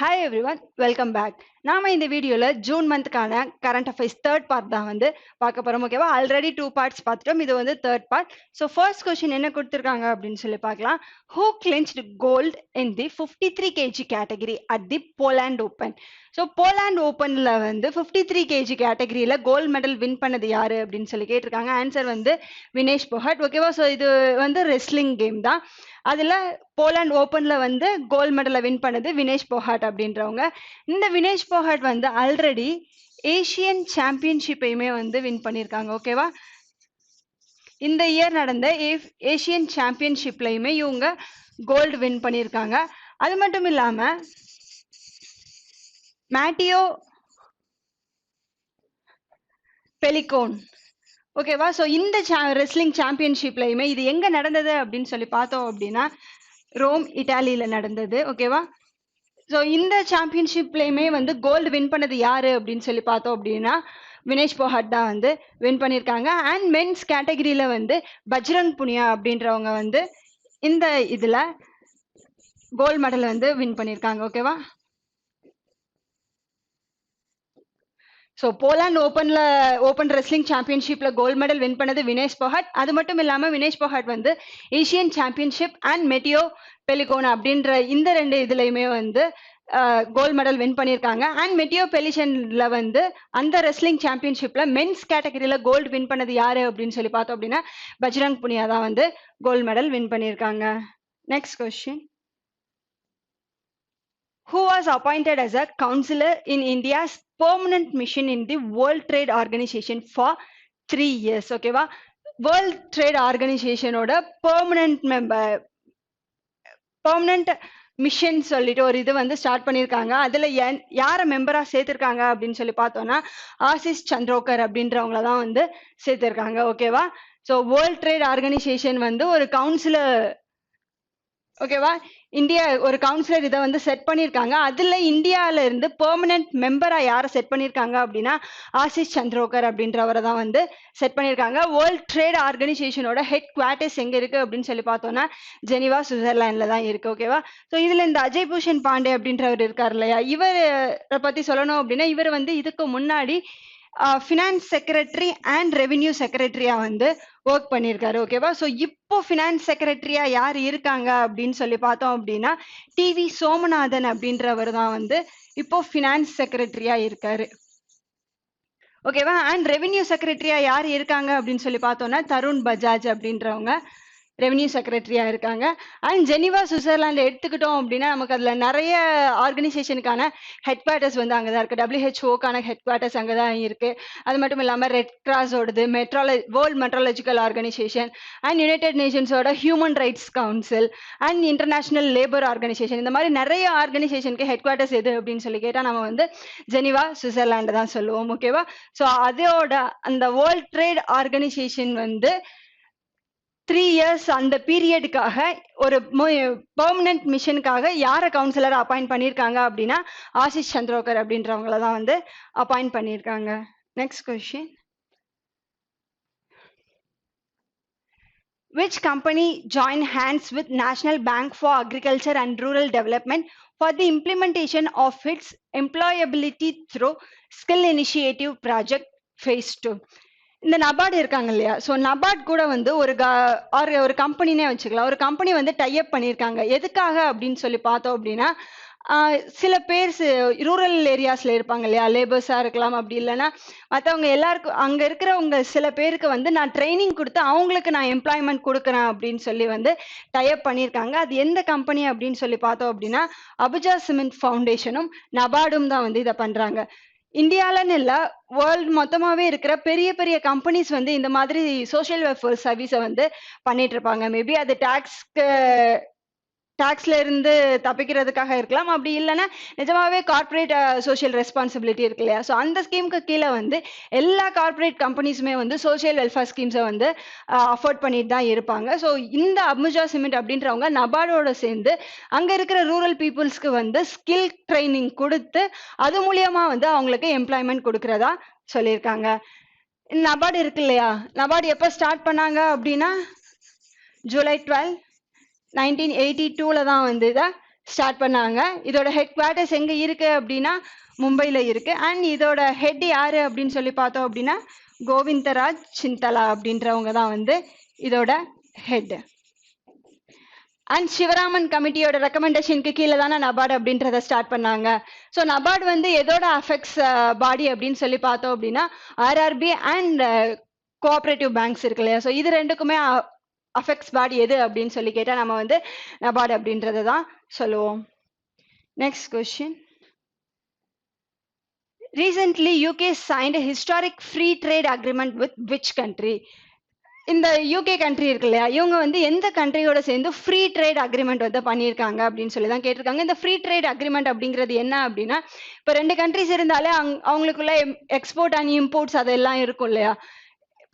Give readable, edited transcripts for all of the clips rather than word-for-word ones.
Hi everyone, welcome back. நாம இந்த வீடியோல ஜூன் மந்த்க்கான கரண்ட் அஃபேர்ஸ் தேர்ட் பார்ட் தான் வந்து பார்க்க போறோம். ஓகேவா? ஆல்ரெடி 2 பார்ட்ஸ் பார்த்துட்டோம். இது வந்து third part. So first question என்ன கொடுத்துருக்காங்க அப்படின்னு சொல்லி பார்க்கலாம். Who clinched gold in the 53 kg category at the Poland open? So Poland ஓப்பன்ல வந்து 53 kg கேட்டகரியில கோல்டு மெடல் வின் பண்ணது யாரு அப்படின்னு சொல்லி கேட்டிருக்காங்க. ஆன்சர் வந்து வினேஷ் போகட். ஓகேவா? ஸோ இது வந்து ரெஸ்லிங் கேம் தான். அதுல போலாண்ட் ஓப்பன்ல வந்து கோல்டு மெடலை வின் பண்ணது வினேஷ் போகாட் அப்படின்றவங்க. இந்த வினேஷ் போகாட் வந்து ஆல்ரெடி ஏசியன் சாம்பியன்ஷிப்பையுமே வந்து வின் பண்ணியிருக்காங்க. ஓகேவா? இந்த இயர் நடந்த ஏசியன் சாம்பியன்ஷிப்லயுமே இவங்க கோல்டு வின் பண்ணியிருக்காங்க. அது மட்டும் இல்லாம மேட்டியோ பெலிகோன், ஓகேவா? ஸோ இந்த ரெஸ்லிங் சாம்பியன்ஷிப்லயுமே இது எங்க நடந்தது அப்படின்னு சொல்லி பார்த்தோம் அப்படின்னா ரோம், இட்டாலியில நடந்தது. ஓகேவா? ஸோ இந்த சாம்பியன்ஷிப்லயுமே வந்து கோல்டு வின் பண்ணது யாரு அப்படின்னு சொல்லி பார்த்தோம் அப்படின்னா வினேஷ் போகாட் தான் வந்து வின் பண்ணியிருக்காங்க. அண்ட் மென்ஸ் கேட்டகரியில வந்து பஜ்ரங் புனியா அப்படின்றவங்க வந்து இந்த இதுல கோல்டு மெடல் வந்து வின் பண்ணியிருக்காங்க. ஓகேவா? ஸோ போலாண்ட் ஓப்பன் ரெஸ்லிங் சாம்பியன்ஷிப்ல கோல்டு மெடல் வின் பண்ணது வினேஷ் போகாட். அது மட்டும் இல்லாம வினேஷ் போகாட் வந்து Asian championship and Matteo Pellicone அப்படின்ற இந்த ரெண்டு இதுலயுமே வந்து கோல்டு மெடல் வின் பண்ணியிருக்காங்க. அண்ட் மெட்டியோ பெலிஷன்ல வந்து அந்த ரெஸ்லிங் சாம்பியன்ஷிப்ல மென்ஸ் கேட்டகரியில கோல்டு வின் பண்ணது யாரு அப்படின்னு சொல்லி பார்த்தோம் அப்படின்னா பஜ்ரங் புனியா தான் வந்து கோல்டு மெடல் வின் பண்ணியிருக்காங்க. Next question. Who was appointed as a counselor in India's permanent mission in the World Trade Organization for 3 years? ஓகேவா? வேர்ல்ட் ட்ரேட் ஆர்கனைசேஷனோட பெர்மனன்ட் மிஷன் சொல்லிட்டு ஒரு இது வந்து ஸ்டார்ட் பண்ணியிருக்காங்க. அதுல யாரை மெம்பரா சேர்த்திருக்காங்க அப்படின்னு சொல்லி பார்த்தோம்னா ஆசிஷ் சந்திரோகர் அப்படின்றவங்கள தான் வந்து சேர்த்திருக்காங்க. ஓகேவா? ஸோ வேர்ல்ட் ட்ரேட் ஆர்கனைசேஷன் வந்து ஒரு கவுன்சிலர், ஓகேவா? இந்தியா ஒரு கவுன்சிலர் இதை வந்து செட் பண்ணியிருக்காங்க. அதுல இந்தியால இருந்து பெர்மனன்ட் மெம்பரா யாரை செட் பண்ணியிருக்காங்க அப்படின்னா ஆசிஷ் சந்திரோகர் அப்படின்றவரை தான் வந்து செட் பண்ணியிருக்காங்க. வேர்ல்ட் ட்ரேட் ஆர்கனைசேஷனோட ஹெட் குவார்டர்ஸ் எங்க இருக்கு அப்படின்னு சொல்லி பார்த்தோம்னா ஜெனிவா, சுவிட்சர்லாந்துல தான் இருக்கு. ஓகேவா? ஸோ இதுல இந்த அஜய் பூஷன் பாண்டே அப்படின்றவர் இருக்கார் இல்லையா, இவரை பத்தி சொல்லணும் அப்படின்னா இவர் வந்து இதுக்கு முன்னாடி ஃபினான்ஸ் செக்ரட்டரி அண்ட் ரெவென்யூ செக்ரட்டரியா வந்து ஒர்க் பண்ணியிருக்காரு. ஓகேவா? ஸோ இப்போ ஃபினான்ஸ் செக்ரட்டரியா யார் இருக்காங்க அப்படின்னு சொல்லி பார்த்தோம் அப்படின்னா டிவி சோமநாதன் அப்படின்றவர் தான் வந்து இப்போ ஃபினான்ஸ் செக்ரட்டரியா இருக்காரு. ஓகேவா? அண்ட் ரெவென்யூ செக்ரட்டரியா யார் இருக்காங்க அப்படின்னு சொல்லி பார்த்தோம்னா தருண் பஜாஜ் அப்படின்றவங்க ரெவென்யூ செக்ரட்டரியா இருக்காங்க. அண்ட் ஜெனிவா, சுவிட்சர்லாந்து எடுத்துக்கிட்டோம் அப்படின்னா நமக்கு அதுல நிறைய ஆர்கனைசேஷனுக்கான ஹெட் குவார்டர்ஸ் வந்து அங்கதான் இருக்கு. WHO ஹெட் குவார்டர்ஸ் அங்கதான் இருக்கு. அது மட்டும் இல்லாம ரெட் கிராஸோடது, world meteorological organisation and united நேஷன்ஸோட human rights council and international labour organisation, இந்த மாதிரி நிறைய ஆர்கனைசேஷனுக்கு ஹெட் குவார்டர்ஸ் எது அப்படின்னு சொல்லி கேட்டா நம்ம வந்து ஜெனிவா, சுவிட்சர்லாந்து தான் சொல்லுவோம். ஓகேவா? ஸோ அதோட அந்த வேர்ல்ட் ட்ரேட் ஆர்கனைசேஷன் வந்து 3 years அந்த பீரியடுக்காக ஒரு பெர்மனன்ட் மிஷனுக்காக யாரை கவுன்சிலர் அப்பாயிண்ட் பண்ணியிருக்காங்க அப்படின்னா ஆசிஷ் சந்திரோகர் அப்படின்றவங்கள தான் வந்து அப்பாயிண்ட் பண்ணியிருக்காங்க. Next question. Which company joined hands with National Bank for Agriculture and Rural Development for the implementation of its employability through skill initiative project phase 2? இந்த நபார்டு இருக்காங்க இல்லையா, ஸோ நபார்ட் கூட வந்து ஒரு கம்பெனினே வச்சுக்கலாம். ஒரு கம்பெனி வந்து டைப் பண்ணியிருக்காங்க. எதுக்காக அப்படின்னு சொல்லி பார்த்தோம் அப்படின்னா சில பேர் ரூரல் ஏரியாஸ்ல இருப்பாங்க இல்லையா, லேபர்ஸா இருக்கலாம், அப்படி இல்லைன்னா மற்றவங்க எல்லாருக்கும் அங்க இருக்கிறவங்க சில பேருக்கு வந்து நான் ட்ரைனிங் கொடுத்து அவங்களுக்கு நான் எம்ப்ளாய்மெண்ட் கொடுக்குறேன் அப்படின்னு சொல்லி வந்து டைப் பண்ணியிருக்காங்க. அது எந்த கம்பெனி அப்படின்னு சொல்லி பார்த்தோம் அப்படின்னா அபுஜா சிமெண்ட் ஃபவுண்டேஷனும் நபார்டும் தான் வந்து இதை பண்றாங்க. இந்தியாலன்னு இல்லை, வேர்ல்டு மொத்தமாவே இருக்கிற பெரிய பெரிய கம்பெனிஸ் வந்து இந்த மாதிரி சோஷியல் வெல்ஃபேர் சர்வீஸை வந்து பண்ணிட்டு இருப்பாங்க. மேபி அது டாக்ஸ்ல இருந்து தப்பிக்கிறதுக்காக இருக்கலாம், அப்படி இல்லைன்னா நிஜமாவே கார்பரேட் சோஷியல் ரெஸ்பான்சிபிலிட்டி இருக்கு இல்லையா, ஸோ அந்த ஸ்கீமுக்கு கீழே வந்து எல்லா கார்பரேட் கம்பெனிஸுமே வந்து சோஷியல் வெல்ஃபேர் ஸ்கீம்ஸை வந்து அஃபோர்ட் பண்ணிட்டு தான் இருப்பாங்க. ஸோ இந்த அபுஜா சிமெண்ட் அப்படின்றவங்க நபார்டோட சேர்ந்து அங்கே இருக்கிற ரூரல் பீப்புள்ஸ்க்கு வந்து ஸ்கில் ட்ரைனிங் கொடுத்து அது மூலியமா வந்து அவங்களுக்கு எம்ப்ளாய்மெண்ட் கொடுக்கறதா சொல்லியிருக்காங்க. நபார்டு இருக்கு இல்லையா, நபார்டு எப்போ ஸ்டார்ட் பண்ணாங்க அப்படின்னா ஜூலை 12, 1982 தான் வந்து இதை ஸ்டார்ட் பண்ணாங்க. இதோட ஹெட் குவார்ட்டர்ஸ் எங்க இருக்கு அப்படின்னா மும்பைல இருக்கு. அண்ட் இதோட ஹெட் யாரு அப்படின்னு சொல்லி பார்த்தோம் அப்படின்னா கோவிந்தராஜ் சிந்தலா அப்படின்றவங்க தான் வந்து இதோட ஹெட். அண்ட் சிவராமன் கமிட்டியோட ரெக்கமெண்டேஷனுக்கு கீழே தானே நபார்டு அப்படின்றத ஸ்டார்ட் பண்ணாங்க. ஸோ நபார்டு வந்து எதோட அஃபெக்ட்ஸ் பாடி அப்படின்னு சொல்லி பார்த்தோம் அப்படின்னா ஆர்ஆர்பி அண்ட் கோஆப்ரேட்டிவ் பேங்க்ஸ் இருக்கு இல்லையா. ஸோ இது ரெண்டுக்குமே அஃபெக்ட்ஸ் பாடி எது அப்படின்னு சொல்லி கேட்டால் நம்ம வந்து நபார்டு அப்படின்றத தான் சொல்லுவோம். Next question. Recently, UK signed a historic free trade agreement with which country? இந்த யூகே கண்ட்ரி இருக்கு இல்லையா, இவங்க வந்து எந்த கண்ட்ரியோட சேர்ந்து ஃப்ரீ ட்ரேட் அக்ரிமெண்ட் வந்து பண்ணியிருக்காங்க அப்படின்னு சொல்லி தான் கேட்டிருக்காங்க. இந்த ஃப்ரீ ட்ரேட் அக்ரிமெண்ட் அப்படிங்கிறது என்ன அப்படின்னா, இப்போ 2 கண்ட்ரிஸ் இருந்தாலே அவங்களுக்குள்ள எக்ஸ்போர்ட் அண்ட் இம்போர்ட்ஸ் அதெல்லாம் இருக்கும் இல்லையா,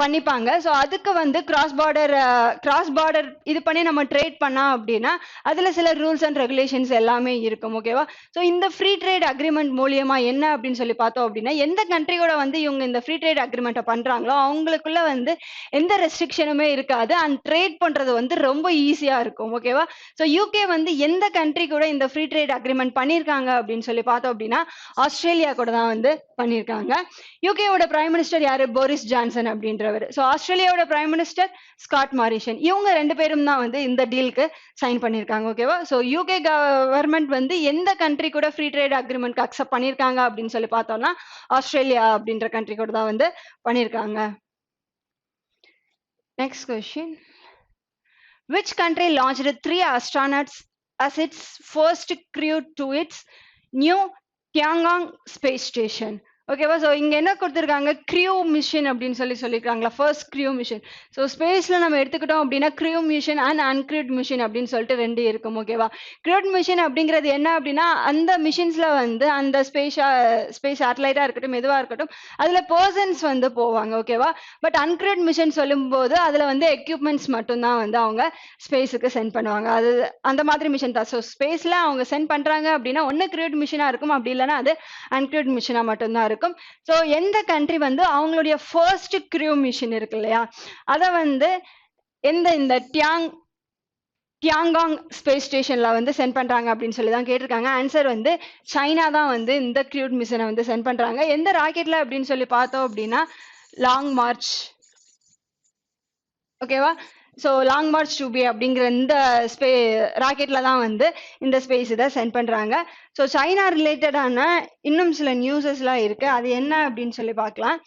பண்ணிப்பாங்க. ஸோ அதுக்கு வந்து கிராஸ் பார்டர் இது பண்ணி நம்ம ட்ரேட் பண்ணா அப்படின்னா அதில் சில ரூல்ஸ் அண்ட் ரெகுலேஷன்ஸ் எல்லாமே இருக்கும். ஓகேவா. ஸோ இந்த ஃப்ரீ ட்ரேட் அக்ரிமெண்ட் மூலியமா என்ன அப்படின்னு சொல்லி பார்த்தோம் அப்படின்னா, எந்த கண்ட்ரியோட வந்து இவங்க இந்த ஃப்ரீ ட்ரேட் அக்ரிமெண்ட்டை பண்றாங்களோ அவங்களுக்குள்ள வந்து எந்த ரெஸ்ட்ரிக்ஷனுமே இருக்காது அண்ட் ட்ரேட் பண்றது வந்து ரொம்ப ஈஸியா இருக்கும். ஓகேவா. ஸோ யூகே வந்து எந்த கண்ட்ரி கூட இந்த ஃப்ரீ ட்ரேட் அக்ரிமெண்ட் பண்ணியிருக்காங்க அப்படின்னு சொல்லி பார்த்தோம் அப்படின்னா ஆஸ்திரேலியா கூட தான் வந்து பண்ணியிருக்காங்க. யூகேவோட பிரைம் மினிஸ்டர் யாரு? போரிஸ் ஜான்சன் அப்படின்ற. ஸோ ஆஸ்திரேலியாவோட பிரைம் மினிஸ்டர் ஸ்காட் மாரிசன். இவங்க 2 பேரும் தான் வந்து இந்த டீலுக்கு சைன் பண்ணியிருக்காங்க. ஓகேவா. ஸோ யூகே கவர்மெண்ட் வந்து எந்த கண்ட்ரி கூட ஃப்ரீ ட்ரேட் அக்ரிமெண்ட் அக்செப்ட் பண்ணியிருக்காங்க அப்படின்னு சொல்லி பார்த்தோம்னா ஆஸ்திரேலியா அப்படின்ற கண்ட்ரி கூட தான் வந்து பண்ணியிருக்காங்க. Next question. Which country launched 3 astronauts as its first crew to its new Tiangong space station? ஓகேவா. ஸோ இங்க என்ன கொடுத்துருக்காங்க? க்ரியூ மிஷன் அப்படின்னு சொல்லியிருக்காங்களா, ஃபர்ஸ்ட் க்ரியூ மிஷன். ஸோ ஸ்பேஸ்ல நம்ம எடுத்துக்கிட்டோம் அப்படின்னா க்ரியூ மிஷன் அண்ட் அன்க்ரூட் மிஷன் அப்படின்னு சொல்லிட்டு 2 இருக்கும். ஓகேவா. க்ரூட் மிஷன் அப்படிங்கிறது என்ன அப்படின்னா அந்த மிஷன்ஸ்ல வந்து அந்த ஸ்பேஸ் சேட்டலைட்டா இருக்கட்டும் எதுவா இருக்கட்டும் அதுல பர்சன்ஸ் வந்து போவாங்க. ஓகேவா. பட் அன்க்ரூட் மிஷன் சொல்லும் போது அதுல வந்து எக்யூப்மெண்ட்ஸ் மட்டும்தான் வந்து அவங்க ஸ்பேஸுக்கு சென்ட் பண்ணுவாங்க. அது அந்த மாதிரி மிஷன் தான். ஸோ ஸ்பேஸ்ல அவங்க சென்ட் பண்றாங்க அப்படின்னா ஒன்னு க்ரூட் மிஷனா இருக்கும், அப்படி இல்லைன்னா அது அன்க்ரூட் மிஷனா மட்டும்தான் இருக்கும். ஸோ எந்த கண்ட்ரி வந்து அவங்களுடைய ஃபர்ஸ்ட் க்ரூ மிஷன் இருக்கு இல்லையா அதை வந்து இந்த டியாங்காங் ஸ்பேஸ் ஸ்டேஷன்ல வந்து சென்ட் பண்றாங்க அப்படின்னு சொல்லி தான் கேட்டிருக்காங்க. ஆன்சர் வந்து சைனா தான் வந்து இந்த க்ரூட் மிஷனை வந்து சென்ட் பண்றாங்க. எந்த ராக்கெட்ல அப்படின்னு சொல்லி பார்த்தோம் அப்படின்னா லாங் மார்ச். ஓகேவா. ஸோ லாங் மார்ச் 2B அப்படிங்கிற இந்த ராக்கெட்ல தான் வந்து இந்த ஸ்பேஸ் இதை சென்ட் பண்றாங்க. ஸோ சைனா ரிலேட்டடான இன்னும் சில நியூஸஸ்லாம் இருக்கு. அது என்ன அப்படின்னு சொல்லி பார்க்கலாம்.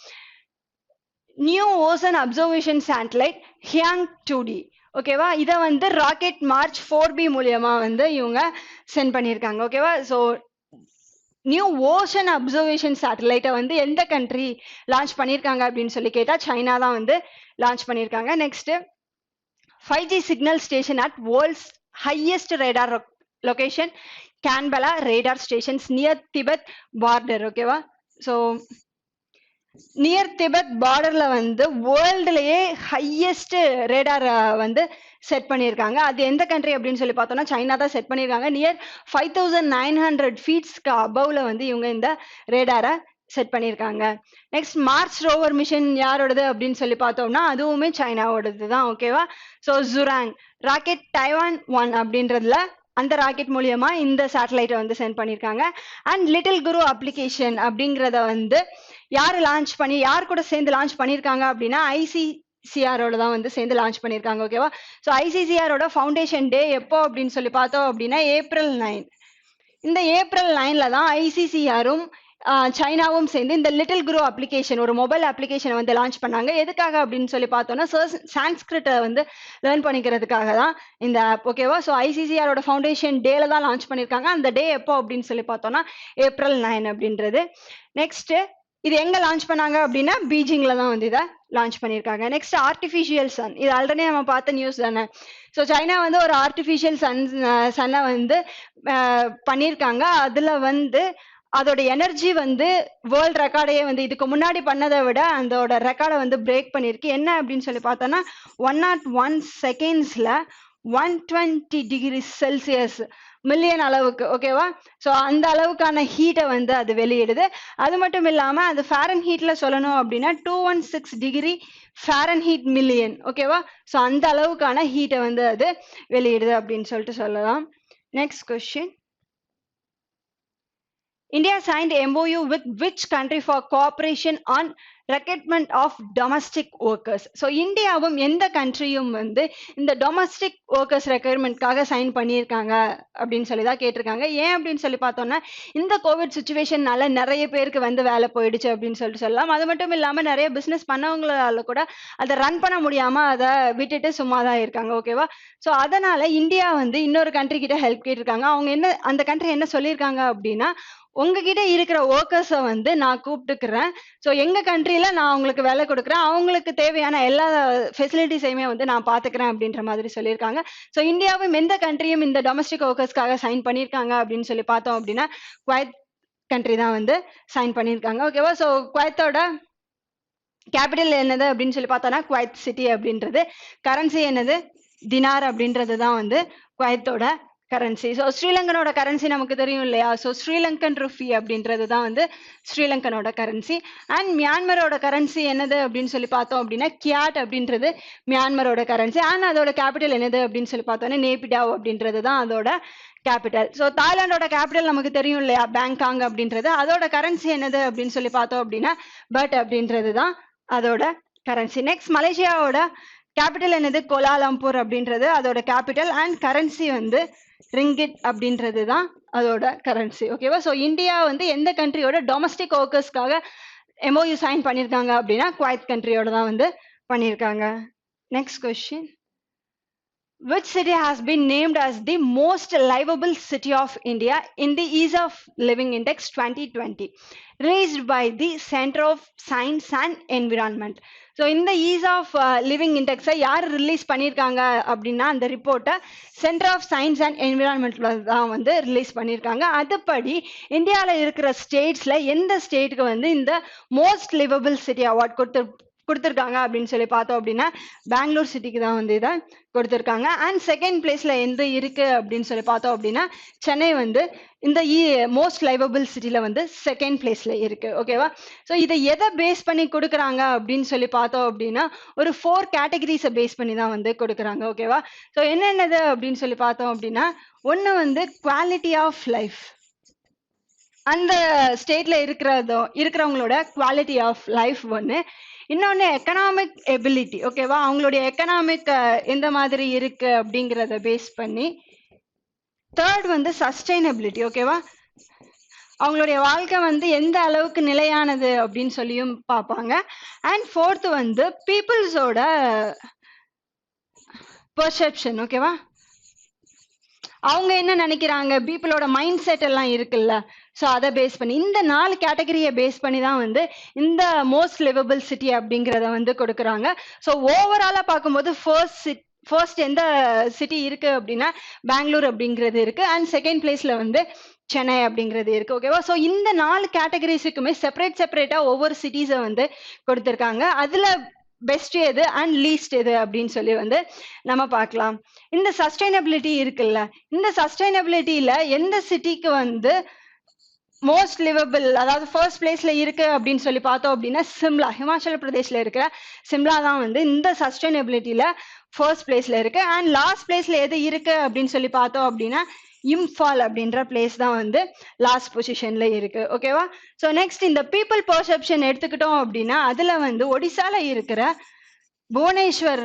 New ocean observation satellite Haiyang 2D. ஓகேவா. இதை வந்து ராக்கெட் மார்ச் 4B மூலியமா வந்து இவங்க சென்ட் பண்ணியிருக்காங்க. ஓகேவா. ஸோ நியூ ஓஷன் அப்சர்வேஷன் சேட்டலைட்டை வந்து எந்த கண்ட்ரி லான்ச் பண்ணியிருக்காங்க அப்படின்னு சொல்லி கேட்டால் சைனா தான் வந்து லான்ச் பண்ணியிருக்காங்க. Next 5G signal station at world's highest radar location, Canberra radar stations near Tibet border. ஓகேவா. ஸோ நியர் திபெத் பார்டர்ல வந்து வேர்ல்டுலயே ஹையஸ்ட் ரேடார் வந்து செட் பண்ணியிருக்காங்க. அது எந்த கண்ட்ரி அப்படின்னு சொல்லி பார்த்தோம்னா சைனா தான் செட் பண்ணியிருக்காங்க. நியர் 5900 ஃபீட்ஸ்க்கு அபவ்ல வந்து இவங்க இந்த ரேடாரை செட் பண்ணியிருக்காங்க. நெக்ஸ்ட் மார்ஸ் ரோவர் மிஷன் யாரோடது அப்படின்னு சொல்லி பார்த்தோம்னா அதுவுமே சைனாவோடது தான். ஓகேவா. ஸோ ஜுராங் ராக்கெட் டைவான் 1 அப்படின்றதுல அந்த ராக்கெட் மூலியமா இந்த சேட்டலைட்டை வந்து சென்ட் பண்ணியிருக்காங்க. அண்ட் லிட்டில் குரு அப்ளிகேஷன் அப்படிங்கிறத வந்து யார் கூட சேர்ந்து லான்ச் பண்ணியிருக்காங்க அப்படின்னா ஐசிசிஆரோட தான் வந்து சேர்ந்து லான்ச் பண்ணியிருக்காங்க. ஓகேவா. ஸோ ஐசிசிஆரோட ஃபவுண்டேஷன் டே எப்போ அப்படின்னு சொல்லி பார்த்தோம் அப்படின்னா ஏப்ரல் 9. இந்த ஏப்ரல் 9ல தான் ஐசிசிஆரும் சைனாவும் சேர்ந்து இந்த லிட்டில் குரு அப்ளிகேஷன் ஒரு மொபைல் அப்ளிகேஷனை வந்து லான்ச் பண்ணாங்க. எதுக்காக அப்படின்னு சொல்லி பார்த்தோம்னா சான்ஸ்கிரிட்டை வந்து லேர்ன் பண்ணிக்கிறதுக்காக தான் இந்த ஆப். ஓகேவா. ஸோ ஐசிசிஆரோட ஃபவுண்டேஷன் டேல தான் லான்ச் பண்ணியிருக்காங்க. அந்த டே எப்போ அப்படின்னு சொல்லி பார்த்தோம்னா ஏப்ரல் 9 அப்படின்றது. நெக்ஸ்ட் இது எங்க லான்ச் பண்ணாங்க அப்படின்னா பீஜிங்ல தான் வந்து இதை லான்ச் பண்ணியிருக்காங்க. Next artificial sun. இது ஆல்ரெடி நம்ம பார்த்த நியூஸ் தானே. ஸோ சைனா வந்து ஒரு ஆர்டிஃபிஷியல் சன்னை வந்து பண்ணியிருக்காங்க. அதுல வந்து அதோட எனர்ஜி வந்து வேர்ல்ட் ரெக்கார்டையே வந்து இதுக்கு முன்னாடி பண்ணதை விட அதோட ரெக்கார்டை வந்து பிரேக் பண்ணிருக்கு. என்ன அப்படின்னு சொல்லி பார்த்தோம்னா 101 செகண்ட்ஸ்ல 120 டிகிரி செல்சியஸ் மில்லியன் அளவுக்கு. ஓகேவா. ஸோ அந்த அளவுக்கான ஹீட்டை வந்து அது வெளியிடுது. அது மட்டும் இல்லாம அது ஃபேரன் ஹீட்ல சொல்லணும் அப்படின்னா 216 டிகிரி ஃபேரன் ஹீட் மில்லியன். ஓகேவா. ஸோ அந்த அளவுக்கான ஹீட்டை வந்து அது வெளியிடுது அப்படின்னு சொல்லிட்டு சொல்லலாம். Next question. India signed MOU with which country for cooperation on recruitment of domestic workers? So இந்தியாவும் எந்த கண்ட்ரியும் வந்து இந்த டொமஸ்டிக் ஒர்க்கர்ஸ் ரெக்யர்மெண்ட்காக சைன் பண்ணியிருக்காங்க அப்படின்னு சொல்லி தான் கேட்டிருக்காங்க. ஏன் அப்படின்னு சொல்லி பார்த்தோம்னா இந்த கோவிட் சுச்சுவேஷன்னால நிறைய பேருக்கு வந்து வேலை போயிடுச்சு அப்படின்னு சொல்லிட்டு சொல்லலாம். அது மட்டும் இல்லாமல் நிறைய பிஸ்னஸ் பண்ணவங்களால கூட அதை ரன் பண்ண முடியாம அதை விட்டுட்டு சும்மா தான் இருக்காங்க. ஓகேவா? ஸோ அதனால இந்தியா வந்து இன்னொரு கண்ட்ரி கிட்ட ஹெல்ப் கேட்டிருக்காங்க. அவங்க என்ன அந்த கண்ட்ரி என்ன சொல்லியிருக்காங்க அப்படின்னா, உங்ககிட்ட இருக்கிற ஒர்க்கர்ஸை வந்து நான் கூப்பிட்டுக்கிறேன். ஸோ எங்க கண்ட்ரியில நான் அவங்களுக்கு வேலை கொடுக்குறேன், அவங்களுக்கு தேவையான எல்லா ஃபெசிலிட்டிஸையுமே வந்து நான் பார்த்துக்கிறேன் அப்படின்ற மாதிரி சொல்லியிருக்காங்க. ஸோ இந்தியாவும் எந்த கண்ட்ரியும் இந்த டொமஸ்டிக் ஒர்க்கர்ஸ்க்காக சைன் பண்ணியிருக்காங்க அப்படின்னு சொல்லி பார்த்தோம் அப்படின்னா குவைத் கண்ட்ரி தான் வந்து சைன் பண்ணியிருக்காங்க. ஓகேவா? ஸோ குவைத்தோட கேபிட்டல் என்னது அப்படின்னு சொல்லி பார்த்தோம்னா குவைத் சிட்டி அப்படின்றது. கரன்சி என்னது? தினார் அப்படின்றது தான் வந்து குவைத்தோட கரன்சி. ஸோ ஸ்ரீலங்கனோட கரன்சி நமக்கு தெரியும் இல்லையா? ஸோ ஸ்ரீலங்கன் ருஃபி அப்படின்றது தான் வந்து ஸ்ரீலங்கனோட கரன்சி. அண்ட் மியான்மரோட கரன்சி என்னது அப்படின்னு சொல்லி பார்த்தோம் அப்படின்னா கியாட் அப்படின்றது மியான்மரோட கரன்சி. அண்ட் அதோட கேபிட்டல் என்னது அப்படின்னு சொல்லி பார்த்தோன்னா நேபிடாவ் அப்படின்றது தான் அதோட கேபிட்டல். ஸோ தாய்லாண்டோட கேபிட்டல் நமக்கு தெரியும் இல்லையா? பேங்காங் அப்படின்றது. அதோட கரன்சி என்னது அப்படின்னு சொல்லி பார்த்தோம் அப்படின்னா பட் அப்படின்றது தான் அதோட கரன்சி. நெக்ஸ்ட் மலேசியாவோட கேபிட்டல் என்னது? கோலாலம்பூர் அப்படின்றது அதோட கேபிட்டல். அண்ட் கரன்சி வந்து ரிங்கிட் அப்படின்றது தான் அதோட கரன்சி. ஓகேவா? ஸோ இந்தியா வந்து எந்த கண்ட்ரியோட டொமஸ்டிக் ஒர்க்கர்ஸ்க்காக MOU சைன் பண்ணியிருக்காங்க அப்படின்னா குவைத் கண்ட்ரியோட தான் வந்து பண்ணியிருக்காங்க. Next question. Which city has been named as the most livable city of India in the Ease of Living Index 2020, released by the Center of Science and Environment? So இந்த is of living இண்டெக்ஸை யார் release பண்ணியிருக்காங்க அப்படின்னா அந்த ரிப்போர்ட்டை centre of science and என்விரான்மெண்ட்ல தான் வந்து release பண்ணியிருக்காங்க. அதுபடி இந்தியாவில் இருக்கிற ஸ்டேட்ஸில் எந்த ஸ்டேட்டுக்கு வந்து இந்த மோஸ்ட் லிவபிள் சிட்டி அவார்ட் கொடுத்துருக்காங்க அப்படின்னு சொல்லி பார்த்தோம் அப்படின்னா பெங்களூர் சிட்டிக்கு தான் வந்து இதை கொடுத்துருக்காங்க. அண்ட் செகண்ட் பிளேஸ்ல எந்த இருக்கு அப்படின்னு சொல்லி பார்த்தோம் அப்படின்னா சென்னை வந்து இந்த மோஸ்ட் லைவபிள் சிட்டில வந்து செகண்ட் பிளேஸ்ல இருக்கு. ஓகேவா? ஸோ இதை எதை பேஸ் பண்ணி கொடுக்குறாங்க அப்படின்னு சொல்லி பார்த்தோம் அப்படின்னா ஒரு 4 கேட்டகரிஸை பேஸ் பண்ணி தான் வந்து கொடுக்குறாங்க. ஓகேவா? ஸோ என்னென்னது அப்படின்னு சொல்லி பார்த்தோம் அப்படின்னா ஒன்று வந்து குவாலிட்டி ஆஃப் லைஃப், அந்த ஸ்டேட்ல இருக்கிறவங்களோட குவாலிட்டி ஆஃப் லைஃப் ஒன்று. இன்னொன்று எக்கனாமிக் எபிலிட்டி. ஓகேவா? அவங்களுடைய எக்கனாமிக் எந்த மாதிரி இருக்கு அப்படிங்கிறத பேஸ் பண்ணி. தேர்ட் வந்து சஸ்டைனபிலிட்டி. ஓகேவா? அவங்களுடைய வாழ்க்கை வந்து எந்த அளவுக்கு நிலையானது அப்படின்னு சொல்லியும் பார்ப்பாங்க. அண்ட் ஃபோர்த் வந்து பீப்புள்ஸோட பெர்செப்ஷன். ஓகேவா? அவங்க என்ன நினைக்கிறாங்க, பீப்புளோட மைண்ட் செட் எல்லாம் இருக்குல்ல, ஸோ அதை பேஸ் பண்ணி இந்த 4 கேட்டகரியை பேஸ் பண்ணி தான் வந்து இந்த மோஸ்ட் லிவபிள் சிட்டி அப்படிங்கிறத வந்து கொடுக்குறாங்க. ஸோ ஓவராலாக பார்க்கும்போது ஃபர்ஸ்ட் எந்த சிட்டி இருக்கு அப்படின்னா பெங்களூர் அப்படிங்கிறது இருக்கு. அண்ட் செகண்ட் பிளேஸ்ல வந்து சென்னை அப்படிங்கிறது இருக்கு. ஓகேவா? ஸோ இந்த 4 கேட்டகரிஸுக்குமே செப்பரேட்டா ஒவ்வொரு சிட்டிஸை வந்து கொடுத்துருக்காங்க. அதுல பெஸ்ட் எது அண்ட் லீஸ்ட் எது அப்படின்னு சொல்லி வந்து நம்ம பார்க்கலாம். இந்த சஸ்டைனபிலிட்டி இருக்குல்ல, இந்த சஸ்டைனபிலிட்டியில எந்த சிட்டிக்கு வந்து மோஸ்ட் லிவபிள், அதாவது ஃபர்ஸ்ட் பிளேஸ்ல இருக்கு அப்படின்னு சொல்லி பார்த்தோம் அப்படின்னா சிம்லா, ஹிமாச்சல பிரதேஷ்ல இருக்கிற சிம்லா தான் வந்து இந்த சஸ்டைனபிலிட்டியில ஃபர்ஸ்ட் பிளேஸ்ல இருக்கு. அண்ட் லாஸ்ட் பிளேஸ்ல எது இருக்கு அப்படின்னு சொல்லி பார்த்தோம் அப்படின்னா இம்பால் அப்படின்ற பிளேஸ் தான் வந்து லாஸ்ட் பொசிஷன்ல இருக்கு. ஓகேவா? ஸோ நெக்ஸ்ட் இந்த பீப்புள் பெர்செப்ஷன் எடுத்துக்கிட்டோம் அப்படின்னா அதுல வந்து ஒடிசால இருக்கிற புவனேஸ்வர்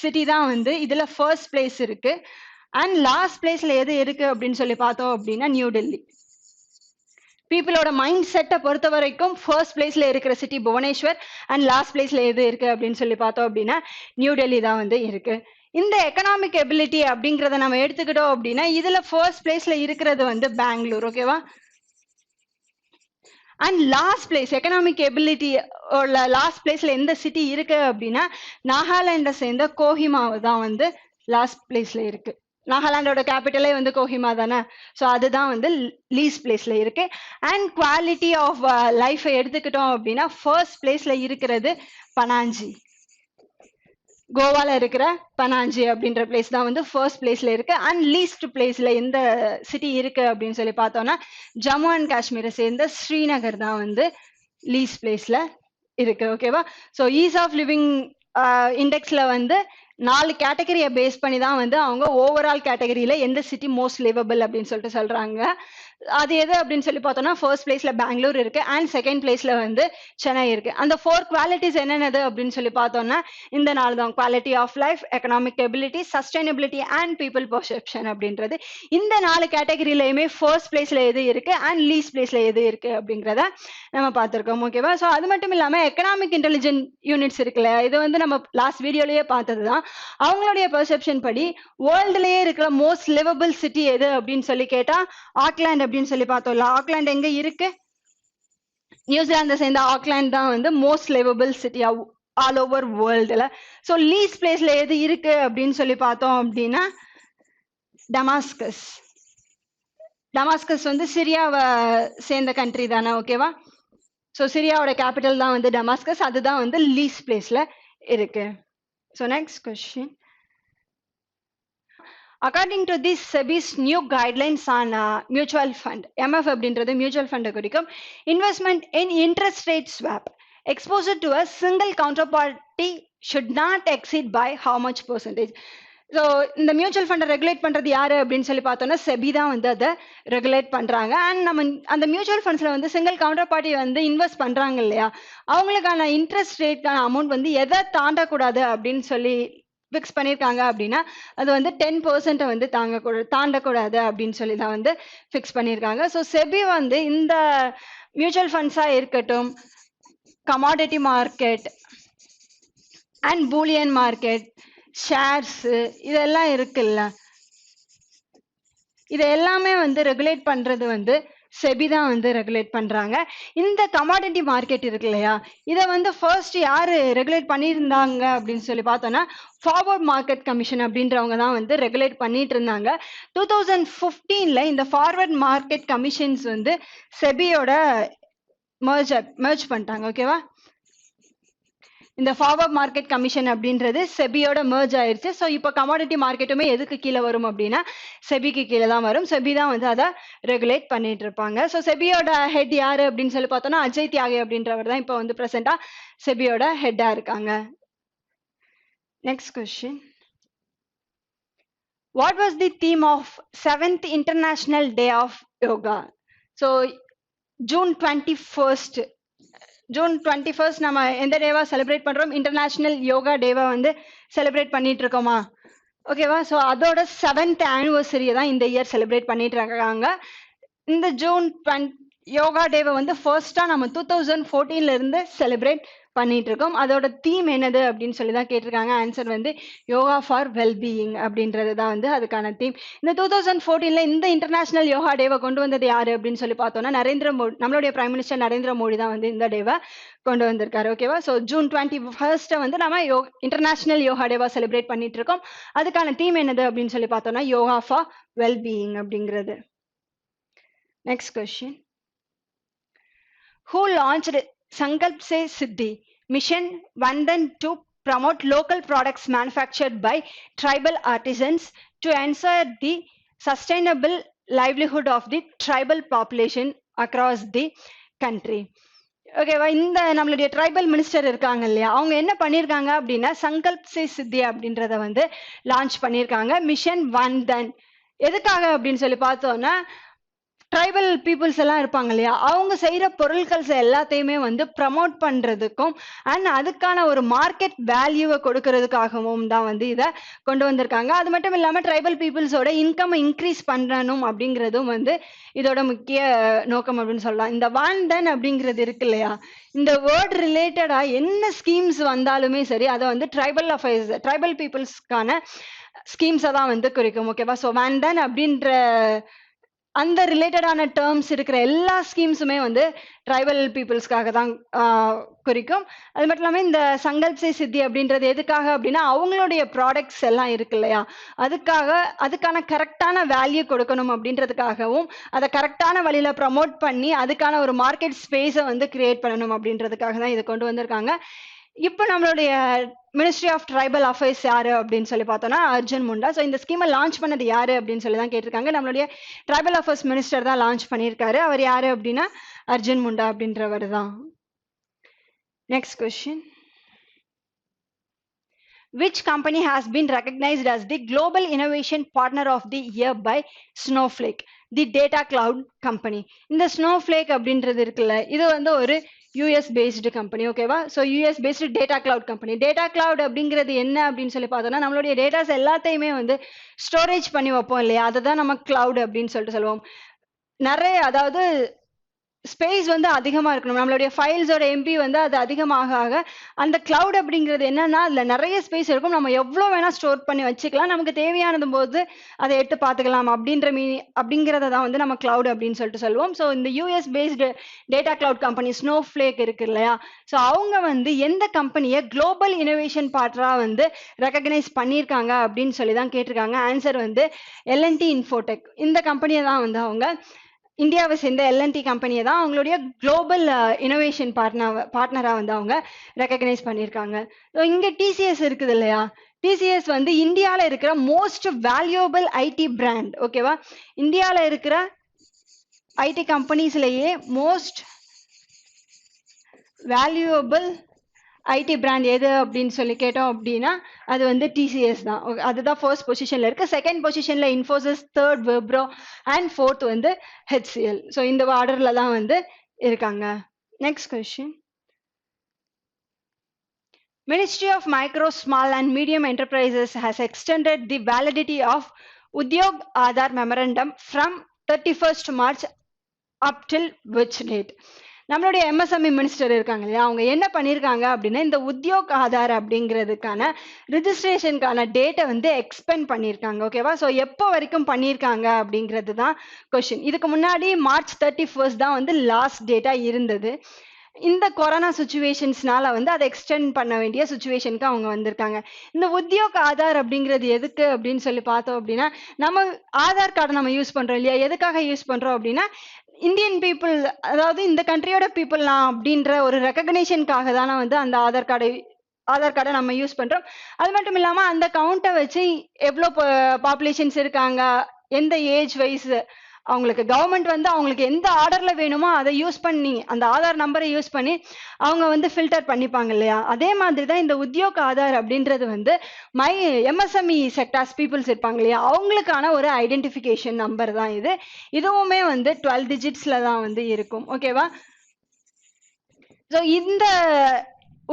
சிட்டி தான் வந்து இதுல ஃபர்ஸ்ட் பிளேஸ் இருக்கு. அண்ட் லாஸ்ட் பிளேஸ்ல எது இருக்கு அப்படின்னு சொல்லி பார்த்தோம் அப்படின்னா நியூ டெல்லி. பீப்புளோட மைண்ட் செட்டை பொறுத்த வரைக்கும் ஃபர்ஸ்ட் பிளேஸ்ல இருக்கிற சிட்டி புவனேஸ்வர், அண்ட் லாஸ்ட் பிளேஸ்ல எது இருக்கு அப்படின்னு சொல்லி பார்த்தோம் அப்படின்னா நியூ டெல்லி தான் வந்து இருக்கு. இந்த எக்கனாமிக் எபிலிட்டி அப்படிங்கிறத நம்ம எடுத்துக்கிட்டோம் அப்படின்னா இதுல ஃபர்ஸ்ட் பிளேஸ்ல இருக்கிறது வந்து பெங்களூர். ஓகேவா? And last place economic ability last பிளேஸ்ல எந்த சிட்டி இருக்கு அப்படின்னா நாகாலாண்டை சேர்ந்த கோஹிமா தான் வந்து லாஸ்ட் பிளேஸ்ல இருக்கு. நாகாலாண்டோட கேபிட்டலே வந்து கோஹிமா தானே, ஸோ அதுதான் வந்து லீஸ்ட் பிளேஸ்ல இருக்கு. அண்ட் குவாலிட்டி ஆஃப் லைஃபை எடுத்துக்கிட்டோம் அப்படின்னா ஃபர்ஸ்ட் பிளேஸ்ல இருக்கிறது பனாஜி, கோவால இருக்கிற பனாஜி அப்படின்ற பிளேஸ் தான் வந்து ஃபர்ஸ்ட் பிளேஸ்ல இருக்கு. அண்ட் லீஸ்ட் பிளேஸ்ல எந்த சிட்டி இருக்கு அப்படின்னு சொல்லி பார்த்தோம்னா ஜம்மு அண்ட் காஷ்மீரை சேர்ந்த ஸ்ரீநகர் தான் வந்து லீஸ்ட் பிளேஸ்ல இருக்கு. ஓகேவா? ஸோ ஈஸ் ஆஃப் லிவிங் இண்டெக்ஸ்ல வந்து 4 கேட்டகரியை பேஸ் பண்ணி தான் வந்து அவங்க ஓவரால் கேட்டகரியில எந்த சிட்டி மோஸ்ட் லிவபிள் அப்படின்னு சொல்லிட்டு சொல்றாங்க. அது எது அப்படின்னு சொல்லி பார்த்தோம்னா ஃபர்ஸ்ட் பிளேஸ்ல பெங்களூர் இருக்கு அண்ட் செகண்ட் பிளேஸ்ல வந்து சென்னை இருக்கு. அந்த 4 குவாலிட்டிஸ் என்னென்னது அப்படின்னு சொல்லி பார்த்தோம்னா இந்த 4 தான்: quality of life, economic ability, sustainability and people perception அப்படின்றது. இந்த 4 கேட்டகரியிலையுமே ஃபர்ஸ்ட் பிளேஸ்ல எது இருக்கு அண்ட் லீஸ்ட் பிளேஸ்ல எது இருக்கு அப்படிங்கிறத நம்ம பார்த்திருக்கோம். ஓகேவா? ஸோ அது மட்டும் இல்லாம எக்கனாமிக் இன்டெலிஜென்ட் யூனிட்ஸ் இருக்குல்ல, இது வந்து நம்ம லாஸ்ட் வீடியோலயே பார்த்ததுதான். அவங்களுடைய பெர்செப்ஷன் படி வேர்ல்டுலயே இருக்கிற மோஸ்ட் லிவபிள் சிட்டி எது அப்படின்னு சொல்லி கேட்டா ஆக்லாந்து அப்படின்னு சொல்லி பார்த்தோம்ல. ஆக்லாந்து எங்க இருக்கு? நியூசிலாந்து சேர்ந்த ஆக்லாந்து தான் வந்து most livable city all over வேர்ல்டுல. ஸோ லீஸ்ட் பிளேஸ்ல எது இருக்கு அப்படின்னு சொல்லி பார்த்தோம் அப்படின்னா டமாஸ்கஸ். டமாஸ்கஸ் வந்து சிரியாவை சேர்ந்த கண்ட்ரி தானே, ஓகேவா? ஸோ சிரியாவோட கேபிட்டல் தான் வந்து டமாஸ்கஸ், அதுதான் வந்து லீஸ்ட் பிளேஸ்ல இருக்கு. So next question. According to this SEBI's new guidelines on mutual fund, MF அப்படின்றது மியூச்சுவல் ஃபண்டை குறிக்கும். Investment in interest rate swap exposure to a single counterparty should not exceed by how much percentage. So இந்த mutual ஃபண்டை regulate பண்ணுறது யாரு அப்படின்னு சொல்லி பார்த்தோம்னா செபி தான் வந்து அதை ரெகுலேட் பண்ணுறாங்க. அண்ட் நம்ம அந்த மியூச்சுவல் ஃபண்ட்ஸில் வந்து சிங்கிள் கவுண்டர் பார்ட்டி வந்து இன்வெஸ்ட் பண்ணுறாங்க இல்லையா, அவங்களுக்கான இன்ட்ரெஸ்ட் ரேட்கான அமௌண்ட் வந்து எதை தாண்டக்கூடாது அப்படின்னு சொல்லி ஃபிக்ஸ் பண்ணியிருக்காங்க அப்படின்னா அது வந்து 10% வந்து தாண்டக்கூடாது அப்படின்னு சொல்லி தான் வந்து ஃபிக்ஸ் பண்ணியிருக்காங்க. ஸோ செபி வந்து இந்த மியூச்சுவல் ஃபண்ட்ஸாக இருக்கட்டும், commodity market and Boolean market, shares, இதெல்லாம் இருக்குல்ல, இதை எல்லாமே வந்து ரெகுலேட் பண்றது வந்து செபி தான் வந்து ரெகுலேட் பண்றாங்க. இந்த கமாடிட்டி மார்க்கெட் இருக்கு இல்லையா, இதை வந்து ஃபர்ஸ்ட் யாரு ரெகுலேட் பண்ணியிருந்தாங்க அப்படின்னு சொல்லி பார்த்தோம்னா ஃபார்வர்ட் மார்க்கெட் கமிஷன் அப்படின்றவங்க தான் வந்து ரெகுலேட் பண்ணிட்டு இருந்தாங்க. 2015ல இந்த ஃபார்வர்ட் மார்க்கெட் கமிஷன்ஸ் வந்து செபியோட மெர்ஜ் பண்ணிட்டாங்க. ஓகேவா? இந்த ஃபார்வர்ட் மார்க்கெட் கமிஷன் அப்படின்றது செபியோட மெர்ஜ் ஆயிடுச்சு. ஸோ இப்போ கமாடிட்டி மார்க்கெட்டுமே எதுக்கு கீழே வரும் அப்படின்னா செபிக்கு கீழே தான் வரும். செபி தான் வந்து அதை ரெகுலேட் பண்ணிட்டு இருப்பாங்க. ஸோ செபியோட ஹெட் யாரு அப்படின்னு சொல்லி பார்த்தோம்னா அஜய் தியாகி அப்படின்றவர் தான் இப்போ வந்து பிரசண்டா செபியோட ஹெட்டா இருக்காங்க. Next question. What was the theme of 7th international day of yoga? So June 21st நம்ம எந்த டேவா செலிப்ரேட் பண்றோம்? இன்டர்நேஷனல் யோகா டேவா வந்து செலிப்ரேட் பண்ணிட்டு இருக்கோமா? ஓகேவா? ஸோ அதோட 7th ஆனிவர்சரியை தான் இந்த இயர் செலிப்ரேட் பண்ணிட்டு இருக்காங்க. இந்த ஜூன் யோகா டேவை வந்து ஃபர்ஸ்டா நம்ம 2014ல இருந்து செலிப்ரேட் பண்ணிட்டு இருக்கோம். அதோட தீம் என்னது அப்படின்னு சொல்லி தான் கேட்டிருக்காங்க. ஆன்சர் வந்து யோகா ஃபார் வெல்பீயிங் அப்படின்றது தான் வந்து அதுக்கான தீம். இந்த 2014ல இந்த இன்டர்நேஷனல் யோகா டேவை கொண்டு வந்தது யாரு அப்படின்னு சொல்லி பார்த்தோம்னா நரேந்திர மோடி, நம்மளுடைய பிரைம் மினிஸ்டர் நரேந்திர மோடி தான் வந்து இந்த டேவை கொண்டு வந்திருக்காரு. ஓகேவா? ஸோ ஜூன் 21st வந்து நம்ம இன்டர்நேஷனல் யோகா டேவா செலிப்ரேட் பண்ணிட்டு இருக்கோம். அதுக்கான தீம் என்னது அப்படின்னு சொல்லி பார்த்தோம்னா யோகா ஃபார் வெல்பீயிங் அப்படிங்கிறது. Next question. Who launched Sankalp Se Siddhi mission Vandan to promote local products manufactured by tribal artisans to ensure the sustainable livelihood of the tribal population across the country? ஓகேவா? இந்த நம்மளுடைய tribal minister இருக்காங்க இல்லையா, அவங்க என்ன பண்ணியிருக்காங்க அப்படின்னா சங்கல்ப் சே சித்தி அப்படின்றத வந்து லான்ச் பண்ணியிருக்காங்க. மிஷன் வந்தன் எதுக்காக அப்படின்னு சொல்லி பார்த்தோம்னா ட்ரைபல் பீப்புள்ஸ் எல்லாம் இருப்பாங்க இல்லையா, அவங்க செய்யற பொருட்கள் எல்லாத்தையுமே வந்து ப்ரமோட் பண்றதுக்கும் அண்ட் அதுக்கான ஒரு மார்க்கெட் வேல்யூவை கொடுக்கறதுக்காகவும் தான் வந்து இதை கொண்டு வந்திருக்காங்க. அது மட்டும் இல்லாம ட்ரைபல் பீப்புள்ஸோட இன்கம் இன்க்ரீஸ் பண்ணணும் அப்படிங்கிறதும் வந்து இதோட முக்கிய நோக்கம் அப்படின்னு சொல்லலாம். இந்த வான்டன் அப்படிங்கிறது இருக்கு இல்லையா, இந்த வேர்ட் ரிலேட்டடா என்ன ஸ்கீம்ஸ் வந்தாலுமே சரி அதை வந்து ட்ரைபல் அஃபேர்ஸ், ட்ரைபல் பீப்புள்ஸ்க்கான ஸ்கீம்ஸை தான் வந்து குறிக்கும். ஓகேவா? ஸோ வான்டன் அப்படின்ற அந்த ரிலேட்டடான டேர்ம்ஸ் இருக்கிற எல்லா ஸ்கீம்ஸுமே வந்து ட்ரைபல் பீப்புள்ஸ்க்காக தான் குறிக்கும். அது மட்டும் இல்லாமல் இந்த சங்கல்ப் சே சித்தி அப்படின்றது எதுக்காக அப்படின்னா அவங்களுடைய ப்ராடக்ட்ஸ் எல்லாம் இருக்கு இல்லையா, அதுக்கான கரெக்டான வேல்யூ கொடுக்கணும் அப்படின்றதுக்காகவும் அதை கரெக்டான வழியில ப்ரமோட் பண்ணி அதுக்கான ஒரு மார்க்கெட் ஸ்பேஸை வந்து கிரியேட் பண்ணணும் அப்படின்றதுக்காக தான் இதை கொண்டு வந்திருக்காங்க. இப்போ நம்மளுடைய மினிஸ்ட்ரி ஆஃப் ட்ரைபல் அஃபேர்ஸ் யாரு அப்படின்னு சொல்லி பார்த்தோம்னா அர்ஜுன் முண்டா. ஸோ இந்த ஸ்கீமை லான்ச் பண்ணது யாரு அப்படின்னு சொல்லி தான் கேட்டிருக்காங்க. நம்மளுடைய ட்ரைபல் அஃபேர்ஸ் மினிஸ்டர் தான் லான்ச் பண்ணியிருக்காரு. அவர் யாரு அப்படின்னா அர்ஜுன் முண்டா அப்படின்றவர் தான். Next question. Which company has been recognized as the Global Innovation Partner of the Year by Snowflake? The data cloud company. இந்த ஸ்னோஃப்ளேக் அப்படின்றது இருக்குல்ல, இது வந்து ஒரு யூஎஸ் பேஸ்டு கம்பெனி. ஓகேவா? So US based data cloud company. Data cloud அப்படிங்கிறது என்ன அப்படின்னு சொல்லி பார்த்தோம்னா, நம்மளுடைய டேட்டாஸ் எல்லாத்தையுமே வந்து ஸ்டோரேஜ் பண்ணி வைப்போம் இல்லையா, அதை தான் நம்ம கிளவுட் அப்படின்னு சொல்லிட்டு சொல்லுவோம். நிறைய, அதாவது ஸ்பேஸ் வந்து அதிகமாக இருக்கணும். நம்மளுடைய ஃபைல்ஸோட எம்பி வந்து அது அதிகமாக ஆக அந்த கிளவுட் அப்படிங்கிறது என்னன்னா, அதில் நிறைய ஸ்பேஸ் இருக்கும். நம்ம எவ்வளோ வேணால் ஸ்டோர் பண்ணி வச்சுக்கலாம். நமக்கு தேவையானது போது அதை எடுத்து பார்த்துக்கலாம் அப்படிங்கிறத தான் வந்து நம்ம கிளவுட் அப்படின்னு சொல்லிட்டு சொல்லுவோம். ஸோ இந்த US based data cloud company snowflake இருக்கு இல்லையா, ஸோ அவங்க வந்து எந்த கம்பெனியை குளோபல் இனோவேஷன் பார்ட்னராக வந்து ரெகக்னைஸ் பண்ணியிருக்காங்க அப்படின்னு சொல்லி தான் கேட்டிருக்காங்க. ஆன்சர் வந்து எல்என்டி இன்ஃபோடெக். இந்த கம்பெனியை தான் வந்து அவங்க இந்தியாவை சேர்ந்த எல்என்டி கம்பெனியை தான் அவங்களுடைய குளோபல் இனோவேஷன் பார்ட்னராக வந்து அவங்க ரெக்கக்னைஸ் பண்ணியிருக்காங்க. ஸோ இங்கே டிசிஎஸ் இருக்குது இல்லையா, டிசிஎஸ் வந்து இந்தியாவில் இருக்கிற மோஸ்ட் வேல்யூபிள் ஐடி பிராண்ட். ஓகேவா? இந்தியாவில் இருக்கிற ஐடி கம்பெனிஸ்லேயே மோஸ்ட் வேல்யூபிள் ஐடி பிராண்ட் எது அப்படின்னு சொல்லி கேட்டோம் அப்படின்னா அது வந்து டிசிஎஸ் தான். அதுதான் ஃபர்ஸ்ட் பொசிஷன்ல இருக்கு. செகண்ட் பொசிஷன்ல Infosys, third Wipro and fourth வந்து ஹெச்சிஎல். ஸோ இந்த ஆர்டர்ல தான் வந்து இருக்காங்க. Next question. Ministry of Micro, Small and Medium Enterprises has extended the validity of Udyog Aadhar Memorandum from 31st March up till which date? நம்மளுடைய எம்எஸ்எம்இ மினிஸ்டர் இருக்காங்க இல்லையா, அவங்க என்ன பண்ணியிருக்காங்க அப்படின்னா இந்த உத்யோக் ஆதார் அப்படிங்கிறதுக்கான ரிஜிஸ்ட்ரேஷனுக்கான டேட்டை வந்து எக்ஸ்பெண்ட் பண்ணியிருக்காங்க. ஓகேவா? ஸோ எப்போ வரைக்கும் பண்ணியிருக்காங்க அப்படிங்கிறது தான் கொஸ்டின். இதுக்கு முன்னாடி March 31st தான் வந்து லாஸ்ட் டேட்டாக இருந்தது. இந்த கொரோனா சுச்சுவேஷன்ஸ்னால வந்து அதை எக்ஸ்டெண்ட் பண்ண வேண்டிய சுச்சுவேஷனுக்கு அவங்க வந்திருக்காங்க. இந்த உத்யோக் ஆதார் அப்படிங்கிறது எதுக்கு அப்படின்னு சொல்லி பார்த்தோம் அப்படின்னா, நம்ம ஆதார் கார்டை நம்ம யூஸ் பண்றோம் இல்லையா, எதுக்காக யூஸ் பண்றோம் அப்படின்னா இந்தியன் பீப்புள், அதாவது இந்த கண்ட்ரியோட பீப்புள்லாம் அப்படின்ற ஒரு ரெக்கக்னேஷனுக்காக தானே வந்து அந்த ஆதார் கார்டை நம்ம யூஸ் பண்றோம். அது மட்டும் இல்லாம அந்த கவுண்டை வச்சு எவ்வளோ பாப்புலேஷன்ஸ் இருக்காங்க, எந்த ஏஜ் வைஸ் அவங்களுக்கு கவர்மெண்ட் வந்து அவங்களுக்கு எந்த ஆர்டர்ல வேணுமோ அதை யூஸ் பண்ணி அந்த ஆதார் நம்பரை யூஸ் பண்ணி அவங்க வந்து ஃபில்டர் பண்ணிப்பாங்க இல்லையா, அதே மாதிரி தான் இந்த உத்யோக் ஆதார் அப்படின்றது வந்து எம்எஸ்எம்இ செக்டார்ஸ் பீப்புள்ஸ் இருப்பாங்க இல்லையா, அவங்களுக்கான ஒரு ஐடென்டிஃபிகேஷன் நம்பர் தான் இது. இதுவுமே வந்து 12 டிஜிட்ஸ்ல தான் வந்து இருக்கும். ஓகேவா? ஸோ இந்த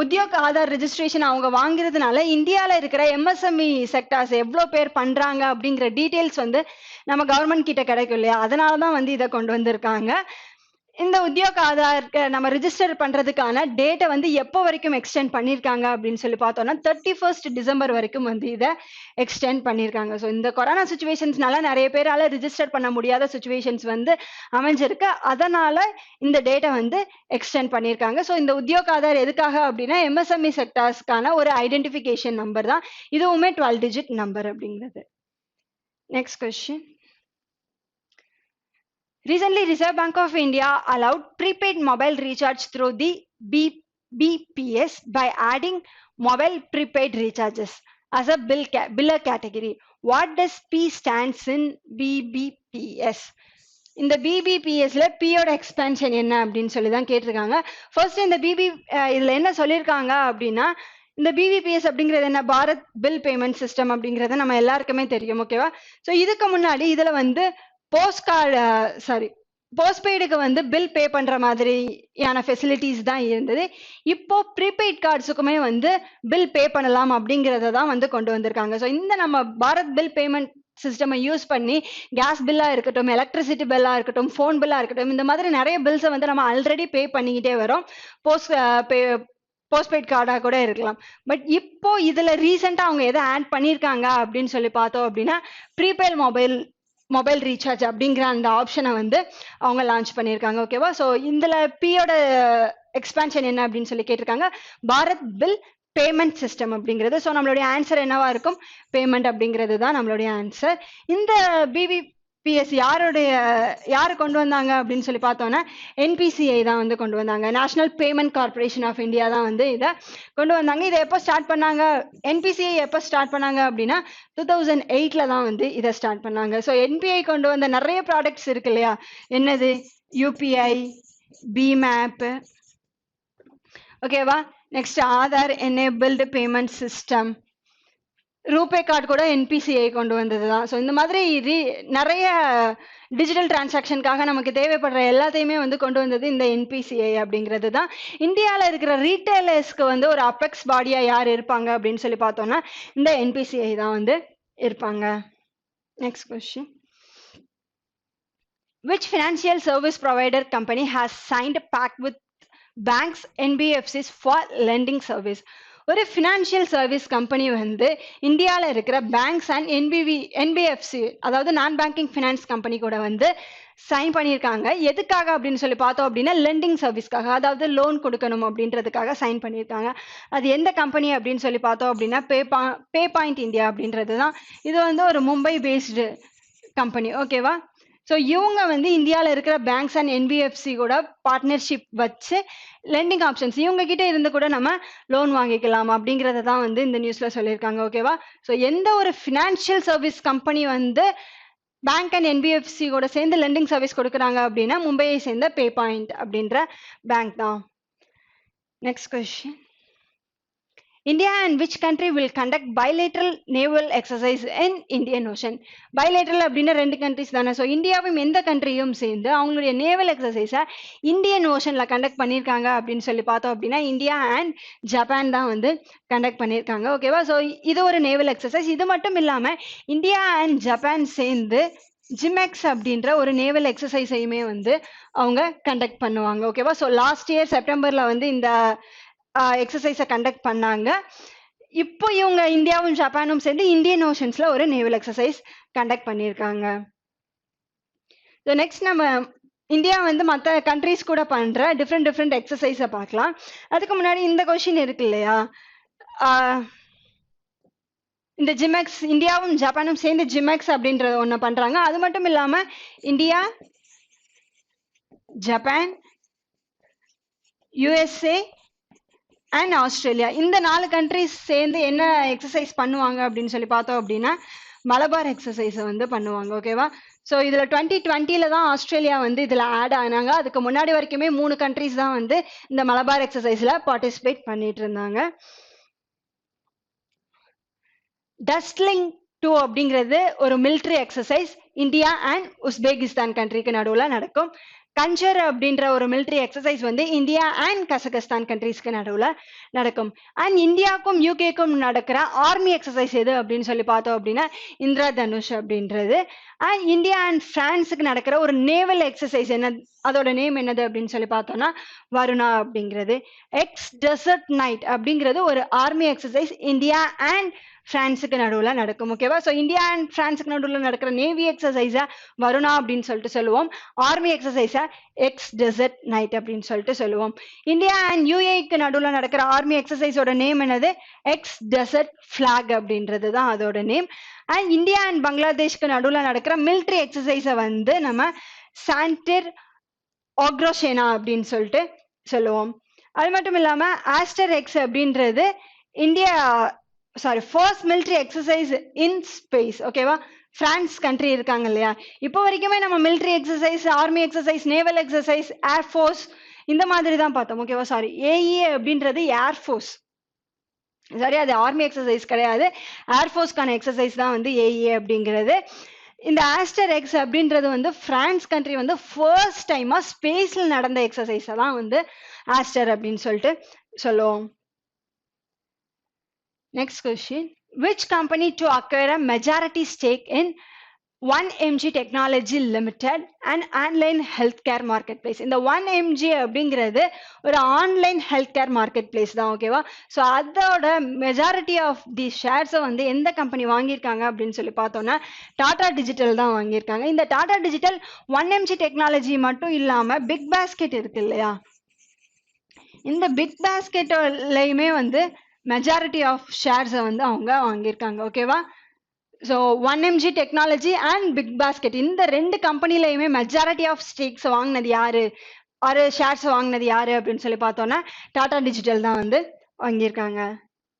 உத்யோக் ஆதார் ரெஜிஸ்ட்ரேஷன் அவங்க வாங்குறதுனால இந்தியாவில் இருக்கிற எம்எஸ்எம்இ செக்டார்ஸ் எவ்வளோ பேர் பண்றாங்க அப்படிங்கிற டீட்டெயில்ஸ் வந்து நம்ம கவர்மெண்ட் கிட்ட கிடைக்கும் இல்லையா, அதனால தான் வந்து இதை கொண்டு வந்திருக்காங்க. இந்த உத்யோக் ஆதார் நம்ம ரிஜிஸ்டர் பண்றதுக்கான டேட்டை வந்து எப்போ வரைக்கும் எக்ஸ்டெண்ட் பண்ணியிருக்காங்க அப்படின்னு சொல்லி பார்த்தோம்னா 31st டிசம்பர் வரைக்கும் வந்து இதை எக்ஸ்டெண்ட் பண்ணியிருக்காங்க. ஸோ இந்த கொரோனா சுச்சுவேஷன்ஸ்னால நிறைய பேரால ரிஜிஸ்டர் பண்ண முடியாத சுச்சுவேஷன்ஸ் வந்து அமைஞ்சிருக்கு, அதனால இந்த டேட்டை வந்து எக்ஸ்டெண்ட் பண்ணியிருக்காங்க. ஸோ இந்த உத்யோக் ஆதார் எதுக்காக அப்படின்னா எம்எஸ்எம்இ செக்டார்ஸ்க்கான ஒரு ஐடென்டிஃபிகேஷன் நம்பர் தான், இதுவுமே 12 டிஜிட் நம்பர் அப்படிங்கிறது. Next question. Recently, Reserve Bank of India allowed prepaid mobile recharge through the BBPS by adding mobile prepaid recharges as a biller category. What does P stands in BBPS? இந்த பிபிபிஎஸ்ல பியோட எக்ஸ்பென்ஷன் என்ன அப்படின்னு சொல்லி தான் கேட்டிருக்காங்க. First இந்த இதுல என்ன சொல்லியிருக்காங்க அப்படின்னா, இந்த பிபிபிஎஸ் அப்படிங்கிறது என்ன, பாரத் பில் பேமெண்ட் சிஸ்டம் அப்படிங்கிறது நம்ம எல்லாருக்குமே தெரியும். ஓகேவா? ஸோ இதுக்கு முன்னாடி இதுல வந்து போஸ்ட்பெய்டுக்கு வந்து பில் பே பண்ற மாதிரியான ஃபெசிலிட்டிஸ் தான் இருந்தது. இப்போ ப்ரீபெய்ட் கார்ட்ஸுக்குமே வந்து பில் பே பண்ணலாம் அப்படிங்கிறத தான் வந்து கொண்டு வந்திருக்காங்க. ஸோ இந்த நம்ம பாரத் பில் பேமெண்ட் சிஸ்டமை யூஸ் பண்ணி கேஸ் பில்லா இருக்கட்டும், எலக்ட்ரிசிட்டி பில்லா இருக்கட்டும், ஃபோன் பில்லா இருக்கட்டும், இந்த மாதிரி நிறைய பில்ஸை வந்து நம்ம ஆல்ரெடி பே பண்ணிக்கிட்டே வரோம். போஸ்ட்பெய்ட் கார்டாக கூட இருக்கலாம். பட் இப்போ இதுல ரீசெண்டா அவங்க எதை ஆட் பண்ணியிருக்காங்க அப்படின்னு சொல்லி பார்த்தோம் அப்படின்னா ப்ரீபெய்ட் மொபைல் ரீசார்ஜ் அப்படிங்கிற அந்த ஆப்ஷனை வந்து அவங்க லான்ச் பண்ணியிருக்காங்க. ஓகேவா? ஸோ இதுல பியோட எக்ஸ்பான்ஷன் என்ன அப்படின்னு சொல்லி கேட்டிருக்காங்க, பாரத் பில் பேமெண்ட் சிஸ்டம் அப்படிங்கிறது. ஸோ நம்மளுடைய ஆன்சர் என்னவா இருக்கும், பேமெண்ட் அப்படிங்கிறது தான் நம்மளுடைய ஆன்சர். இந்த பிபிபிஎஸ் யாரு கொண்டு வந்தாங்க அப்படின்னு சொல்லி பார்த்தோம்னா என்பிசிஐ தான் வந்து கொண்டு வந்தாங்க. National Payment Corporation of India தான் வந்து இதை கொண்டு வந்தாங்க. இதை எப்போ ஸ்டார்ட் பண்ணாங்க, என்பிசிஐ எப்போ ஸ்டார்ட் பண்ணாங்க அப்படின்னா 2008 தான் வந்து இதை ஸ்டார்ட் பண்ணாங்க. ஸோ என்பிஐ கொண்டு வந்த நிறைய ப்ராடக்ட்ஸ் இருக்கு இல்லையா, என்னது யூபிஐ, பிமேப். ஓகேவா? Next Aadhaar enabled payment system, RuPay card கூட என்பிசிஐ கொண்டு வந்தது தான். ஸோ இந்த மாதிரி நிறைய டிஜிட்டல் டிரான்சாக்ஷனுக்காக நமக்கு தேவைப்படுற எல்லாத்தையுமே வந்து கொண்டு வந்தது இந்த என்பிசிஐ அப்படிங்கிறது தான். இந்தியாவில் இருக்கிற ரீட்டைலர்ஸ்க்கு வந்து ஒரு அபெக்ஸ் பாடியா யார் இருப்பாங்க அப்படின்னு சொல்லி பார்த்தோம்னா இந்த என்பிசிஐ தான் வந்து இருப்பாங்க. Next question. Which financial service provider company has signed a pact with banks NBFCs for lending service? ஒரு ஃபினான்ஷியல் சர்வீஸ் கம்பெனி வந்து இந்தியாவில் இருக்கிற பேங்க்ஸ் அண்ட் என்பிஎஃப்சி அதாவது நான் பேங்கிங் ஃபினான்ஸ் கம்பெனி கூட வந்து சைன் பண்ணியிருக்காங்க. எதுக்காக அப்படின்னு சொல்லி பார்த்தோம் அப்படின்னா லெண்டிங் சர்வீஸ்க்காக, அதாவது லோன் கொடுக்கணும் அப்படின்றதுக்காக சைன் பண்ணியிருக்காங்க. அது எந்த கம்பெனி அப்படின்னு சொல்லி பார்த்தோம் அப்படின்னா பே பாயிண்ட் இந்தியா அப்படின்றது தான். இது வந்து ஒரு மும்பை பேஸ்டு கம்பெனி. ஓகேவா? ஸோ இவங்க வந்து இந்தியாவில் இருக்கிற பேங்க்ஸ் அண்ட் என்பிஎஃப்சி கூட பார்ட்னர்ஷிப் வச்சு லெண்டிங் ஆப்ஷன்ஸ் இவங்க கிட்ட இருந்து கூட நம்ம லோன் வாங்கிக்கலாம் அப்படிங்கிறத தான் வந்து இந்த நியூஸ்ல சொல்லியிருக்காங்க. ஓகேவா? ஸோ எந்த ஒரு ஃபினான்ஷியல் சர்வீஸ் கம்பெனி வந்து பேங்க் அண்ட் என்பிஎஃப்சி கூட சேர்ந்து லெண்டிங் சர்வீஸ் கொடுக்குறாங்க அப்படின்னா மும்பையை சேர்ந்த பே பாயிண்ட் அப்படின்ற பேங்க் தான். Next question. India and which country will conduct bilateral naval exercise in Indian Ocean? Bilateral அப்படின்னா ரெண்டு கண்ட்ரிஸ் தானே. ஸோ இந்தியாவும் எந்த கண்ட்ரியும் சேர்ந்து அவங்களுடைய நேவல் எக்ஸசைஸை இந்தியன் ஓஷனில் கண்டக்ட் பண்ணியிருக்காங்க அப்படின்னு சொல்லி பார்த்தோம் அப்படின்னா இந்தியா அண்ட் ஜப்பான் தான் வந்து கண்டக்ட் பண்ணியிருக்காங்க. ஓகேவா? ஸோ இது ஒரு நேவல் எக்ஸசைஸ். இது மட்டும் இல்லாமல் இந்தியா அண்ட் ஜப்பான் சேர்ந்து ஜிமெக்ஸ் அப்படின்ற ஒரு நேவல் எக்ஸசைஸையுமே வந்து அவங்க கண்டக்ட் பண்ணுவாங்க. ஓகேவா? ஸோ லாஸ்ட் இயர் செப்டம்பரில் வந்து இந்த எக்ஸசைஸை கண்டக்ட் பண்ணாங்க. இப்போ இவங்க இந்தியாவும் ஜப்பானும் சேர்ந்து இந்தியன் ஓஷன்ஸ்ல ஒரு நேவல் எக்ஸசைஸ் கண்டக்ட் பண்ணியிருக்காங்க. ஸோ நெக்ஸ்ட் நம்ம இந்தியா வந்து மற்ற கண்ட்ரிஸ் கூட பண்ற டிஃப்ரெண்ட் எக்ஸசைஸை பார்க்கலாம். அதுக்கு முன்னாடி இந்த கொஸ்டின் இருக்கு இல்லையா, இந்த ஜிமெக்ஸ் இந்தியாவும் ஜப்பானும் சேர்ந்து ஜிமெக்ஸ் அப்படின்ற ஒன்று பண்றாங்க. அது மட்டும் இல்லாம India, Japan, USA and Australia இந்த 4 கண்ட்ரிஸ் சேர்ந்து என்ன எக்ஸசைஸ் பண்ணுவாங்க அப்படின்னு சொல்லி பார்த்தோம் அப்படின்னா மலபார் எக்ஸசைஸை வந்து பண்ணுவாங்க. ஓகேவா? ஸோ இதில் 2020 தான் ஆஸ்திரேலியா வந்து இதில் ஆட் ஆனாங்க. அதுக்கு முன்னாடி வரைக்குமே 3 கண்ட்ரிஸ் தான் வந்து இந்த மலபார் எக்ஸசைஸில் பார்ட்டிசிபேட் பண்ணிட்டு இருந்தாங்க. டஸ்ட்லிங் 2 அப்படிங்கிறது ஒரு military exercise India and Uzbekistan கண்ட்ரிக்கு நடுவில் நடக்கும். கஞ்சர் அப்படின்ற ஒரு மிலிட்ரி எக்ஸசைஸ் வந்து இந்தியா அண்ட் கசகஸ்தான் கண்ட்ரிஸ்க்கு நடுவில் நடக்கும். அண்ட் இந்தியாவுக்கும் யூகேக்கும் நடக்கிற ஆர்மி எக்ஸசைஸ் எது அப்படின்னு சொல்லி பார்த்தோம் அப்படின்னா இந்திரா தனுஷ் அப்படின்றது. அண்ட் இந்தியா அண்ட் பிரான்ஸுக்கு நடக்கிற ஒரு நேவல் எக்ஸசைஸ் என்ன, அதோட நேம் என்னது அப்படின்னு சொல்லி பார்த்தோம்னா வருணா அப்படிங்கிறது. எக்ஸ் டெசர்ட் நைட் அப்படிங்கிறது ஒரு ஆர்மி எக்ஸசைஸ் இந்தியா அண்ட் பிரான்ஸுக்கு நடுவில் நடக்கும். ஓகேவா? ஸோ இந்தியா அண்ட் பிரான்ஸுக்கு நடுவில் நடக்கிற நேவி எக்ஸசைஸை வருணா அப்படின்னு சொல்லிட்டு சொல்லுவோம். ஆர்மி எக்ஸசைஸை எக்ஸ் டெசர்ட் நைட் அப்படின்னு சொல்லிட்டு சொல்லுவோம். இந்தியா அண்ட் யுஏக்கு நடுவில் நடக்கிற ஆர்மி எக்ஸசைஸோட நேம் என்னது? எக்ஸ் டெசர்ட் ஃபிளாக் அப்படின்றது தான் அதோட நேம். அண்ட் இந்தியா அண்ட் பங்களாதேஷ்க்கு நடுவில் நடக்கிற மிலிட்ரி எக்ஸசைஸை வந்து நம்ம சாண்டிர் ஆக்ரோஷேனா அப்படின்னு சொல்லிட்டு சொல்லுவோம். அது மட்டும் இல்லாம ஆஸ்டர் எக்ஸ் அப்படின்றது ஃபர்ஸ்ட் மிலிட்ரி எக்ஸசைஸ் இன் ஸ்பேஸ். ஓகேவா? பிரான்ஸ் கண்ட்ரி இருக்காங்க இல்லையா, இப்போ வரைக்குமே நம்ம military exercise, army exercise, naval exercise, air force இந்த மாதிரி தான் பார்த்தோம். ஓகேவா? ஏஇஏ அப்படின்றது ஏர்ஃபோர்ஸ், அது ஆர்மி எக்ஸசைஸ் கிடையாது. ஏர்ஃபோர்ஸ்க்கான எக்ஸசைஸ் தான் வந்து ஏஇஏ அப்படிங்கிறது. இந்த ஆஸ்டர் எக்ஸ் அப்படின்றது வந்து பிரான்ஸ் கண்ட்ரி வந்து ஃபர்ஸ்ட் டைமா ஸ்பேஸ்ல நடந்த எக்ஸசைஸை தான் வந்து ஆஸ்டர் அப்படின்னு சொல்லிட்டு சொல்லுவோம். Next question. Which company to acquire a majority stake in 1mg Technology Limited and online healthcare marketplace? இந்த 1mg அப்படிங்கிறது ஒரு online health care market place தான். ஓகேவா? ஸோ அதோட மெஜாரிட்டி ஆஃப் தி ஷேர்ஸை வந்து எந்த கம்பெனி வாங்கியிருக்காங்க அப்படின்னு சொல்லி பார்த்தோம்னா டாடா டிஜிட்டல் தான் வாங்கியிருக்காங்க. இந்த டாடா டிஜிட்டல் 1mg டெக்னாலஜி மட்டும் இல்லாமல் பிக் பாஸ்கெட் இருக்கு இல்லையா, இந்த பிக் பாஸ்கெட்லையுமே வந்து மெஜாரிட்டி ஆஃப் ஷேர்ஸை வந்து அவங்க வாங்கியிருக்காங்க. ஓகேவா? So 1mg technology and Big Basket இந்த 2 கம்பெனிலையுமே மெஜாரிட்டி ஆஃப் ஸ்டேக்ஸ் வாங்கினது யாரு, ஷேர்ஸ் வாங்கினது யாரு அப்படின்னு சொல்லி பார்த்தோம்னா டாடா டிஜிட்டல் தான் வந்து வாங்கியிருக்காங்க.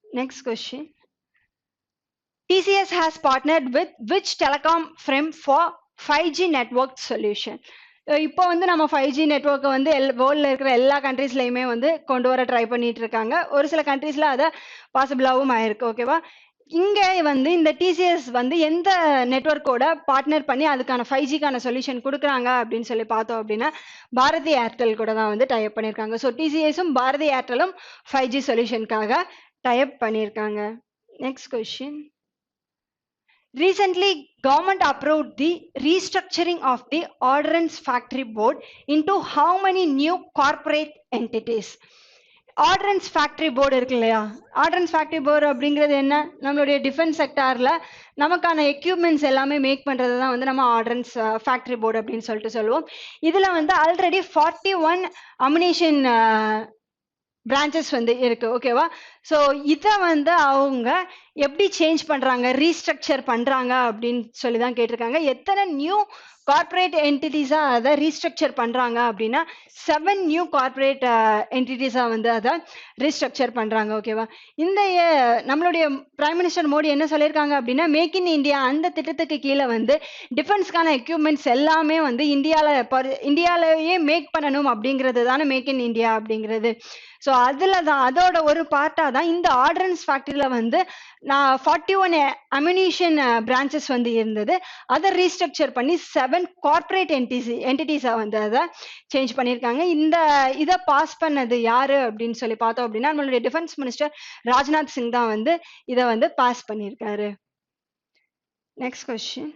Next question. TCS has partnered with which telecom firm for 5G network solution? இப்போ வந்து நம்ம 5G நெட்ஒர்க்கை வந்து வேர்ல்டில் இருக்கிற எல்லா கண்ட்ரீஸ்லையுமே வந்து கொண்டு வர ட்ரை பண்ணிட்டு இருக்காங்க. ஒரு சில கண்ட்ரீஸ்ல அதை பாசிபிளாகவும் ஆயிருக்கு. ஓகேவா? இங்க வந்து இந்த டிசிஎஸ் வந்து எந்த நெட்வொர்க்கோட பார்ட்னர் பண்ணி அதுக்கான 5Gக்கான சொல்யூஷன் கொடுக்குறாங்க அப்படின்னு சொல்லி பார்த்தோம் அப்படின்னா பாரதி ஏர்டெல் கூட தான் வந்து டைப் பண்ணியிருக்காங்க. ஸோ டிசிஎஸும் பாரதி ஏர்டெலும் 5G சொல்யூஷனுக்காக டைப் பண்ணியிருக்காங்க. Next question. Recently, government approved the restructuring of the Ordnance Factory Board into how many new corporate entities? Ordnance factory board இருக்கு இல்லையா, ஆர்டனன்ஸ் ஃபேக்டரி போர்டு அப்படிங்கிறது என்ன, நம்மளுடைய டிஃபென்ஸ் செக்டாரில் நமக்கான எக்யூப்மெண்ட்ஸ் எல்லாமே மேக் பண்ணுறது தான் வந்து நம்ம ஆர்டனன்ஸ் ஃபேக்டரி போர்டு அப்படின்னு சொல்லிட்டு சொல்லுவோம். இதில் வந்து ஆல்ரெடி 41 அம்யூனிஷன் பிரான்ச்சஸ் வந்து இருக்கு. ஓகேவா, ஸோ இதை வந்து அவங்க எப்படி சேஞ்ச் பண்றாங்க, ரீஸ்ட்ரக்சர் பண்றாங்க அப்படின்னு சொல்லி தான் கேட்டிருக்காங்க. எத்தனை நியூ கார்பரேட் என்டிட்டிஸா அதை ரீஸ்ட்ரக்சர் பண்றாங்க அப்படின்னா 7 நியூ கார்பரேட் என்டிட்டிஸா வந்து அதை ரீஸ்ட்ரக்சர் பண்றாங்க. ஓகேவா, இந்த நம்மளுடைய பிரைம் மினிஸ்டர் மோடி என்ன சொல்லியிருக்காங்க அப்படின்னா மேக் இன் இந்தியா அந்த திட்டத்துக்கு கீழே வந்து டிஃபென்ஸ்க்கான எக்யூப்மெண்ட்ஸ் எல்லாமே வந்து இந்தியாவிலேயே மேக் பண்ணணும் அப்படிங்கிறது தானே மேக் இன் இந்தியா அப்படிங்கிறது. ஸோ அதில் தான் அதோட ஒரு பார்ட்டாக தான் இந்த ஆர்டனன்ஸ் ஃபேக்டரியில் வந்து நான் 41 அம்யூனிஷன் பிரான்ச்சஸ் வந்து இருந்தது, அதை ரீஸ்ட்ரக்சர் பண்ணி 7 கார்பரேட் என்டிட்டிஸாக வந்து அதை சேஞ்ச் பண்ணியிருக்காங்க. இதை பாஸ் பண்ணது யாரு அப்படின்னு சொல்லி பார்த்தோம் அப்படின்னா நம்மளுடைய டிஃபென்ஸ் மினிஸ்டர் ராஜ்நாத் சிங் தான் வந்து இதை வந்து பாஸ் பண்ணியிருக்காரு. Next question.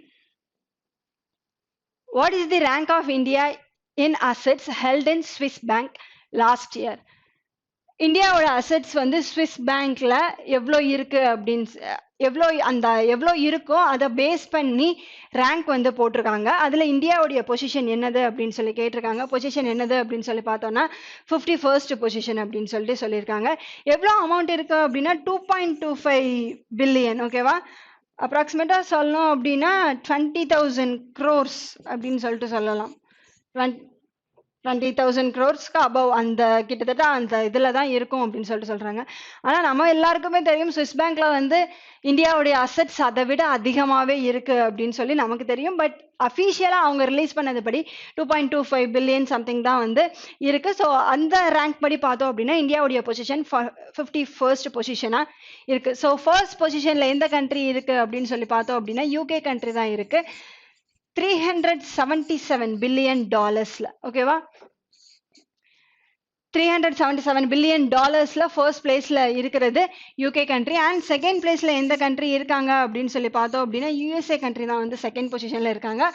What is the rank of India in assets held in Swiss bank last year? இந்தியாவோட அசெட்ஸ் வந்து ஸ்விஸ் பேங்க்ல எவ்வளோ இருக்கு அப்படின்னு எவ்வளோ இருக்கோ அதை பேஸ் பண்ணி ரேங்க் வந்து போட்டிருக்காங்க. அதுல இந்தியாவுடைய பொசிஷன் என்னது அப்படின்னு சொல்லி கேட்டிருக்காங்க. பொசிஷன் என்னது அப்படின்னு சொல்லி பார்த்தோம்னா 51st பொசிஷன் அப்படின்னு சொல்லிட்டு சொல்லியிருக்காங்க. எவ்வளோ அமௌண்ட் இருக்கு அப்படின்னா 2.25 பில்லியன். ஓகேவா, அப்ராக்சிமேட்டா சொல்லணும் அப்படின்னா 20,000 crores அப்படின்னு சொல்லிட்டு சொல்லலாம். 20,000 crores-க்கு அபவ் அந்த கிட்டத்தட்ட அந்த இதில் தான் இருக்கும் அப்படின்னு சொல்லிட்டு சொல்கிறாங்க. ஆனால் நம்ம எல்லாருக்குமே தெரியும் ஸ்விஸ் பேங்க்ல வந்து இந்தியாவுடைய அசெட்ஸ் அதை விட அதிகமாகவே இருக்குது அப்படின்னு சொல்லி நமக்கு தெரியும். பட் அஃபீஷியலாக அவங்க ரிலீஸ் பண்ணதுபடி 2.25 பில்லியன் சம்திங் தான் வந்து இருக்குது. ஸோ அந்த ரேங்க் படி பார்த்தோம் அப்படின்னா இந்தியாவுடைய பொசிஷன் 51st பொசிஷனாக இருக்குது. ஸோ ஃபர்ஸ்ட் பொசிஷனில் எந்த கண்ட்ரி இருக்குது அப்படின்னு சொல்லி பார்த்தோம் அப்படின்னா யூகே கண்ட்ரி தான் இருக்குது, $377 billion. ஓகேவா, $377 billion ஃபர்ஸ்ட் பிளேஸ்ல இருக்கிறது யூகே கண்ட்ரி. அண்ட் செகண்ட் பிளேஸ்ல எந்த கண்ட்ரி இருக்காங்க அப்படின்னு சொல்லி பார்த்தோம் அப்படின்னா யூஎஸ்ஏ கண்ட்ரி தான் வந்து செகண்ட் பொசிஷன்ல இருக்காங்க.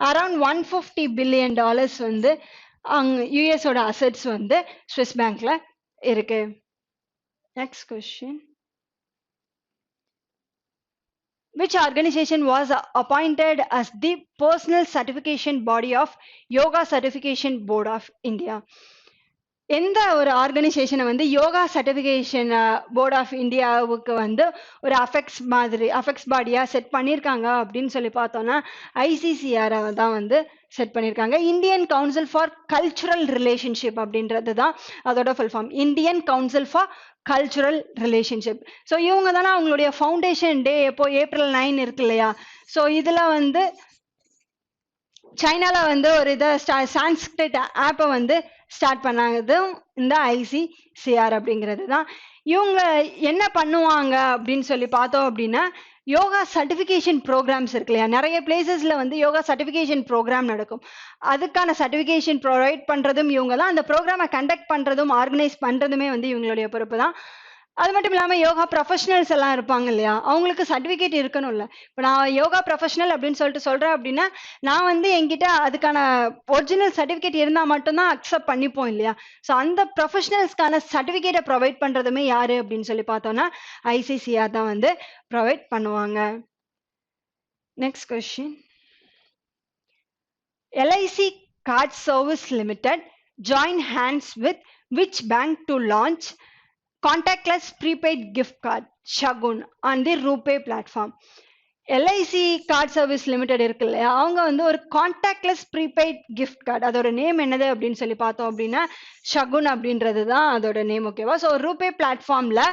அரௌண்ட் $150 billion வந்து யூஎஸோட அசெட்ஸ் வந்து ஸ்விஸ் பேங்க்ல இருக்கு. Next question. Which organization was appointed as the personal certification body of Yoga Certification Board of India? எந்த ஒரு ஆர்கனைசேஷனை வந்து யோகா சர்டிஃபிகேஷன் போர்ட் ஆஃப் இந்தியாவுக்கு வந்து ஒரு அஃபெக்ட்ஸ் பாடியா செட் பண்ணியிருக்காங்க அப்படின்னு சொல்லி பார்த்தோம்னா ஐசிசிஆரை தான் வந்து செட் பண்ணியிருக்காங்க. Indian Council for Cultural Relationship அப்படின்றது தான் அதோட full form, Indian Council for Cultural Relationship. So இவங்க தானே அவங்களுடைய ஃபவுண்டேஷன் டே எப்போ April 9 இருக்கு இல்லையா. ஸோ இதில் வந்து சைனால வந்து ஒரு இதை சான்ஸ்கிரிட் ஆப்பை வந்து ஸ்டார்ட் பண்ணாங்கதும் இந்த ஐசிசிஆர் அப்படிங்கிறது தான். இவங்க என்ன பண்ணுவாங்க அப்படின்னு சொல்லி பார்த்தோம் அப்படின்னா யோகா சர்டிஃபிகேஷன் ப்ரோக்ராம்ஸ் இருக்கு இல்லையா, நிறைய பிளேசஸ்ல வந்து யோகா சர்டிஃபிகேஷன் ப்ரோக்ராம் நடக்கும். அதுக்கான சர்டிஃபிகேஷன் ப்ரொவைட் பண்றதும் இவங்க தான், அந்த ப்ரோக்ராமை கண்டக்ட் பண்றதும் ஆர்கனைஸ் பண்றதுமே வந்து இவங்களுடைய பொறுப்பு தான். அது மட்டும் இல்லாமல் யோகா ப்ரொஃபஷனல்ஸ் எல்லாம் இருப்பாங்க இல்லையா, அவங்களுக்கு சர்டிஃபிகேட் இருக்கணும்ல. இப்போ நான் யோகா ப்ரொஃபஷனல் அப்படின்னு சொல்லிட்டு சொல்கிறேன் அப்படின்னா நான் வந்து என்கிட்ட அதுக்கான ஒரிஜினல் சர்டிஃபிகேட் இருந்தால் மட்டும்தான் அக்செப்ட் பண்ணிப்போம் இல்லையா. ஸோ அந்த ப்ரொஃபஷனல்ஸ்க்கான சர்டிஃபிகேட்டை ப்ரொவைட் பண்ணுறதுமே யார் அப்படின்னு சொல்லி பார்த்தோன்னா ஐசிசிஆர் தான் வந்து ப்ரொவைட் பண்ணுவாங்க. Next question. LIC card service limited join hands with which bank to launch contactless prepaid gift card Shagun on the RuPay platform? LIC card service limited இருக்கு இல்லையா, அவங்க வந்து ஒரு கான்டாக்ட்லெஸ் ப்ரீபெய்ட் கிஃப்ட் கார்டு, அதோட name என்னது அப்படின்னு சொல்லி பார்த்தோம் அப்படின்னா ஷகுன் அப்படின்றது தான் அதோட நேம். ஓகேவா, ஸோ ரூபே பிளாட்ஃபார்ம்ல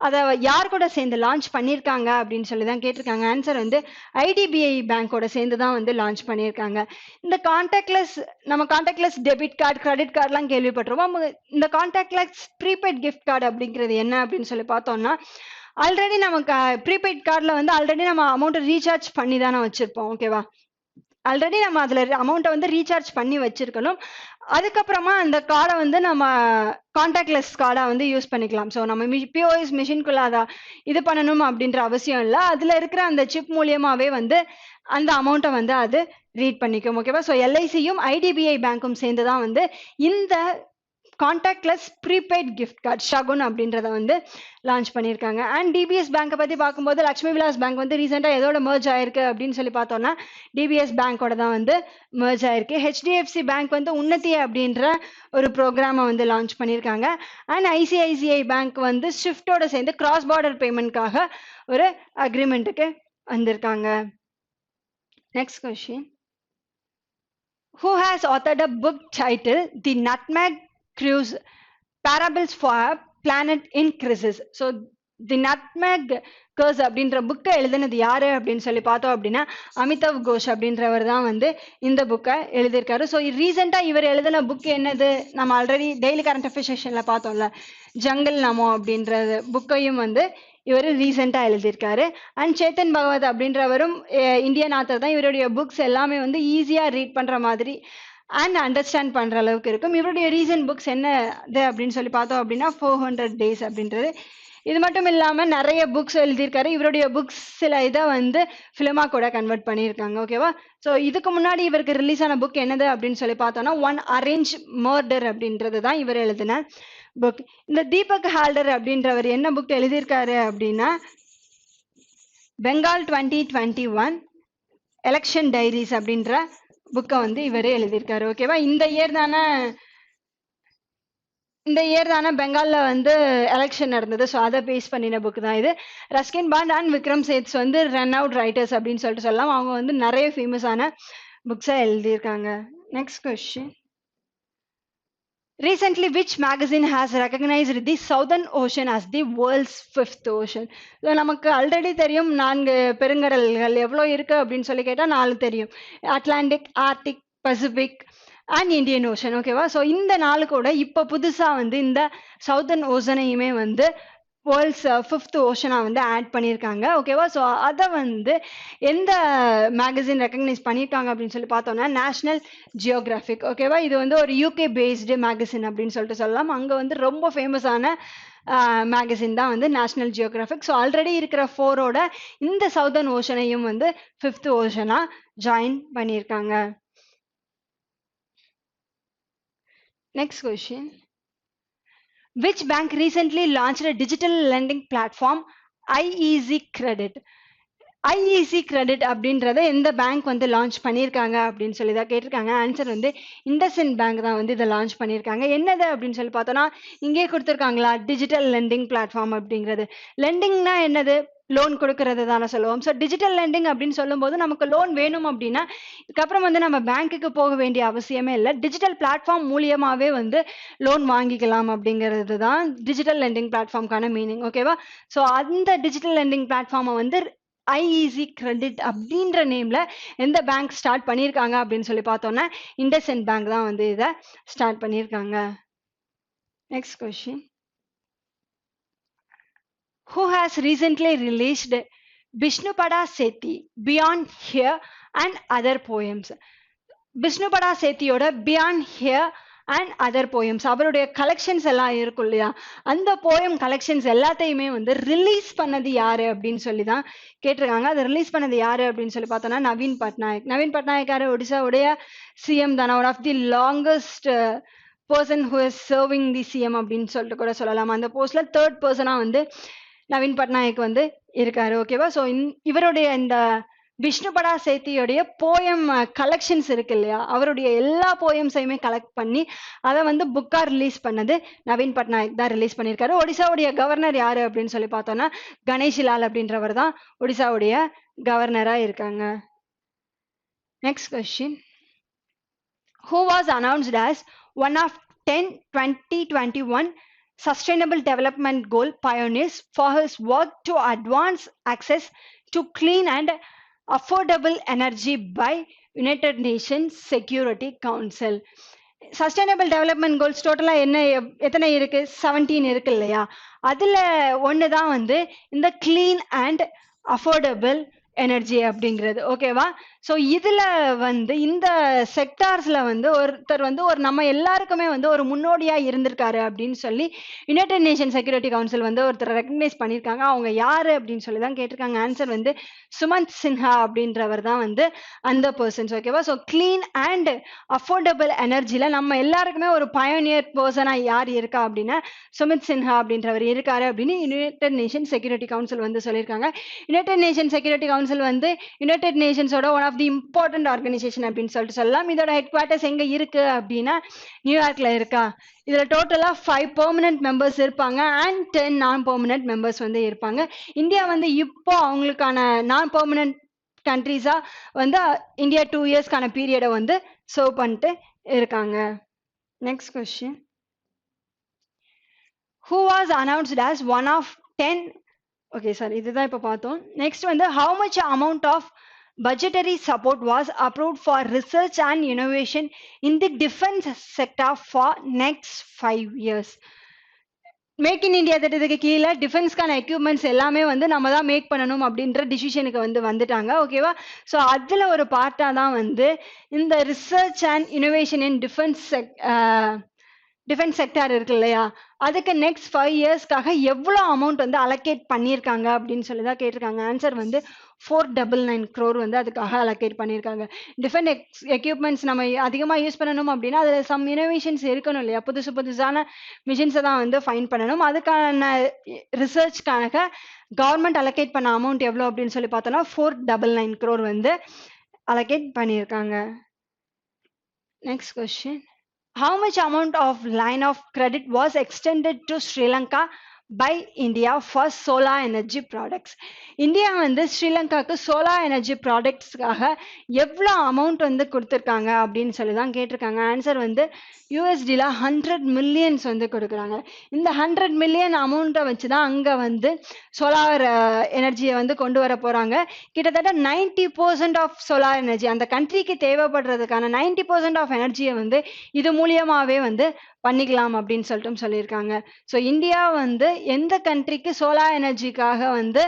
அதை யார் கூட சேர்ந்து லான்ச் பண்ணியிருக்காங்க அப்படின்னு சொல்லி தான் கேட்டிருக்காங்க. ஆன்சர் வந்து ஐடிபிஐ பேங்கோட சேர்ந்து தான் வந்து லான்ச் பண்ணியிருக்காங்க. இந்த கான்டாக்ட்லெஸ் டெபிட் கார்டு, கிரெடிட் கார்டுலாம் கேள்விப்பட்டிருவோம். இந்த கான்டாக்ட்லெஸ் ப்ரீபெய்ட் கிஃப்ட் கார்டு அப்படிங்கிறது என்ன அப்படின்னு சொல்லி பார்த்தோம்னா ஆல்ரெடி நமக்கு ப்ரீபெய்ட் கார்டில் வந்து ஆல்ரெடி நம்ம அமௌண்ட்டை ரீசார்ஜ் பண்ணி தானே வச்சுருப்போம். ஓகேவா, ஆல்ரெடி நம்ம அதில் அமௌண்ட்டை வந்து ரீசார்ஜ் பண்ணி வச்சிருக்கணும். அதுக்கப்புறமா அந்த கார்டை வந்து நம்ம கான்டாக்ட்லெஸ் கார்டாக வந்து யூஸ் பண்ணிக்கலாம். ஸோ நம்ம பிஓஎஸ் மிஷின்குள்ள அதை இது பண்ணணும் அப்படின்ற அவசியம் இல்லை. அதில் இருக்கிற அந்த சிப் மூலியமாகவே வந்து அந்த அமௌண்ட்டை வந்து அது ரீட் பண்ணிக்கும். ஓகேவா, ஸோ எல்ஐசியும் ஐடிபிஐ பேங்க்கும் சேர்ந்து தான் வந்து இந்த contactless prepaid gift card Shagun அப்படின்றத வந்து லான்ச் பண்ணியிருக்காங்க. அண்ட் டிபிஎஸ் பேங்கை பற்றி பார்க்கும்போது லக்ஷ்மி விலாஸ் பேங்க் வந்து ரீசெண்டாக எதோட மர்ஜ் ஆயிருக்கு அப்படின்னு சொல்லி பார்த்தோம்னா டிபிஎஸ் பேங்கோட தான் வந்து மர்ஜ் ஆயிருக்கு. ஹெச்டிஎஃப்சி பேங்க் வந்து உன்னதி அப்படின்ற ஒரு ப்ரோக்ராமை வந்து லான்ச் பண்ணியிருக்காங்க. அண்ட் ஐசிஐசிஐ பேங்க் வந்து ஷிஃப்டோட சேர்ந்து கிராஸ் பார்டர் பேமெண்ட்காக ஒரு அக்ரிமெண்ட்டுக்கு வந்திருக்காங்க. Next question. Who has authored a book titled The Nutmeg Cruise Parables for a Planet in Crisis? So the nutmeg's curse அப்படின்ற புக்கை எழுதினது யாரு அப்படின்னு சொல்லி பார்த்தோம் அப்படின்னா அமிதாவ் கோஷ் அப்படின்றவர் தான் வந்து இந்த புக்கை எழுதியிருக்காரு. ஸோ ரீசெண்டாக இவர் எழுதின புக் என்னது, நம்ம ஆல்ரெடி டெய்லி கரண்ட் அஃபேர்ஸ் செக்ஷனில் பார்த்தோம்ல, ஜங்கல் நமோ அப்படின்ற புக்கையும் வந்து இவர் ரீசெண்டாக எழுதியிருக்காரு. அண்ட் சேத்தன் பகவத் அப்படின்றவரும் இந்தியன் ஆத்தர் தான். இவருடைய புக்ஸ் எல்லாமே வந்து ஈஸியாக ரீட் பண்ணுற மாதிரி அண்ட் அண்டர்ஸ்டாண்ட் பண்ணுற அளவுக்கு இருக்கும். இவருடைய ரீசன்ட் புக்ஸ் என்னது அப்படின்னு சொல்லி பார்த்தோம் அப்படின்னா 400 days அப்படின்றது. இது மட்டும் இல்லாமல் நிறைய புக்ஸ் எழுதியிருக்காரு. இவருடைய புக்ஸ் சில இதை வந்து ஃபிலிமாக கூட கன்வெர்ட் பண்ணியிருக்காங்க. ஓகேவா, ஸோ இதுக்கு முன்னாடி இவருக்கு ரிலீஸ் ஆன புக் என்னது அப்படின்னு சொல்லி பார்த்தோம்னா ஒன் அரேஞ்ச் மர்டர் அப்படின்றது தான் இவர் எழுதின புக். இந்த தீபக் ஹால்டர் அப்படின்றவர் என்ன புக் எழுதியிருக்காரு அப்படின்னா பெங்கால் 2021 எலெக்ஷன் டைரிஸ் அப்படின்ற புக்கை வந்து இவரே எழுதியிருக்காரு. ஓகேவா, இந்த இயர் தானே பெங்காலில் வந்து எலெக்ஷன் நடந்தது. ஸோ அதை பேஸ் பண்ணின புக் தான் இது. ரஸ்கின் பாண்ட் அண்ட் விக்ரம் சேத்ஸ் வந்து ரன் அவுட் ரைட்டர்ஸ் அப்படின்னு சொல்லிட்டு சொல்லலாம். அவங்க வந்து நிறைய ஃபேமஸான புக்ஸை எழுதியிருக்காங்க. Next question. Recently, which magazine has recognized the Southern Ocean as the world's fifth ocean? So நமக்கு ஆல்ரெடி தெரியும் 4 பெருங்கடல்கள் எவ்வளோ இருக்கு அப்படின்னு சொல்லி கேட்டால் 4 தெரியும். Atlantic, Arctic, Pacific and Indian ocean. ஓகேவா, ஸோ இந்த 4 கூட இப்போ புதுசாக வந்து இந்த சவுதர்ன் ஓஷனையுமே வந்து வேர்ல்ட்ஸ் 5th ஓஷனாக வந்து ஆட் பண்ணியிருக்காங்க. ஓகேவா, ஸோ அதை வந்து எந்த மேகசின் ரெக்கக்னைஸ் பண்ணியிருக்காங்க அப்படின்னு சொல்லி பார்த்தோம்னா நேஷ்னல் ஜியோகிராஃபிக். ஓகேவா, இது வந்து ஒரு யூகே பேஸ்டு மேகசின் அப்படின்னு சொல்லிட்டு சொல்லலாம். அங்கே வந்து ரொம்ப ஃபேமஸான மேகசின் தான் வந்து நேஷ்னல் ஜியோகிராஃபிக். ஸோ ஆல்ரெடி இருக்கிற 4ஓட இந்த சவுதர்ன் ஓஷனையும் வந்து 5th ஓஷனாக ஜாயின் பண்ணியிருக்காங்க. Next question. Which bank recently launched a digital lending platform IEZ Credit? IEZ Credit அப்படின்றத எந்த பேங்க் வந்து லான்ச் பண்ணியிருக்காங்க அப்படின்னு சொல்லி தான் கேட்டிருக்காங்க. ஆன்சர் வந்து இண்டஸ்இண்ட் பேங்க் தான் வந்து இதை லான்ச் பண்ணியிருக்காங்க. என்னது அப்படின்னு சொல்லி பார்த்தோன்னா இங்கே கொடுத்துருக்காங்களா டிஜிட்டல் லெண்டிங் பிளாட்ஃபார்ம் அப்படிங்கிறது. லெண்டிங்னா என்னது, லோன் கொடுக்கறது தானே சொல்லுவோம். ஸோ டிஜிட்டல் லெண்டிங் அப்படின்னு சொல்லும்போது நமக்கு லோன் வேணும் அப்படின்னா இதுக்கப்புறம் வந்து நம்ம பேங்க்குக்கு போக வேண்டிய அவசியமே இல்லை. டிஜிட்டல் பிளாட்ஃபார்ம் மூலியமாகவே வந்து லோன் வாங்கிக்கலாம் அப்படிங்கிறது தான் டிஜிட்டல் லெண்டிங் பிளாட்ஃபார்ம்கான மீனிங். ஓகேவா, ஸோ அந்த டிஜிட்டல் லெண்டிங் பிளாட்ஃபார்மை வந்து ஐஇசி கிரெடிட் அப்படின்ற நேம்ல எந்த பேங்க் ஸ்டார்ட் பண்ணியிருக்காங்க அப்படின்னு சொல்லி பார்த்தோம்னா இண்டஸ்இண்ட் பேங்க் தான் வந்து இதை ஸ்டார்ட் பண்ணியிருக்காங்க. Next question. Who has recently released Bishnupada Sethi, Beyond Here and Other Poems? Bishnupada Sethiயோட Beyond Here and other poems அவருடைய கலெக்ஷன்ஸ் எல்லாம் இருக்கும் இல்லையா, அந்த போயம் கலெக்ஷன்ஸ் எல்லாத்தையுமே வந்து ரிலீஸ் பண்ணது யாரு அப்படின்னு சொல்லி தான் கேட்டிருக்காங்க. அதை ரிலீஸ் பண்ணது யாரு அப்படின்னு சொல்லி பார்த்தோம்னா நவீன் பட்நாயக். நவீன் பட்நாயக் யாரு, ஒடிசாவுடைய சிஎம் தானே, one of the longest person who is serving the CM அப்படின்னு சொல்லிட்டு கூட சொல்லலாம். அந்த போஸ்ட்ல 3rd பர்சனா வந்து நவீன் பட்நாயக் வந்து இருக்காரு. ஓகேவா, ஸோ இவருடைய இந்த விஷ்ணுபடா சேத்தியோடைய போயம் கலெக்ஷன்ஸ் இருக்கு இல்லையா, அவருடைய எல்லா போயம்ஸையுமே கலெக்ட் பண்ணி அதை வந்து புக்கா ரிலீஸ் பண்ணது நவீன் பட்நாயக் தான் ரிலீஸ் பண்ணியிருக்காரு. ஒடிசாவுடைய கவர்னர் யாரு அப்படின்னு சொல்லி பார்த்தோம்னா கணேஷிலால் அப்படின்றவர் தான் ஒடிசாவுடைய கவர்னரா இருக்காங்க. Next question. Who was announced as one of 10 2021 Sustainable Development Goal pioneers for his work to advance access to clean and affordable energy by United Nations Security Council? Sustainable development goals டோட்டலா என்ன எத்தனை இருக்கு? 17 இருக்கு இல்லையா? அதுல ஒண்ணுதான் வந்து இந்த கிளீன் அண்ட் அஃபோர்டபுள் எனர்ஜி அப்படிங்கிறது. ஓகேவா? ஸோ இதுல வந்து இந்த செக்டார்ஸ்ல வந்து ஒருத்தர் வந்து ஒரு நம்ம எல்லாருக்குமே வந்து ஒரு முன்னோடியா இருந்திருக்காரு அப்படின்னு சொல்லி யுனைடெட் நேஷன் செக்யூரிட்டி கவுன்சில் வந்து ஒருத்தர் ரெகக்னைஸ் பண்ணியிருக்காங்க. அவங்க யாரு அப்படின்னு சொல்லி தான் கேட்டிருக்காங்க. ஆன்சர் வந்து சுமந்த் சின்ஹா அப்படின்றவர் தான் வந்து அந்த பர்சன்ஸ். ஓகேவா? ஸோ கிளீன் அண்ட் அஃபோர்டபுள் எனர்ஜில நம்ம எல்லாருக்குமே ஒரு பயோனியர் பர்சனா யார் இருக்கா அப்படின்னா சுமித் சின்ஹா அப்படின்றவர் இருக்காரு அப்படின்னு யுனைடெட் நேஷன் செக்யூரிட்டி கவுன்சில் வந்து சொல்லியிருக்காங்க. யுனைடெட் நேஷன் செக்யூரிட்டி கவுன்சில் வந்து யுனைடெட் நேஷன்ஸோட one of the important organisation அப்படின்னு சொல்லிட்டு சொல்லலாம். இதோட ஹெட் குவார்ட்டர்ஸ் எங்க இருக்கு அப்படின்னா நியூயார்க்ல இருக்கா. இதுல டோட்டலா 5 பெர்மனன்ட் மெம்பர்ஸ் இருப்பாங்க அண்ட் 10 நான் பெர்மனன்ட் மெம்பர்ஸ் வந்து இருப்பாங்க. இந்தியா வந்து இப்போ அவங்களுக்கான நான் பெர்மனன்ட் கண்ட்ரீஸா வந்து இந்தியா 2 இயர்ஸ்க்கான பீரியடை வந்து சர்வ் பண்ணிட்டு இருக்காங்க. Next question. Who was announced as one of 10? Okay sir, இதுதான் இப்போ பார்த்தோம். நெக்ஸ்ட் வந்து how much amount of budgetary support was approved for research and innovation in the defense sector for next 5 years? Make in India திட்டத்துக்கு கீழே டிஃபென்ஸ்க்கான equipments எல்லாமே வந்து நம்ம தான் மேக் பண்ணணும் அப்படின்ற டிசிஷனுக்கு வந்து வந்துட்டாங்க. ஓகேவா? ஸோ அதில் ஒரு பார்ட்டாக தான் வந்து இந்த research and innovation in defence sector இருக்கு இல்லையா, அதுக்கு நெக்ஸ்ட் 5 இயர்ஸ்க்காக எவ்வளோ அமௌண்ட் வந்து அலோகேட் பண்ணியிருக்காங்க அப்படின்னு சொல்லி தான் கேட்டிருக்காங்க. ஆன்சர் வந்து 499 crore வந்து அதுக்காக அலோகேட் பண்ணியிருக்காங்க. டிஃபென்ஸ் எக்யூப்மெண்ட்ஸ் நம்ம அதிகமாக யூஸ் பண்ணணும் அப்படின்னா அதில் சம் இனோவேஷன்ஸ் இருக்கணும் இல்லையா, புதுசு புதுசான மிஷின்ஸை தான் வந்து ஃபைன் பண்ணணும். அதுக்கான ரிசர்ச்க்காக கவர்மெண்ட் அலோகேட் பண்ண அமௌண்ட் எவ்வளோ அப்படின்னு சொல்லி பார்த்தோம்னா 499 crore வந்து அலோகேட் பண்ணியிருக்காங்க. Next question. How much amount of line of credit was extended to Sri Lanka by India for solar energy products? India வந்து ஸ்ரீலங்காக்கு சோலார் எனர்ஜி ப்ராடக்ட்ஸ்க்காக எவ்வளோ அமௌண்ட் வந்து கொடுத்துருக்காங்க அப்படின்னு சொல்லி தான் கேட்டிருக்காங்க. ஆன்சர் வந்து யூஎஸ்டியில் 100 மில்லியன்ஸ் வந்து கொடுக்குறாங்க. இந்த 100 மில்லியன் அமௌண்ட்டை வச்சு தான் அங்கே வந்து சோலார் எனர்ஜியை வந்து கொண்டு வர போகிறாங்க. கிட்டத்தட்ட 90% ஆஃப் சோலார் எனர்ஜி அந்த கண்ட்ரிக்கு தேவைப்படுறதுக்கான 90% ஆஃப் எனர்ஜியை வந்து இது மூலியமாகவே வந்து பண்ணிக்கலாம் அப்படின்னு சொல்லிட்டு சொல்லியிருக்காங்க. ஸோ இந்தியா வந்து எந்த கண்ட்ரிக்கு சோலார் எனர்ஜிக்காக வந்து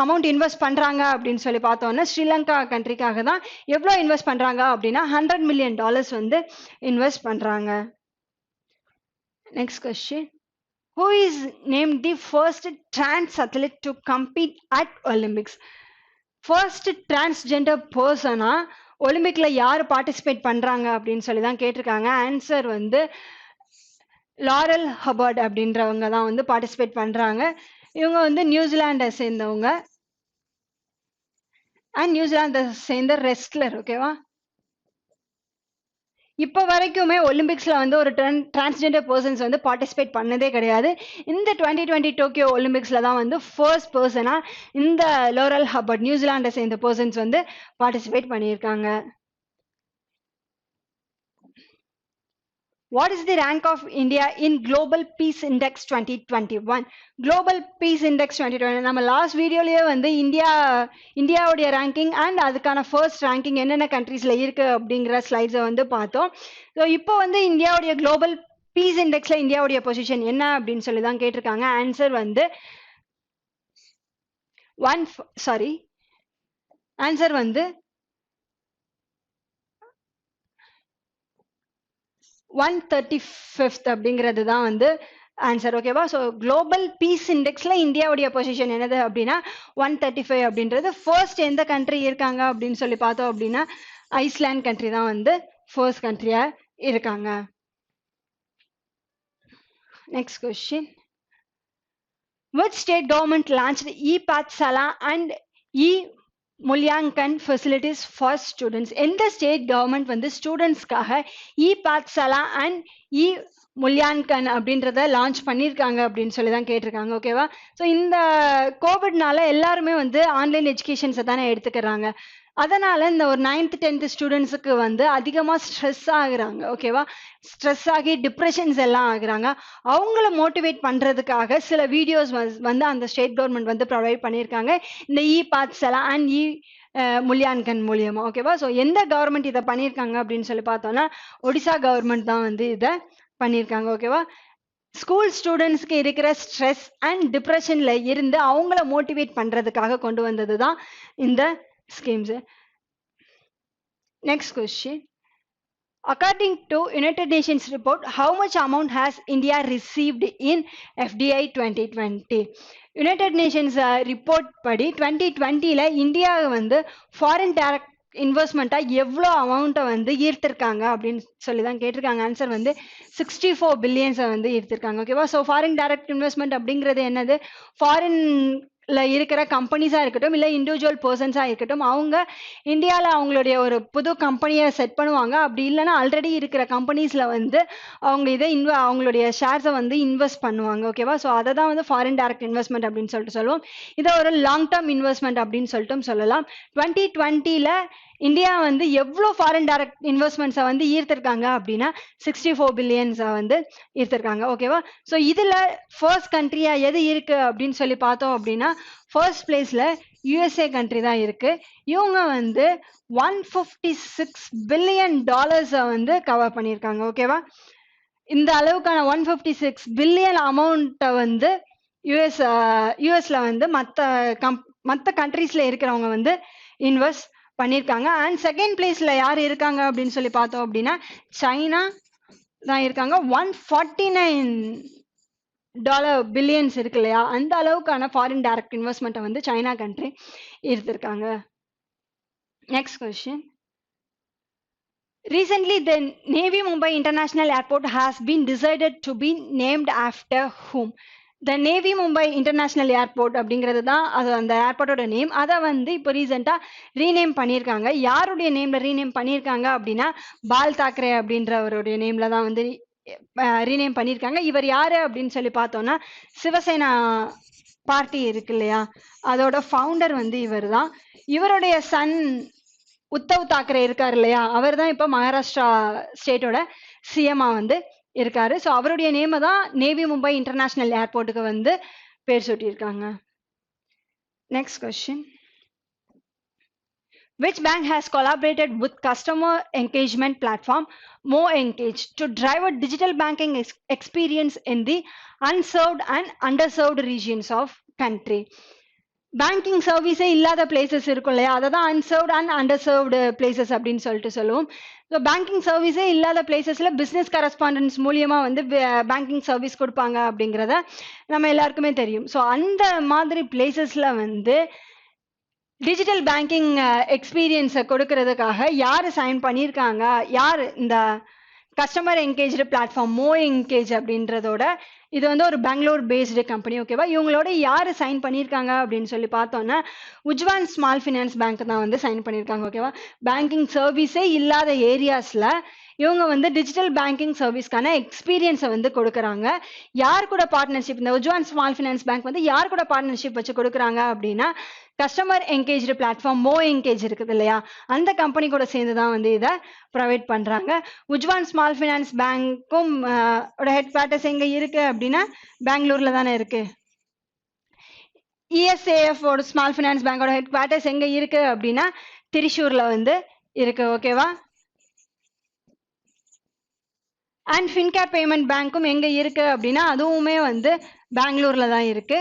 அமௌண்ட் இன்வெஸ்ட் பண்றாங்க அப்படின்னு சொல்லி பார்த்தோம்னா ஸ்ரீலங்கா கண்ட்ரிக்காக தான் எவ்வளோ இன்வெஸ்ட் பண்றாங்க அப்படின்னா $100 million வந்து இன்வெஸ்ட் பண்றாங்க. Next question. Who is named the first trans athlete to compete at Olympics? First transgender பர்சனா ஒலிம்பிக்ல யார் பார்ட்டிசிபேட் பண்றாங்க அப்படின்னு சொல்லி தான் கேட்டிருக்காங்க. ஆன்சர் வந்து லாரல் ஹபர்ட் அப்படின்றவங்க தான் வந்து பார்ட்டிசிபேட் பண்றாங்க. இவங்க வந்து நியூசிலாண்டை சேர்ந்தவங்க அண்ட் நியூசிலாண்டை சேர்ந்த ரெஸ்லர். ஓகேவா? இப்போ வரைக்குமே ஒலிம்பிக்ஸ்ல வந்து ஒரு டிரான்ஸ்ஜெண்டர் பர்சன்ஸ் வந்து பார்ட்டிசிபேட் பண்ணதே கிடையாது. இந்த 2020 டோக்கியோ ஒலிம்பிக்ஸ்ல தான் வந்து ஃபர்ஸ்ட் பர்சனா இந்த லாரல் ஹபர்ட் நியூசிலாண்டை சேர்ந்த பர்சன்ஸ் வந்து பார்ட்டிசிபேட் பண்ணியிருக்காங்க. What is the rank of India in Global Peace Index 2021? Global Peace Index 2020 நம்ம லாஸ்ட் வீடியோலயே வந்து இந்தியாவுடைய ரேங்கிங் அண்ட் அதுக்கான ஃபர்ஸ்ட் ரேங்கிங் என்னென்ன கண்ட்ரீஸ்ல இருக்கு அப்படிங்கிற ஸ்லைட்ஸை வந்து பார்த்தோம். ஸோ இப்போ வந்து இந்தியாவுடைய குளோபல் பீஸ் இண்டெக்ஸ்ல இந்தியாவுடைய பொசிஷன் என்ன அப்படின்னு சொல்லி தான் கேட்டிருக்காங்க. ஆன்சர் வந்து ஆன்சர் வந்து 135th அப்படிங்கிறது தான் வந்து ஆன்சர். ஓகேவா? ஸோ குளோபல் பீஸ் இண்டெக்ஸ்ல இந்தியாவுடைய பொசிஷன் என்னது அப்படின்னா 135 அப்படின்றது. ஃபர்ஸ்ட் எந்த கண்ட்ரி இருக்காங்க அப்படின்னு சொல்லி பார்த்தோம் அப்படின்னா ஐஸ்லாண்ட் கண்ட்ரி தான் வந்து ஃபர்ஸ்ட் கண்ட்ரியா இருக்காங்க. Next question. Which state government launched e-Pathshala and Mulyankan facilities for students? எந்த ஸ்டேட் கவர்மெண்ட் வந்து ஸ்டூடெண்ட்ஸ்க்காக e-Pathshala அண்ட் மூல்யாங்கன் அப்படின்றத லான்ச் பண்ணியிருக்காங்க அப்படின்னு சொல்லி தான் கேட்டிருக்காங்க. ஓகேவா? ஸோ இந்த கோவிட்னால எல்லாருமே வந்து ஆன்லைன் எஜுகேஷன்ஸை தானே எடுத்துக்கிறாங்க. அதனால இந்த ஒரு 9th 10th ஸ்டூடெண்ட்ஸுக்கு வந்து அதிகமாக ஸ்ட்ரெஸ் ஆகுறாங்க. ஓகேவா? ஸ்ட்ரெஸ் ஆகி டிப்ரெஷன்ஸ் எல்லாம் ஆகுறாங்க. அவங்கள மோட்டிவேட் பண்ணுறதுக்காக சில வீடியோஸ் வந்து அந்த ஸ்டேட் கவர்மெண்ட் வந்து ப்ரொவைட் பண்ணியிருக்காங்க. இந்த e-Pathshala அண்ட் மூல்யாங்கன் மூலியமா. ஓகேவா? ஸோ எந்த கவர்மெண்ட் இதை பண்ணியிருக்காங்க அப்படின்னு சொல்லி பார்த்தோம்னா ஒடிசா கவர்மெண்ட் தான் வந்து இதை பண்ணியிருக்காங்க. ஓகேவா? ஸ்கூல் ஸ்டூடெண்ட்ஸ்க்கு இருக்கிற ஸ்ட்ரெஸ் அண்ட் டிப்ரெஷன்ல இருந்து அவங்கள மோட்டிவேட் பண்றதுக்காக கொண்டு வந்தது தான் இந்த schemes. Next question. According to United Nations report, how much amount has India received in FDI 2020? United Nations report படி 2020ல இந்தியா வந்து ஃபாரின் டைரக்ட் இன்வெஸ்ட்மெண்ட்டா எவ்வளோ அமௌண்ட்டை வந்து ஈர்த்திருக்காங்க அப்படின்னு சொல்லி தான் கேட்டிருக்காங்க. ஆன்சர் வந்து 64 பில்லியன்ஸை வந்து ஈர்த்திருக்காங்க. ஓகேவா? ஸோ ஃபாரின் டைரக்ட் இன்வெஸ்ட்மெண்ட் அப்படிங்கிறது என்னது? ஃபாரின்ல இருக்கிற கம்பெனிஸாக இருக்கட்டும் இல்லை இண்டிவிஜுவல் பர்சன்ஸாக இருக்கட்டும், அவங்க இந்தியாவில் அவங்களுடைய ஒரு புது கம்பெனியை செட் பண்ணுவாங்க. அப்படி இல்லைன்னா ஆல்ரெடி இருக்கிற கம்பெனிஸில் வந்து அவங்க இதை அவங்களுடைய ஷேர்ஸை வந்து இன்வெஸ்ட் பண்ணுவாங்க. ஓகேவா? ஸோ அதை தான் வந்து ஃபாரின் டைரக்ட் இன்வெஸ்ட்மெண்ட் அப்படின்னு சொல்லிட்டு சொல்லுவோம். இதை ஒரு லாங் டேர்ம் இன்வெஸ்ட்மெண்ட் அப்படின்னு சொல்லிட்டு சொல்லலாம். 2020ல இந்தியா வந்து எவ்வளோ ஃபாரின் டைரக்ட் இன்வெஸ்ட்மெண்ட்ஸை வந்து ஈர்த்திருக்காங்க அப்படின்னா 64 பில்லியன்ஸை வந்து ஈர்த்திருக்காங்க. ஓகேவா? ஸோ இதில் ஃபர்ஸ்ட் கண்ட்ரியா எது இருக்கு அப்படின்னு சொல்லி பார்த்தோம் அப்படின்னா ஃபர்ஸ்ட் பிளேஸ்ல யூஎஸ்ஏ கண்ட்ரி தான் இருக்கு. இவங்க வந்து 156 பில்லியன் டாலர்ஸை வந்து கவர் பண்ணியிருக்காங்க. ஓகேவா? இந்த அளவுக்கான 156 பில்லியன் அமௌண்ட்டை வந்து யூஎஸ்ல வந்து மற்ற கண்ட்ரீஸ்ல இருக்கிறவங்க வந்து இன்வெஸ்ட் பண்ணியிருக்காங்க. அண்ட் செகண்ட் பிளேஸ்ல யார் இருக்காங்க அப்படின்னு சொல்லி பார்த்தோம் அப்படின்னா சைனா தான் இருக்காங்க. 149 பில்லியன்ஸ் இருக்கு இல்லையா, அந்த அளவுக்கான ஃபாரின் டைரக்ட் இன்வெஸ்ட்மெண்ட்டை வந்து சைனா கண்ட்ரி ஈர்த்திருக்காங்க. Next question. Recently, the Navy Mumbai International Airport has been decided to be named after whom? The Navy Mumbai International Airport அப்படிங்கிறது தான் அது அந்த ஏர்போர்ட்டோட நேம். அதை வந்து இப்போ ரீசெண்டாக ரீநேம் பண்ணியிருக்காங்க. யாருடைய நேம்ல ரீநேம் பண்ணியிருக்காங்க அப்படின்னா பால் தாக்கரே அப்படின்றவருடைய நேம்ல தான் வந்து ரீநேம் பண்ணியிருக்காங்க. இவர் யாரு அப்படின்னு சொல்லி பார்த்தோம்னா சிவசேனா பார்ட்டி இருக்கு இல்லையா, அதோட ஃபவுண்டர் வந்து இவர் தான். இவருடைய சன் உத்தவ் தாக்கரே இருக்காரு இல்லையா, அவர் தான் இப்போ மகாராஷ்டிரா ஸ்டேட்டோட சிஎம்மா வந்து இருக்காரு. ஸோ அவருடைய நேமை தான் நேவி மும்பை இன்டர்நேஷனல் ஏர்போர்ட்டுக்கு வந்து பேர் சூட்டியிருக்காங்க. Next question. Which bank has collaborated with customer engagement platform MoEngage to drive a digital banking experience in the unserved and underserved regions of country? Banking சர்வீஸே இல்லாத பிளேசஸ் இருக்கும் இல்லையா, அதை தான் அன்சர்வ்டு அண்ட் அண்டர்சர்வ்டு பிளேசஸ் அப்படின்னு சொல்லிட்டு சொல்லுவோம். ஸோ பேங்கிங் சர்வீஸே இல்லாத பிளேசஸ்ல பிஸ்னஸ் கரஸ்பாண்டன்ஸ் மூலியமா வந்து பேங்கிங் சர்வீஸ் கொடுப்பாங்க அப்படிங்கிறத நம்ம எல்லாருக்குமே தெரியும். ஸோ அந்த மாதிரி பிளேசஸ்ல வந்து டிஜிட்டல் பேங்கிங் எக்ஸ்பீரியன்ஸை கொடுக்கறதுக்காக யார் சைன் பண்ணியிருக்காங்க, யார் இந்த கஸ்டமர் என்கேஜ்டு பிளாட்ஃபார்ம் MoEngage அப்படின்றதோட இது வந்து ஒரு பெங்களூர் பேஸ்டு கம்பெனி. ஓகேவா? இவங்களோட யார் சைன் பண்ணியிருக்காங்க அப்படின்னு சொல்லி பார்த்தோன்னா உஜ்வான் ஸ்மால் ஃபினான்ஸ் பேங்க் தான் வந்து சைன் பண்ணியிருக்காங்க. ஓகேவா? பேங்கிங் சர்வீஸே இல்லாத ஏரியாஸில் இவங்க வந்து டிஜிட்டல் பேங்கிங் சர்வீஸ்க்கான எக்ஸ்பீரியன்ஸை வந்து கொடுக்குறாங்க. யார் கூட பார்ட்னர்ஷிப், இந்த உஜ்வான் ஸ்மால் ஃபினான்ஸ் பேங்க் வந்து யார் கூட பார்ட்னர்ஷிப் வச்சு கொடுக்குறாங்க அப்படின்னா கஸ்டமர் என்கேஜ்டு பிளாட்ஃபார்ம் MoEngage இருக்குது இல்லையா, அந்த கம்பெனி கூட சேர்ந்து தான் வந்து இதை ப்ரொவைட் பண்ணுறாங்க. உஜ்வான் ஸ்மால் ஃபினான்ஸ் பேங்க்கும் ஹெட் குவார்ட்டர்ஸ் எங்கே இருக்கு அப்படின்னா பெங்களூர்ல தானே இருக்கு. ESAF ஓட ஸ்மால் ஃபினான்ஸ் பேங்கோட ஹெட் குவார்ட்டர்ஸ் எங்கே இருக்கு அப்படின்னா திரிசூர்ல வந்து இருக்கு. ஓகேவா? அண்ட் ஃபின்கேப் பேமெண்ட் பேங்க்கும் எங்கே இருக்கு அப்படின்னா அதுவுமே வந்து பெங்களூர்ல தான் இருக்கு.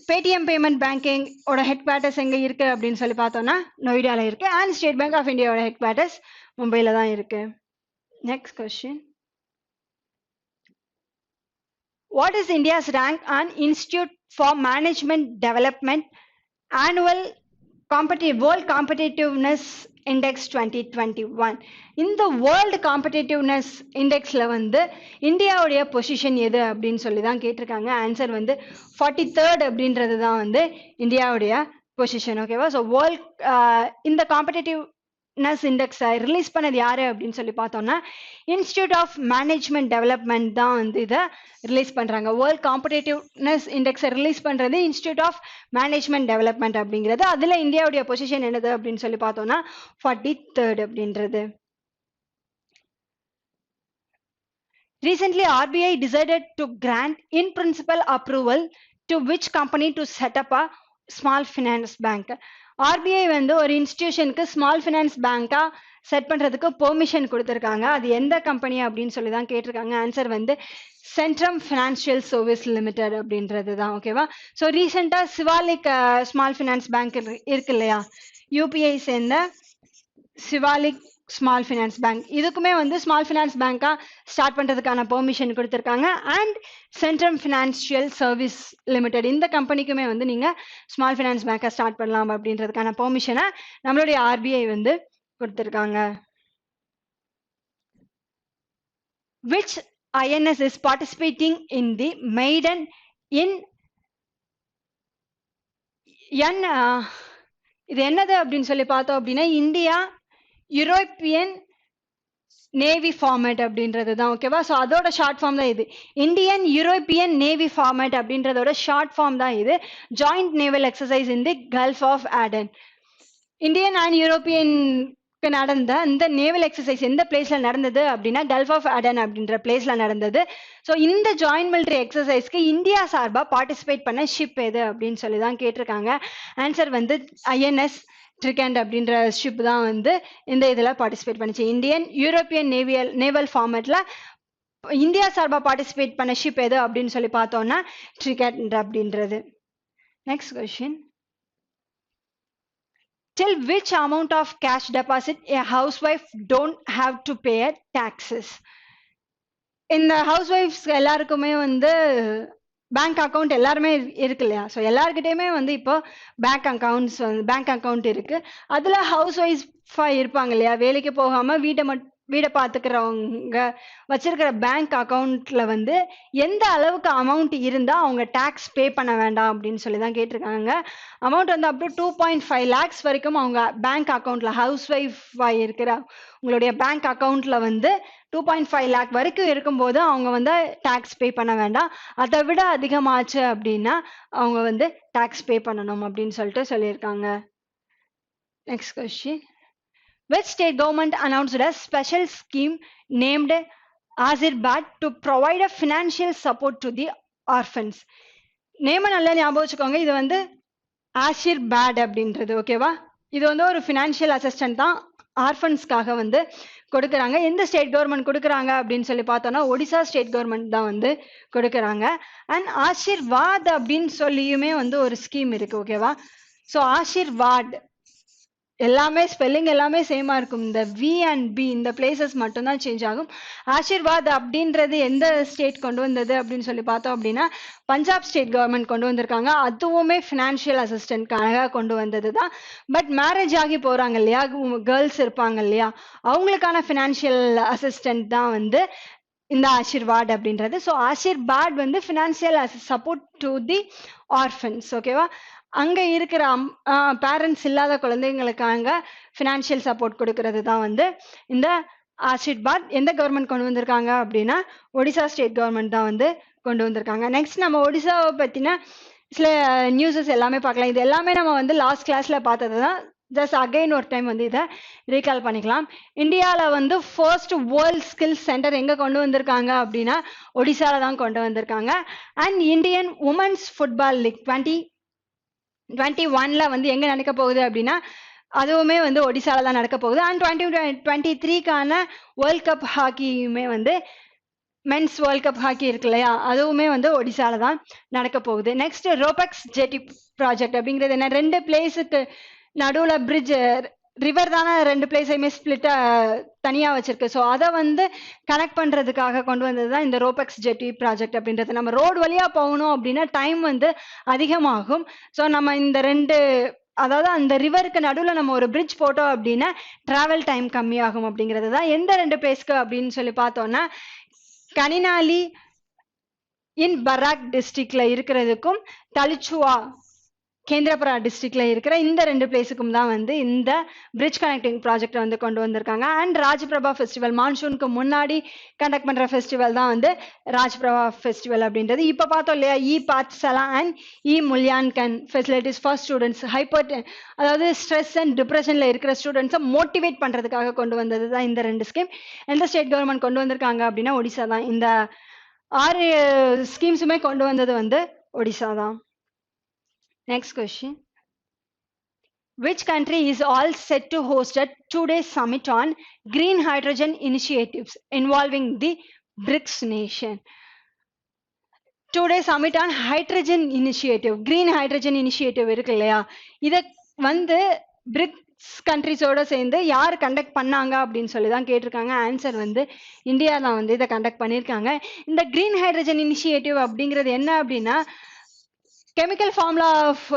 பேடிஎம் பேமெண்ட் பேங்கிங் ஓட ஹெட் குவார்ட்டர்ஸ் எங்கே இருக்கு அப்படின்னு சொல்லி பார்த்தோம்னா நொய்டால இருக்கு. அண்ட் ஸ்டேட் பேங்க் ஆஃப் இந்தியாவோட ஹெட் குவார்ட்டர்ஸ் மும்பைல தான் இருக்கு. Next question. What is India's rank on Institute for Management Development Annual World Competitiveness Index 2021? இந்த வேர்ல்டு காம்படிட்டிவ்னஸ் இண்டெக்ஸ்ல வந்து இந்தியாவுடைய பொசிஷன் எது அப்படின்னு சொல்லி தான் கேட்டிருக்காங்க. ஆன்சர் வந்து 43rd அப்படின்றது தான் வந்து இந்தியாவுடைய பொசிஷன். ஓகேவா? ஸோ வேர்ல்ட் இந்த காம்படிட்டிவ்னஸ் இண்டெக்ஸை ரிலீஸ் பண்ணது யாரு அப்படின்னு சொல்லி பார்த்தோம்னா இன்ஸ்டியூட் ஆஃப் மேனேஜ்மெண்ட் டெவலப்மெண்ட் தான் வந்து இதை ரிலீஸ் பண்றாங்க. வேர்ல்ட் காம்படிட்டிவ்னஸ் இண்டெக்ஸை ரிலீஸ் பண்றது இன்ஸ்டியூட் ஆஃப் மேனேஜ்மெண்ட் டெவலப்மெண்ட் அப்படிங்கிறது. அதுல இந்தியாவுடைய பொசிஷன் என்னது அப்படின்னு சொல்லி பார்த்தோம்னா 43rd அப்படின்றது. Recently, RBI decided to grant in-principle approval to which company to set up a small finance bank? RBI வந்து ஒரு இன்ஸ்டிடியூஷனுக்கு ஸ்மால் ஃபினான்ஸ் பேங்கா செட் பண்றதுக்கு பெர்மிஷன் கொடுத்துருக்காங்க. அது எந்த கம்பெனி அப்படின்னு சொல்லி தான் கேட்டிருக்காங்க. ஆன்சர் வந்து சென்ட்ரம் ஃபினான்ஷியல் சர்வீஸ் லிமிடெட் அப்படின்றது தான். ஓகேவா? ஸோ ரீசெண்டா சிவாலிக் ஸ்மால் ஃபினான்ஸ் பேங்க் இருக்கு இல்லையா, யூபிஐ சேர்ந்த சிவாலிக் ஸ்மால் ஃபினான்ஸ் பேங்க், இதுக்குமே வந்து ஸ்மால் ஃபினான்ஸ் பேங்கா ஸ்டார்ட் பண்றதுக்கான பெர்மிஷன் கொடுத்துருக்காங்க. அண்ட் சென்ட்ரம் ஃபினான்ஷியல் சர்வீஸ் லிமிடெட், இந்த கம்பெனிக்குமே வந்து நீங்க ஸ்மால் ஃபினான்ஸ் பேங்கா ஸ்டார்ட் பண்ணலாம் அப்படின்றதுக்கான பெர்மிஷனை நம்மளுடைய ஆர்பிஐ வந்து கொடுத்துருக்காங்க. Which INS is participating in the maiden in இது என்னது அப்படின்னு சொல்லி பார்த்தோம் அப்படின்னா இந்தியா யூரோப்பியன் நேவி ஃபார்மேட் அப்படின்றது தான். ஓகேவா? ஸோ அதோட ஷார்ட் ஃபார்ம் தான் இது. இந்தியன் யூரோப்பியன் நேவி ஃபார்மேட் அப்படின்றதோட ஷார்ட் ஃபார்ம் தான் இது. Joint naval exercise in the gulf of Aden. Indian and European நடந்த இந்த நேவல் எக்ஸசைஸ் எந்த பிளேஸ்ல நடந்தது அப்படின்னா கல்ஃப் ஆஃப் ஆடன் அப்படின்ற பிளேஸ்ல நடந்தது. ஸோ இந்த ஜாயிண்ட் மிலிட்டரி எக்ஸசைஸ்க்கு இந்தியா சார்பா பார்ட்டிசிபேட் பண்ண ஷிப் எது அப்படின்னு சொல்லி தான் கேட்டிருக்காங்க. ஆன்சர் வந்து ஐஎன்எஸ் ட்ரிகண்ட் அப்படின்ற ஷிப் தான் வந்து இந்த இதில் பார்ட்டிசிபேட் பண்ணிச்சு. இந்தியன் யூரோப்பியன் நேவல் ஃபார்மேட்ல இந்தியா சார்பா பார்ட்டிசிபேட் பண்ண ஷிப் எது அப்படின்னு சொல்லி பார்த்தோம்னா ட்ரிகண்ட் அப்படின்றது. Next question. Till which amount of cash deposit a housewife don't have to pay taxes? இந்த ஹவுஸ் ஒய்ஃப்ஸ் எல்லாருக்குமே வந்து பேங்க் அக்கௌண்ட் எல்லாருமே இருக்கு இல்லையா? ஸோ எல்லாருக்கிட்டையுமே வந்து இப்போ பேங்க் அக்கௌண்ட் இருக்கு. அதுல ஹவுஸ் ஒய்ஃபா இருப்பாங்க இல்லையா, வேலைக்கு போகாம வீடை பார்த்துக்கிறவங்க வச்சிருக்கிற பேங்க் அக்கௌண்ட்ல வந்து எந்த அளவுக்கு அமௌண்ட் இருந்தா அவங்க டாக்ஸ் பே பண்ண வேண்டாம் அப்படின்னு சொல்லி தான் கேட்டிருக்காங்க. அமௌண்ட் வந்து அப் டு 2.5 lakhs வரைக்கும் அவங்க பேங்க் அக்கௌண்ட்ல ஹவுஸ் ஒய்ஃபா இருக்கிற உங்களுடைய பேங்க் அக்கௌண்ட்ல வந்து 2.5 lakh வரைக்கும் இருக்கும்போது அவங்க வந்து டாக்ஸ் பே பண்ண வேண்டாம். அதை விட அதிகமாச்சு அப்படின்னா அவங்க வந்து டாக்ஸ் பே பண்ணணும் அப்படின்னு சொல்லிட்டு சொல்லியிருக்காங்க. Next question. Which state government announced a special scheme named Azirbad to provide a financial support to the orphans? நேம நல்லா ஞாபகம் வச்சுக்கோங்க. இது வந்து ஆஷிர்பாட் அப்படின்றது. ஓகேவா? இது வந்து ஒரு ஃபினான்ஷியல் அசிஸ்டன்ட் தான் ஆர்ஃபன்ஸ்க்காக வந்து கொடுக்குறாங்க. எந்த ஸ்டேட் கவர்மெண்ட் கொடுக்குறாங்க அப்படின்னு சொல்லி பார்த்தோம்னா ஒடிசா ஸ்டேட் கவர்மெண்ட் தான் வந்து கொடுக்குறாங்க. அண்ட் ஆஷிர்வாத் அப்படின்னு சொல்லியுமே வந்து ஒரு ஸ்கீம் இருக்கு. ஓகேவா? ஸோ ஆஷிர்வாட் எல்லாமே ஸ்பெல்லிங் எல்லாமே சேமா இருக்கும். இந்த வி அண்ட் பி இந்த பிளேசஸ் மட்டும்தான் சேஞ்ச் ஆகும். ஆஷிர்வாத் அப்படின்றது எந்த ஸ்டேட் கொண்டு வந்தது அப்படின்னு சொல்லி பார்த்தோம் அப்படின்னா பஞ்சாப் ஸ்டேட் கவர்மெண்ட் கொண்டு வந்திருக்காங்க. அதுவுமே ஃபினான்ஷியல் அசிஸ்டன்ட்காக கொண்டு வந்தது தான். பட் மேரேஜ் ஆகி போறாங்க இல்லையா, கேர்ள்ஸ் இருப்பாங்க இல்லையா, அவங்களுக்கான ஃபினான்ஷியல் அசிஸ்டன்ட் தான் வந்து இந்த ஆஷிர்வாட் அப்படின்றது. ஸோ ஆஷிர்வாட் வந்து financial support to the orphans. ஓகேவா? அங்க இருக்கிற பேரண்ட்ஸ் இல்லாத குழந்தைங்களுக்காக ஃபினான்ஷியல் சப்போர்ட் கொடுக்கறது தான் வந்து இந்த ஆஷிர்வாத். எந்த கவர்மெண்ட் கொண்டு வந்திருக்காங்க அப்படின்னா ஒடிசா ஸ்டேட் கவர்மெண்ட் தான் வந்து கொண்டு வந்திருக்காங்க. நெக்ஸ்ட் நம்ம ஒடிசாவை பத்தின சில நியூஸஸ் எல்லாமே பார்க்கலாம். இது எல்லாமே நம்ம வந்து லாஸ்ட் கிளாஸ்ல பார்த்தது தான். ஜஸ்ட் அகைன் ஒரு டைம் வந்து இதை ரீகால் பண்ணிக்கலாம். இந்தியாவில் வந்து ஃபர்ஸ்ட் வேர்ல்ட் ஸ்கில்ஸ் சென்டர் எங்கே கொண்டு வந்திருக்காங்க அப்படின்னா ஒடிசால தான் கொண்டு வந்திருக்காங்க. And Indian women's football league 2021 வந்து எங்க நடக்க போகுது அப்படின்னா அதுவுமே வந்து ஒடிசால தான் நடக்க போகுது. அண்ட் 2023க்கான வேர்ல்ட் கப் ஹாக்கியுமே வந்து மென்ஸ் வேர்ல்ட் கப் ஹாக்கி இருக்கு இல்லையா, அதுவுமே வந்து ஒடிசால தான் நடக்க போகுது. நெக்ஸ்ட் ரோபெக்ஸ் ஜெட்டி ப்ராஜெக்ட் அப்படிங்கிறது என்ன, 2 பிளேஸுக்கு நடுவுல பிரிட்ஜ் ரிவர் தானே 2 பிளேஸையுமே ஸ்பிளிட்டா தனியா வச்சிருக்கு. ஸோ அதை வந்து கனெக்ட் பண்றதுக்காக கொண்டு வந்தது தான் இந்த ரோபெக்ஸ் ஜெட்டி ப்ராஜெக்ட் அப்படின்றது. நம்ம ரோடு வழியா போகணும் அப்படின்னா டைம் வந்து அதிகமாகும். ஸோ நம்ம இந்த 2 அதாவது அந்த ரிவருக்கு நடுவில் நம்ம ஒரு பிரிட்ஜ் போட்டோம் அப்படின்னா டிராவல் டைம் கம்மியாகும் அப்படிங்கிறது தான். எந்த 2 பிளேஸ்க்கு அப்படின்னு சொல்லி பார்த்தோம்னா கனினாலி இன் பராக் டிஸ்ட்ரிக்ட்ல இருக்கிறதுக்கும் தலிச்சுவா கேந்திரபுரா டிஸ்ட்ரிக்ட்ல இருக்கிற இந்த 2 பிளேஸுக்கும் தான் வந்து இந்த பிரிட்ஜ் கனெக்டிங் ப்ராஜெக்ட் வந்து கொண்டு வந்திருக்காங்க. அண்ட் ராஜ்பிரபா ஃபெஸ்டிவல் மான்சூனுக்கு முன்னாடி கண்டக்ட் பண்ற ஃபெஸ்டிவல் தான் வந்து ராஜ்பிரபா ஃபெஸ்டிவல் அப்படின்றது. இப்போ பார்த்தோம் இல்லையா, e Pathshala and e Mulyankan facilities for students அதாவது ஸ்ட்ரெஸ் அண்ட் டிப்ரெஷன்ல இருக்கிற ஸ்டூடெண்ட்ஸை மோட்டிவேட் பண்றதுக்காக கொண்டு வந்தது தான் இந்த 2 ஸ்கீம். எந்த ஸ்டேட் கவர்மெண்ட் கொண்டு வந்திருக்காங்க அப்படின்னா ஒடிசா தான். இந்த 6 ஸ்கீம்ஸுமே கொண்டு வந்தது வந்து ஒடிசா தான். Next question. Which country is all set to host a 2-day summit on green hydrogen initiatives involving the BRICS nation? 2-day summit on hydrogen initiative, green hydrogen initiative இருக்கு இல்லையா, இதை வந்து பிரிக்ஸ் கண்ட்ரிஸோட சேர்ந்து யார் கண்டக்ட் பண்ணாங்க அப்படின்னு சொல்லி தான் கேட்டிருக்காங்க. ஆன்சர் வந்து இந்தியா தான் வந்து இதை கண்டக்ட் பண்ணியிருக்காங்க. இந்த கிரீன் ஹைட்ரஜன் இனிஷியேட்டிவ் அப்படிங்கிறது என்ன அப்படின்னா, கெமிக்கல் ஃபார்முலா ஆஃப்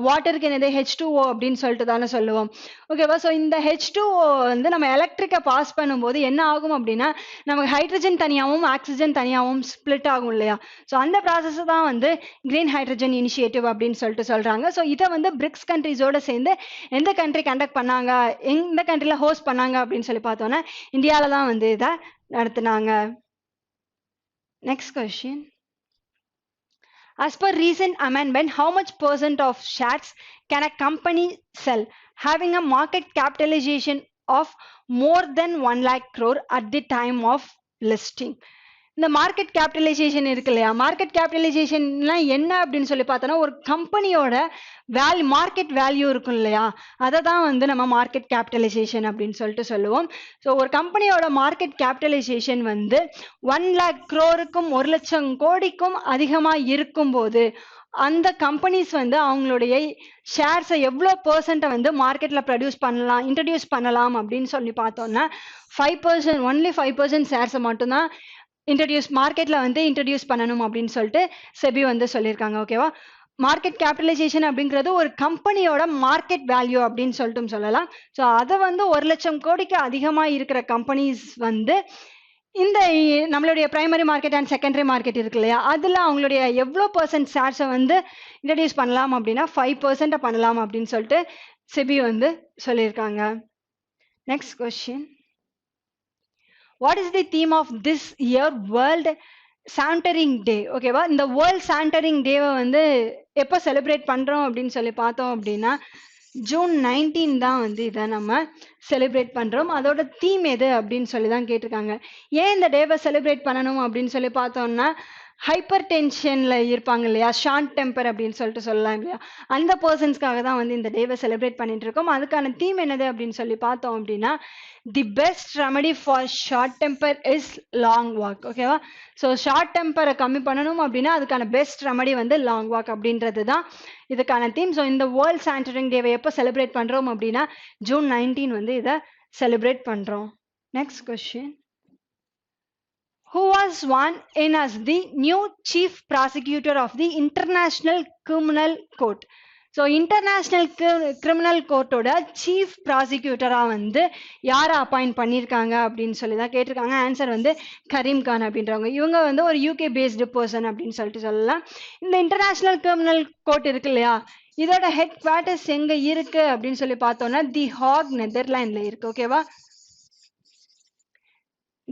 வாட்டருக்கு என்னது H2O அப்படின்னு சொல்லிட்டு தானே சொல்லுவோம். ஓகேவா? ஸோ இந்த H2O வந்து நம்ம எலக்ட்ரிக்கை பாஸ் பண்ணும்போது என்ன ஆகும் அப்படின்னா, நமக்கு ஹைட்ரஜன் தனியாகவும் ஆக்சிஜன் தனியாகவும் ஸ்பிளிட் ஆகும் இல்லையா? ஸோ அந்த ப்ராசஸ் தான் வந்து கிரீன் ஹைட்ரஜன் இனிஷியேட்டிவ் அப்படின்னு சொல்லிட்டு சொல்கிறாங்க. ஸோ இதை வந்து பிரிக்ஸ் கண்ட்ரிஸோட சேர்ந்து எந்த கண்ட்ரி கண்டக்ட் பண்ணாங்க, எந்த கண்ட்ரியில் ஹோஸ்ட் பண்ணாங்க அப்படின்னு சொல்லி பார்த்தோன்னா இந்தியாவில் தான் வந்து இதை நடத்துனாங்க. Next question. As per recent amendment, how much % of shares can a company sell having a market capitalization of more than 1 lakh crore at the time of listing? இந்த மார்க்கெட் கேபிட்டலைசேஷன் இருக்கு இல்லையா, மார்க்கெட் கேபிட்டலைசேஷன்லாம் என்ன அப்படின்னு சொல்லி பார்த்தோன்னா, ஒரு கம்பெனியோட market value இருக்கும் இல்லையா, அதை தான் வந்து நம்ம மார்க்கெட் கேபிட்டலைசேஷன் அப்படின்னு சொல்லிட்டு சொல்லுவோம். ஸோ ஒரு கம்பெனியோட மார்க்கெட் கேபிட்டலைசேஷன் வந்து 1 lakh crore-க்கும் 1 லட்சம் கோடிக்கும் அதிகமாக இருக்கும்போது அந்த கம்பெனிஸ் வந்து அவங்களுடைய ஷேர்ஸை எவ்வளோ % வந்து மார்க்கெட்டில் இன்ட்ரடியூஸ் பண்ணலாம் அப்படின்னு சொல்லி பார்த்தோம்னா 5%, ஒன்லி 5% ஷேர்ஸை மட்டும்தான் மார்க்கெட்ல வந்து இன்ட்ரடியூஸ் பண்ணணும் அப்படின்னு சொல்லிட்டு செபி வந்து சொல்லியிருக்காங்க. ஓகேவா? மார்க்கெட் கேபிட்டலைசேஷன் அப்படிங்கிறது ஒரு கம்பெனியோட மார்க்கெட் வேல்யூ அப்படின்னு சொல்லிட்டு சொல்லலாம். ஸோ அதை வந்து 1 லட்சம் கோடிக்கு அதிகமாக இருக்கிற கம்பெனிஸ் வந்து இந்த நம்மளுடைய primary market and secondary market இருக்கு இல்லையா, அதில் அவங்களுடைய எவ்வளோ % ஷேர்ஸை வந்து இன்ட்ரடியூஸ் பண்ணலாம் அப்படின்னா 5% பண்ணலாம் அப்படின்னு சொல்லிட்டு செபி வந்து சொல்லியிருக்காங்க. Next question. What is the theme of this year World Sanitary Day? ஓகேவா? இந்த வேர்ல்ட் சானிட்டரி டேவை வந்து எப்போ செலிப்ரேட் பண்ணுறோம் அப்படின்னு சொல்லி பார்த்தோம் அப்படின்னா June 19 தான் வந்து இதை நம்ம செலிப்ரேட் பண்ணுறோம். அதோட தீம் எது அப்படின்னு சொல்லி தான் கேட்டிருக்காங்க. ஏன் இந்த டேவை செலிப்ரேட் பண்ணணும் அப்படின்னு சொல்லி பார்த்தோம்னா, ஹைப்பர் டென்ஷனில் இருப்பாங்க இல்லையா, ஷார்ட் டெம்பர் அப்படின்னு சொல்லிட்டு சொல்லலாம் இல்லையா, அந்த பர்சன்ஸ்க்காக தான் வந்து இந்த டேவை செலிப்ரேட் பண்ணிட்டு இருக்கோம். அதுக்கான தீம் என்னது அப்படின்னு சொல்லி பார்த்தோம் அப்படின்னா, the best remedy for short temper is long walk. ஓகேவா? ஸோ ஷார்ட் டெம்பரை கம்மி பண்ணணும் அப்படின்னா அதுக்கான பெஸ்ட் ரெமடி வந்து லாங் வாக் அப்படின்றது தான் இதுக்கான தீம். ஸோ இந்த வேர்ல்ட் சானிட்டரி டேவை எப்போ செலிப்ரேட் பண்ணுறோம் அப்படின்னா June 19 வந்து இதை செலிப்ரேட் பண்ணுறோம். Next question. Who was sworn in as the new chief prosecutor of the International Criminal Court? So international criminal கோர்ட்டோட சீஃப் ப்ராசிக்யூட்டராக வந்து யாரை அப்பாயிண்ட் பண்ணியிருக்காங்க அப்படின்னு சொல்லி தான் கேட்டிருக்காங்க. ஆன்சர் வந்து கரீம் கான் அப்படின்றவங்க. இவங்க வந்து ஒரு UK பேஸ்டு பர்சன் அப்படின்னு சொல்லிட்டு சொல்லலாம். இந்த இன்டர்நேஷ்னல் கிரிமினல் கோர்ட் இருக்கு இல்லையா, இதோட ஹெட் குவார்ட்டர்ஸ் எங்கே இருக்கு அப்படின்னு சொல்லி பார்த்தோம்னா தி ஹாக் நெதர்லாண்டில் இருக்கு. ஓகேவா?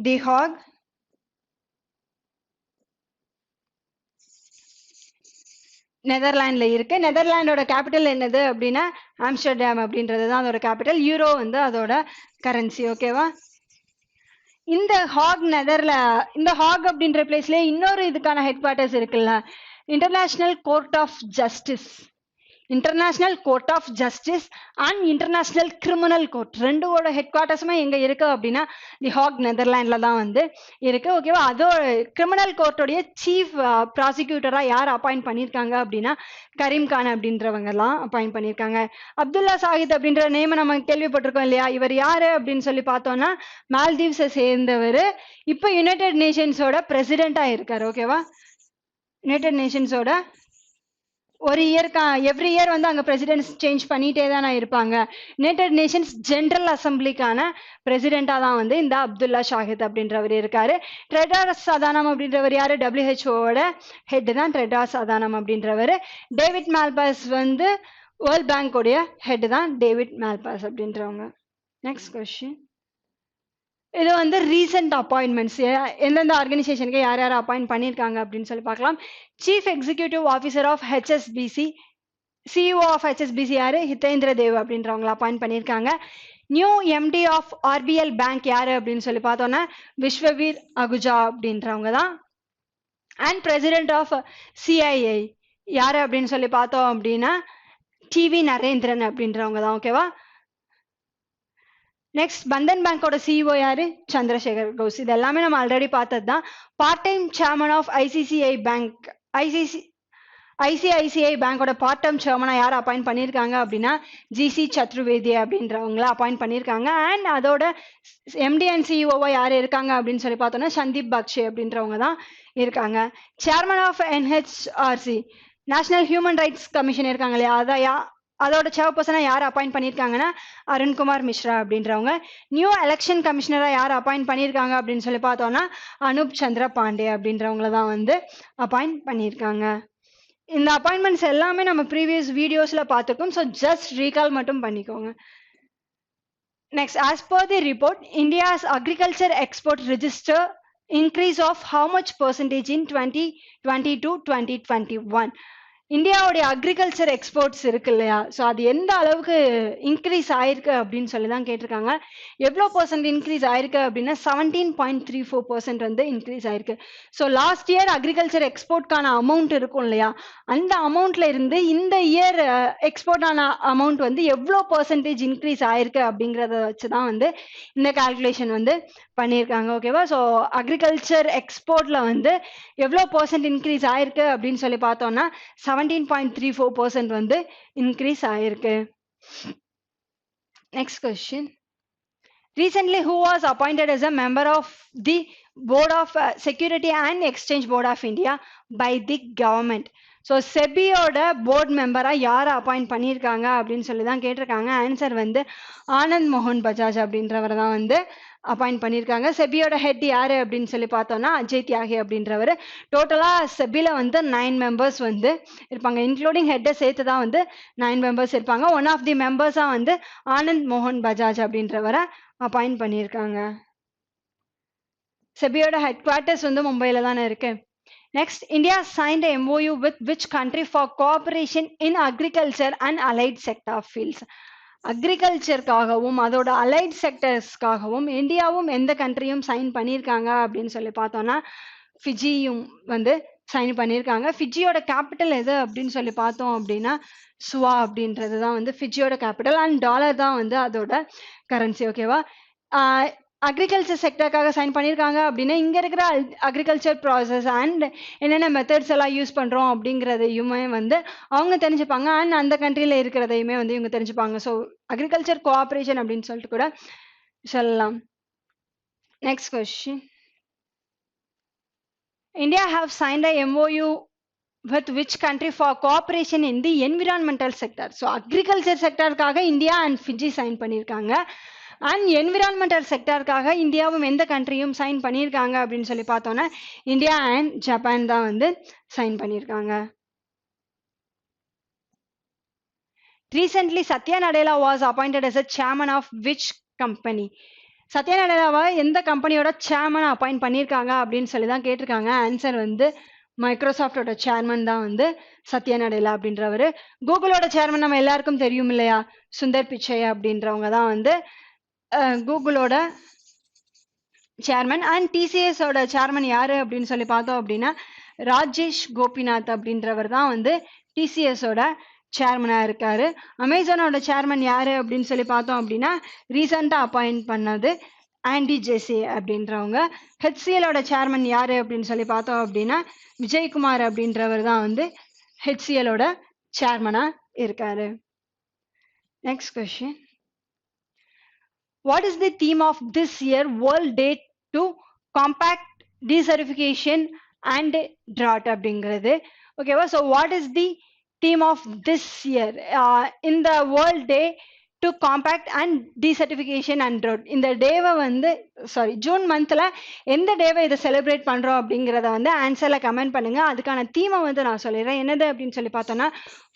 தி ஹாக் நெதர்லாண்டில் இருக்கு. நெதர்லாண்டோட கேபிட்டல் என்னது அப்படின்னா ஆம்ஸ்டர்டாம் அப்படின்றது தான் அதோட கேபிட்டல். யூரோ வந்து அதோட கரன்சி. ஓகேவா? இந்த ஹாக் அப்படின்ற பிளேஸ்ல இன்னொரு இதுக்கான ஹெட் குவார்ட்டர்ஸ் இருக்குல்ல, international court of justice and international criminal court ரெண்டோட ஹெட் குவார்ட்டர்ஸுமே எங்க இருக்கு அப்படின்னா தி ஹாக் நெதர்லாண்ட்ல தான் வந்து இருக்கு. ஓகேவா? அதோட கிரிமினல் கோர்ட்டோடைய சீஃப் ப்ராசிக்யூட்டரா யார் அப்பாயிண்ட் பண்ணியிருக்காங்க அப்படின்னா கரீம் கான் அப்படின்றவங்க எல்லாம் அப்பாயிண்ட் பண்ணியிருக்காங்க. அப்துல்லா சாஹித் அப்படின்ற நேம் நம்ம கேள்விப்பட்டிருக்கோம் இல்லையா, இவர் யாரு அப்படின்னு சொல்லி பார்த்தோம்னா மால்தீவ்ஸை சேர்ந்தவர். இப்போ யுனைடெட் நேஷன்ஸோட பிரசிடென்டா இருக்காரு. ஓகேவா? யுனைடெட் நேஷன்ஸோட ஒரு எவ்ரி இயர் வந்து அங்கே பிரசிடென்ட்ஸ் சேஞ்ச் பண்ணிட்டே தானே இருப்பாங்க. யுனைடெட் நேஷன்ஸ் ஜென்ரல் அசம்பிளிக்கான பிரசிடென்ட்டாக தான் வந்து இந்த அப்துல்லா ஷாஹித் அப்படின்றவர் இருக்காரு. டெட்ராஸ் அதானம் அப்படின்றவர் யாரு, WHO-வோட ஹெட் தான் டெட்ராஸ் அதானம் அப்படின்றவர். டேவிட் மால்பாஸ் வந்து வேர்ல்ட் பேங்கோடைய ஹெட் தான் டேவிட் மால்பாஸ் அப்படின்றவங்க. Next question. இது வந்து ரீசெண்ட் அப்பாயின்மெண்ட்ஸ் எந்தெந்த ஆர்கனைசேஷனுக்கு யார் யார் அப்பாயிண்ட் பண்ணியிருக்காங்க அப்படின்னு சொல்லி பார்க்கலாம். Chief executive officer of HSBC, CEO of HSBC யாரு, ஹிதேந்திர தேவ் அப்படின்றவங்களை அப்பாயிண்ட் பண்ணியிருக்காங்க. New MD of RBL bank யாரு அப்படின்னு சொல்லி பார்த்தோன்னா விஸ்வவீர் அகுஜா அப்படின்றவங்க தான். அண்ட் பிரசிடென்ட் ஆஃப் CII யாரு அப்படின்னு சொல்லி பார்த்தோம் அப்படின்னா டிவி நரேந்திரன் அப்படின்றவங்க தான். ஓகேவா? நெக்ஸ்ட் பந்தன் பேங்கோட சிஇஓ யாரு? சந்திரசேகர் கவுஸ். இது எல்லாமே நம்ம ஆல்ரெடி பார்த்தது தான். Part time chairman of ICICI பேங்கோட பார்ட் டைம் சேர்மனா யார் அப்பாயிண்ட் பண்ணியிருக்காங்க அப்படின்னா ஜிசி சத்ருவேதி அப்படின்றவங்கள அப்பாயிண்ட் பண்ணியிருக்காங்க. அண்ட் அதோட எம்டி அண்ட் சிஇஓவா யார் இருக்காங்க அப்படின்னு சொல்லி பார்த்தோம்னா சந்தீப் பக்ஷே அப்படின்றவங்க தான் இருக்காங்க. Chairman of NHRC National Human Rights Commission இருக்காங்க இல்லையா, அதோட சேர்பர்சனா யார் அப்பாயிண்ட் பண்ணியிருக்காங்கன்னா அருண்குமார் மிஸ்ரா அப்படின்றவங்க. நியூ எலெக்ஷன் கமிஷனரா யார் அப்பாயிண்ட் பண்ணியிருக்காங்க அப்படின்னு சொல்லி பார்த்தோம்னா அனூப் சந்திர பாண்டே அப்படின்றவங்கள தான் வந்து அப்பாயிண்ட் பண்ணியிருக்காங்க. இந்த அப்பாயின்மெண்ட்ஸ் எல்லாமே நம்ம ப்ரீவியஸ் வீடியோஸ்ல பார்த்துருக்கோம். ஸோ ஜஸ்ட் ரீகால் மட்டும் பண்ணிக்கோங்க. Next, as per the report, India's agriculture export register increase of how much percentage in 2020 to 2021? இந்தியாவுடைய அக்ரிகல்ச்சர் எக்ஸ்போர்ட்ஸ் இருக்கு இல்லையா, ஸோ அது எந்த அளவுக்கு இன்க்ரீஸ் ஆயிருக்கு அப்படின்னு சொல்லி தான் கேட்டிருக்காங்க. எவ்வளோ பர்சன்ட் இன்க்ரீஸ் ஆயிருக்கு அப்படின்னா 17.34% வந்து இன்க்ரீஸ் ஆயிருக்கு. ஸோ லாஸ்ட் இயர் அக்ரிகல்ச்சர் எக்ஸ்போர்ட்கான அமௌண்ட் இருக்கும் இல்லையா, அந்த அமௌண்ட்ல இருந்து இந்த இயர் எக்ஸ்போர்ட் ஆன அமௌண்ட் வந்து எவ்வளோ பர்சன்டேஜ் இன்க்ரீஸ் ஆயிருக்கு அப்படிங்கிறத வச்சு தான் வந்து இந்த கால்குலேஷன் வந்து பண்ணியிருக்காங்க. ஓகேவா? ஸோ அக்ரிகல்ச்சர் எக்ஸ்போர்ட்ல வந்து எவ்வளோ பர்சன்ட் இன்க்ரீஸ் ஆயிருக்கு அப்படின்னு சொல்லி பார்த்தோம்னா 17.34% வந்து இன்க்ரீஸ் ஆயிருக்கு. Next question. Recently, who was appointed as a member of the Board of Security and Exchange Board of India by the government? So செபியோட போர்ட் மெம்பராக யாரை அப்பாயிண்ட் பண்ணியிருக்காங்க அப்படின்னு சொல்லி தான் கேட்டிருக்காங்க. ஆன்சர் வந்து ஆனந்த் மோகன் பஜாஜ் அப்படின்றவர் தான் வந்து அப்பாயிண்ட் பண்ணியிருக்காங்க. செபியோட ஹெட் யாரு அப்படின்னு சொல்லி பார்த்தோம்னா அஜய் தியாகி அப்படின்றவர். டோட்டலாக செபியில் வந்து 9 மெம்பர்ஸ் வந்து இருப்பாங்க, இன்க்ளூடிங் ஹெட்டை சேர்த்து தான் வந்து 9 மெம்பர்ஸ் இருப்பாங்க. ஒன் ஆஃப் தி மெம்பர்ஸாக வந்து ஆனந்த் மோகன் பஜாஜ் அப்படின்றவரை அப்பாயிண்ட் பண்ணியிருக்காங்க. செபியோட ஹெட் குவார்ட்டர்ஸ் வந்து மும்பையில் தானே இருக்கு. Next, India signed a MOU with which country for cooperation in agriculture and allied sector fields? அக்ரிகல்ச்சருக்காகவும் அதோட அலைட் செக்டர்ஸ்க்காகவும் இந்தியாவும் எந்த கண்ட்ரியும் சைன் பண்ணியிருக்காங்க அப்படின்னு சொல்லி பார்த்தோம்னா ஃபிஜியும் வந்து சைன் பண்ணியிருக்காங்க. ஃபிஜியோட கேபிட்டல் எது அப்படின்னு சொல்லி பார்த்தோம் அப்படின்னா சுவா அப்படின்றது தான் வந்து ஃபிஜியோட கேபிட்டல். அண்ட் டாலர் தான் வந்து அதோட கரன்சி. ஓகேவா? அக்ரிகல்ச்சர் செக்டருக்காக சைன் பண்ணியிருக்காங்க அப்படின்னா இங்கே இருக்கிற அக்ரிகல்ச்சர் ப்ராசஸ் அண்ட் என்னென்ன மெத்தட்ஸ் எல்லாம் யூஸ் பண்ணுறோம் அப்படிங்கிறதையுமே வந்து அவங்க தெரிஞ்சுப்பாங்க. அண்ட் அந்த கண்ட்ரியில் இருக்கிறதையுமே வந்து இவங்க தெரிஞ்சுப்பாங்க. ஸோ அக்ரிகல்ச்சர் கோஆப்ரேஷன் அப்படின்னு சொல்லிட்டு கூட சொல்லலாம். Next question. India have signed a MOU with which country for cooperation in the environmental sector? So agriculture செக்டருக்காக இந்தியா அண்ட் ஃபிஜி சைன் பண்ணியிருக்காங்க. அண்ட் என்விரான்மெண்டல் செக்டருக்காக இந்தியாவும் எந்த கண்ட்ரியும் சைன் பண்ணியிருக்காங்க அப்படின்னு சொல்லி பார்த்தோன்னா இந்தியா அண்ட் ஜப்பான் தான் வந்து சைன் பண்ணியிருக்காங்க. Recently Satya Nadella was appointed as a chairman of which company? Satya நடேலாவை எந்த கம்பெனியோட சேர்மன் அப்பாயிண்ட் பண்ணியிருக்காங்க அப்படின்னு சொல்லி தான் கேட்டிருக்காங்க. ஆன்சர் வந்து மைக்ரோசாஃப்டோட சேர்மன் தான் வந்து சத்யா நடேலா அப்படின்றவர். கூகுளோட சேர்மன் நம்ம எல்லாருக்கும் தெரியும் இல்லையா, சுந்தர் பிச்சை அப்படின்றவங்க தான் வந்து கூகுளோட சேர்மன். அண்ட் டிசிஎஸோட சேர்மன் யாரு அப்படின்னு சொல்லி பார்த்தோம் அப்படின்னா ராஜேஷ் கோபிநாத் அப்படின்றவர் தான் வந்து டிசிஎஸோட சேர்மனா இருக்காரு. அமேசானோட சேர்மன் யாரு அப்படின்னு சொல்லி பார்த்தோம் அப்படின்னா ரீசெண்டா அப்பாயிண்ட் பண்ணது ஆண்டி ஜெசி அப்படின்றவங்க. ஹெச்சிஎலோட சேர்மன் யாரு அப்படின்னு சொல்லி பார்த்தோம் அப்படின்னா விஜயகுமார் அப்படின்றவர் தான் வந்து ஹெச்சிஎலோட சேர்மனா இருக்காரு. Next question. What is the theme of this year World Day to Combat Desertification and Drought அப்படிங்கிறது? ஓகேவா? So what is the theme of this year in the World Day to Combat and Desertification and Drought? இந்த டேவை வந்து June மந்த்ல எந்த டேவை இதை celebrate பண்றோம் அப்படிங்கிறத வந்து ஆன்சர்ல கமெண்ட் பண்ணுங்க. அதுக்கான தீமை வந்து நான் சொல்லிடுறேன். என்னது அப்படின்னு சொல்லி பார்த்தோம்னா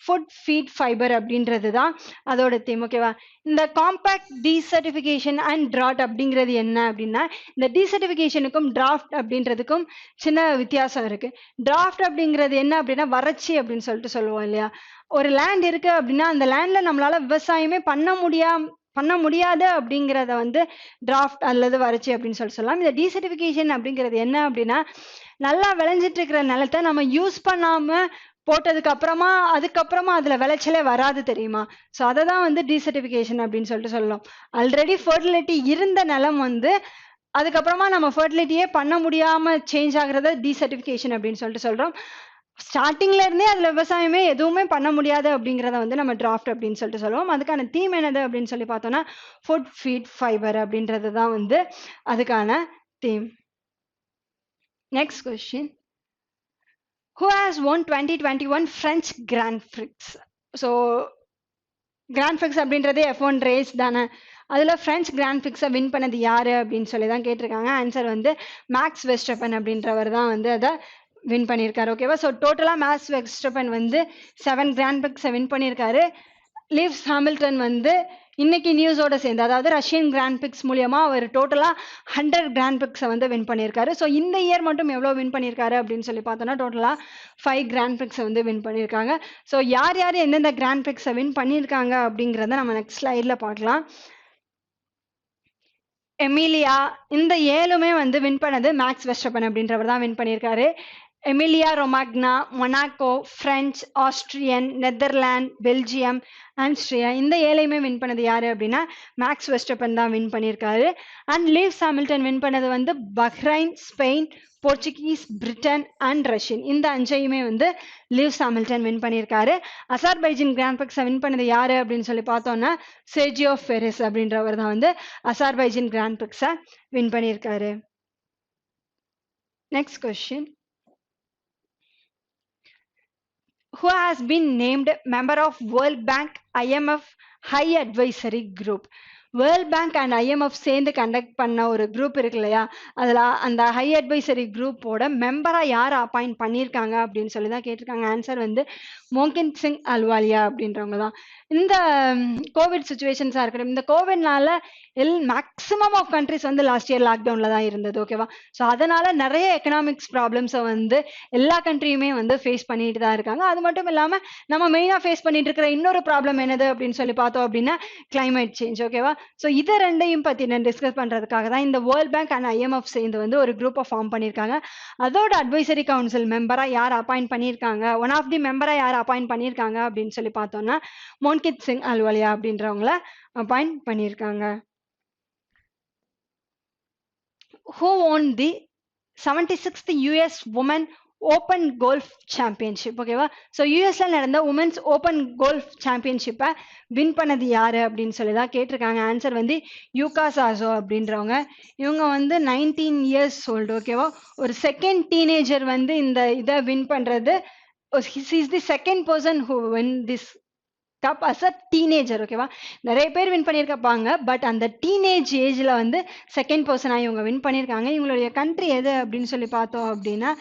ஃபுட் ஃபீட் ஃபைபர் அப்படின்றது தான் அதோட தீம். ஓகேவா? இந்த காம்பேக்ட் டீசர்டிஃபிகேஷன் அண்ட் ட்ராட் அப்படிங்கிறது என்ன அப்படின்னா இந்த டீசர்டிஃபிகேஷனுக்கும் டிராஃப்ட் அப்படின்றதுக்கும் சின்ன வித்தியாசம் இருக்கு. டிராஃப்ட் அப்படிங்கிறது என்ன அப்படின்னா வறட்சி அப்படின்னு சொல்லிட்டு சொல்லுவோம் இல்லையா. ஒரு லேண்ட் இருக்கு அப்படின்னா அந்த லேண்ட்ல நம்மளால விவசாயமே பண்ண முடியாது அப்படிங்கிறத வந்து டிராஃப்ட் அல்லது வறட்சி அப்படின்னு சொல்லலாம். இந்த டீசர்டிஃபிகேஷன் அப்படிங்கிறது என்ன அப்படின்னா நல்லா விளைஞ்சிட்டு இருக்கிற நிலத்தை நம்ம யூஸ் பண்ணாம போட்டதுக்கு அப்புறமா அதுக்கப்புறமா அதுல விளைச்சலே வராது தெரியுமா. ஸோ அதை தான் வந்து டீசர்டிஃபிகேஷன் அப்படின்னு சொல்லிட்டு சொல்லலாம். ஆல்ரெடி ஃபர்டிலிட்டி இருந்த நிலம் வந்து அதுக்கப்புறமா நம்ம ஃபர்டிலிட்டியே பண்ண முடியாம சேஞ்ச் ஆகுறத டீசர்டிஃபிகேஷன் அப்படின்னு சொல்லிட்டு சொல்றோம். ஸ்டார்டிங்ல இருந்தே அதுல விவசாயமே எதுவுமே பண்ண முடியாது அப்படிங்கறத வந்து நம்ம டிராஃப்ட் அப்படின்னு சொல்லிட்டு சொல்லுவோம். அதுக்கான தீம் என்னது அப்படின்னு சொல்லி பார்த்தோம்னா ஃபுட் ஃபீட் ஃபைபர் அப்படின்றது தான் வந்து அதுக்கான தீம். Next question, who has won 2021 French Grand Prix? ஸோ கிராண்ட் பிரிக்ஸ் அப்படின்றதே F1 ரேஸ் தானே. அதுல பிரெஞ்ச் கிராண்ட் பிரிக்ஸை வின் பண்ணது யாரு அப்படின்னு சொல்லி தான் கேட்டிருக்காங்க. ஆன்சர் வந்து மேக்ஸ் வெஸ்டப்பன் அப்படின்றவர் தான் வந்து அதை வின் பண்ணியிருக்காரு. ஓகேவா. ஸோ டோட்டலாக மேக்ஸ் வெஸ்டப்பன் வந்து 7 கிராண்ட் பிரிக்ஸை வின் பண்ணியிருக்காரு. லீவ்ஸ் ஹாமில்டன் வந்து இன்னைக்கு நியூஸோட சேர்ந்து, அதாவது ரஷ்யன் கிராண்ட் பிரிக்ஸ் மூலியமா அவர் டோட்டலா 100 கிராண்ட் பிரிக்ஸை வந்து வின் பண்ணியிருக்காரு. ஸோ இந்த இயர் மட்டும் எவ்வளோ வின் பண்ணியிருக்காரு அப்படின்னு சொல்லி பார்த்தோம்னா டோட்டலா 5 கிராண்ட் பிரிக்ஸை வந்து வின் பண்ணியிருக்காங்க. ஸோ யார் யார் எந்தெந்த கிராண்ட் பிரிக்ஸை வின் பண்ணியிருக்காங்க அப்படிங்கிறத நம்ம நெக்ஸ்ட் ஸ்லைட்ல பார்க்கலாம். எமிலியா இந்த 7மே வந்து வின் பண்ணது மேக்ஸ் வெஸ்டப்பன் அப்படின்றவர் தான் வின் பண்ணியிருக்காரு. Emilia Romagna, Monaco, French, Austrian, Netherlands, Belgium, ஆம்ஸ்ட்ரியா இந்த 7மே வின் பண்ணது யாரு அப்படின்னா மேக்ஸ் வெஸ்டப்பன் தான் வின் பண்ணியிருக்காரு. அண்ட் லீவ்ஸ் ஹாமில்டன் வின் பண்ணது வந்து Bahrain, Spain, Portuguese, Britain and Russian இந்த 5ஐயுமே வந்து லீவ்ஸ் ஹாமில்டன் வின் பண்ணியிருக்காரு. அசார்பைஜன் கிராண்ட் பிரிக்ஸை வின் பண்ணது யாரு அப்படின்னு சொல்லி பார்த்தோம்னா செர்ஜியோ பெரஸ் அப்படின்றவர் தான் வந்து அசார்பைஜன் கிராண்ட் பிரிக்ஸை வின் பண்ணியிருக்காரு. Next question, who has been named member of World Bank IMF High Advisory Group? World bank and IMF சேர்ந்து கண்டக்ட் பண்ண ஒரு குரூப் இருக்கு இல்லையா, அதில் அந்த ஹை அட்வைசரி குரூப்போட மெம்பராக யார் அப்பாயிண்ட் பண்ணியிருக்காங்க அப்படின்னு சொல்லி தான் கேட்டிருக்காங்க. ஆன்சர் வந்து மோகித் சிங் அல்வாலியா அப்படின்றவங்க தான். இந்த கோவிட் சுச்சுவேஷன்ஸாக இருக்கட்டும், இந்த கோவிட்னால மேக்ஸிமம் ஆஃப் கண்ட்ரிஸ் வந்து லாஸ்ட் இயர் லாக்டவுனில் தான் இருந்தது. ஓகேவா. ஸோ அதனால நிறைய எக்கனாமிக்ஸ் ப்ராப்ளம்ஸை வந்து எல்லா கண்ட்ரியுமே வந்து ஃபேஸ் பண்ணிட்டு தான் இருக்காங்க. அது மட்டும் இல்லாமல் நம்ம மெயினாக ஃபேஸ் பண்ணிட்டு இருக்கிற இன்னொரு ப்ராப்ளம் என்னது அப்படின்னு சொல்லி பார்த்தோம் அப்படின்னா கிளைமேட் சேஞ்ச். ஓகேவா. ஸோ இதை ரெண்டையும் பற்றி நான் டிஸ்கஸ் பண்ணுறதுக்காக தான் இந்த வேர்ல்ட் பேங்க் அண்ட் IMF சேர்ந்து வந்து ஒரு குரூப்பை ஃபார்ம் பண்ணியிருக்காங்க. அதோட அட்வைசரி கவுன்சில் மெம்பராக யார் அப்பாயிண்ட் பண்ணியிருக்காங்க, ஒன் ஆஃப் தி மெம்பராக யார் அப்பாயிண்ட் பண்ணியிருக்காங்க அப்படின்னு சொல்லி பார்த்தோம்னா மோகித் சிங் அல்வாலியா அப்படின்றவங்கள அப்பாயிண்ட் பண்ணியிருக்காங்க. Who won the 76th US Women open golf championship? ஓகேவா. ஸோ யூஎஸ்ல நடந்த உமன்ஸ் ஓப்பன் கோல்ஃப் சாம்பியன்ஷிப்பை வின் பண்ணது யாரு அப்படின்னு சொல்லி தான் கேட்டிருக்காங்க. ஆன்சர் வந்து யூகா சாசோ அப்படின்றவங்க. இவங்க வந்து 19 years ஓல்டு. ஓகேவா. ஒரு செகண்ட் டீனேஜர் வந்து இந்த இதை வின் பண்றது. Is the second person who win this cup as a teenager. ஓகேவா. நிறைய பேர் வின் பண்ணியிருக்காங்க, பட் அந்த டீனேஜ் ஏஜ்ல வந்து செகண்ட் பர்சனாக இவங்க வின் பண்ணியிருக்காங்க. இவங்களுடைய கண்ட்ரி எது அப்படின்னு சொல்லி பார்த்தோம் அப்படின்னா